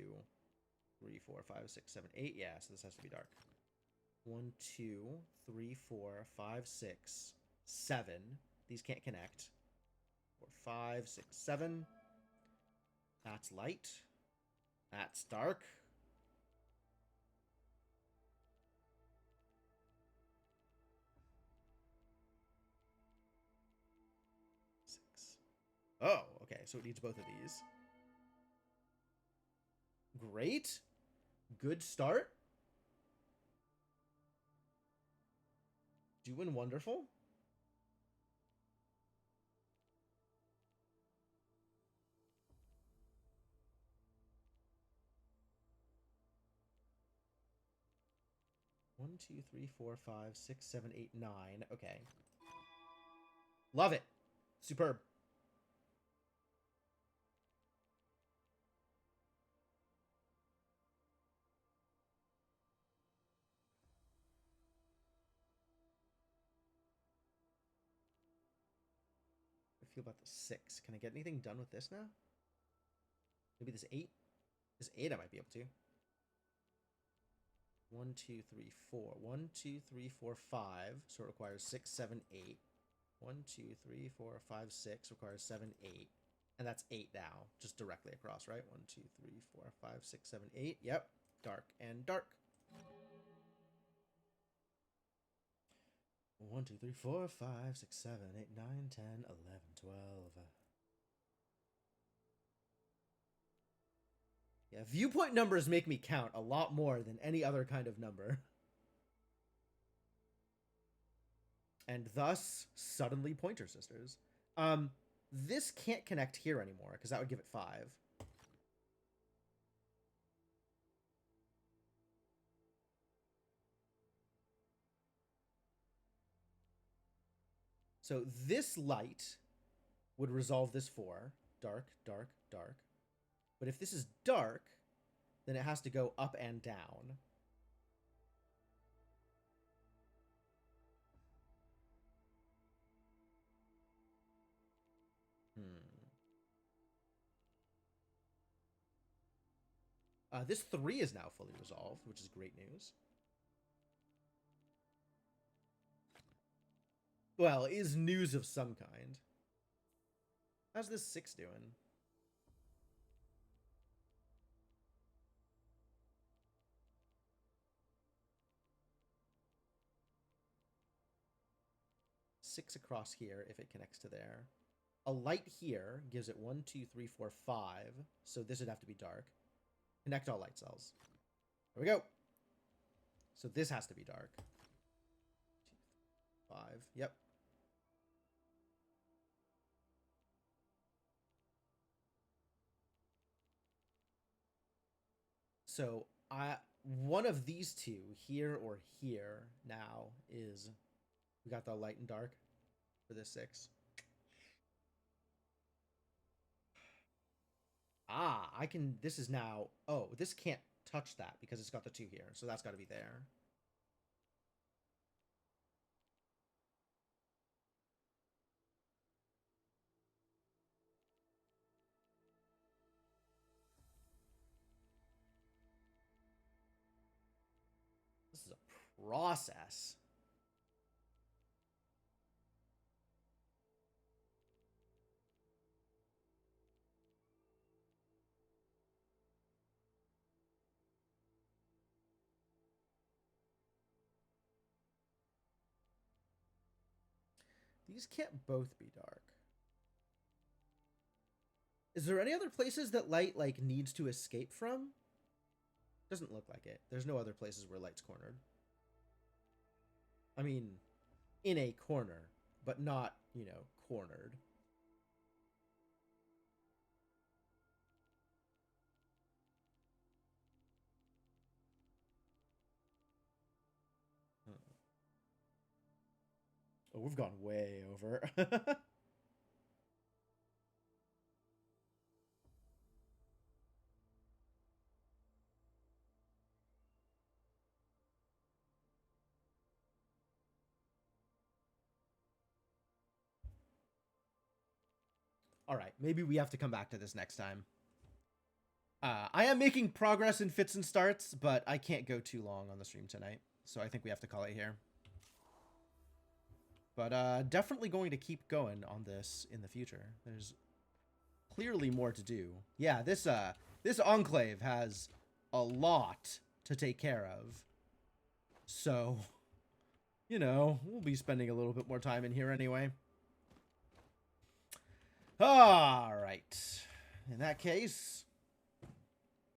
3, 4, 5, 6, 7, 8. Yeah, so this has to be dark. 1, 2, 3, 4, 5, 6, 7. These can't connect. 4, 5, 6, 7. That's light. That's dark. Oh, okay, so it needs both of these. Great. Good start. Doing wonderful. One, two, three, four, five, six, seven, eight, 9. Okay. Love it. Superb. I feel about the 6. Can I get anything done with this now? Maybe this 8? This 8 I might be able to. 1, 2, 3, 4. 1, 2, 3, 4, 5. So it requires 6, 7, 8. 1, 2, 3, 4, 5, 6 requires 7, 8. And that's 8 now. Just directly across, right? 1, 2, 3, 4, 5, 6, 7, 8. Yep. Dark and dark. 1, 2, 3, 4, 5, 6, 7, 8, 9, 10, 11, 12. Yeah, viewpoint numbers make me count a lot more than any other kind of number. And thus, suddenly Pointer Sisters. This can't connect here anymore, because that would give it 5. So this light would resolve this 4. Dark, dark, dark. But if this is dark, then it has to go up and down. This 3 is now fully resolved, which is great news. Well, is news of some kind. How's this 6 doing? Six across here if it connects to there. A light here gives it 1, 2, 3, 4, 5. So this would have to be dark. Connect all light cells. There we go. So this has to be dark. 5. Yep. So one of these two, here or here, now is we got the light and dark for this 6. I can, this is now, oh, this can't touch that because it's got the 2 here. So that's got to be there. This is a process. These can't both be dark. Is there any other places that light, like, needs to escape from? Doesn't look like it. There's no other places where light's cornered. I mean, in a corner, but not, you know, cornered. Oh, we've gone way over. All right, maybe we have to come back to this next time. I am making progress in fits and starts, but I can't go too long on the stream tonight, so I think we have to call it here. But definitely going to keep going on this in the future. There's clearly more to do. Yeah, this enclave has a lot to take care of. So, you know, we'll be spending a little bit more time in here anyway. All right. In that case,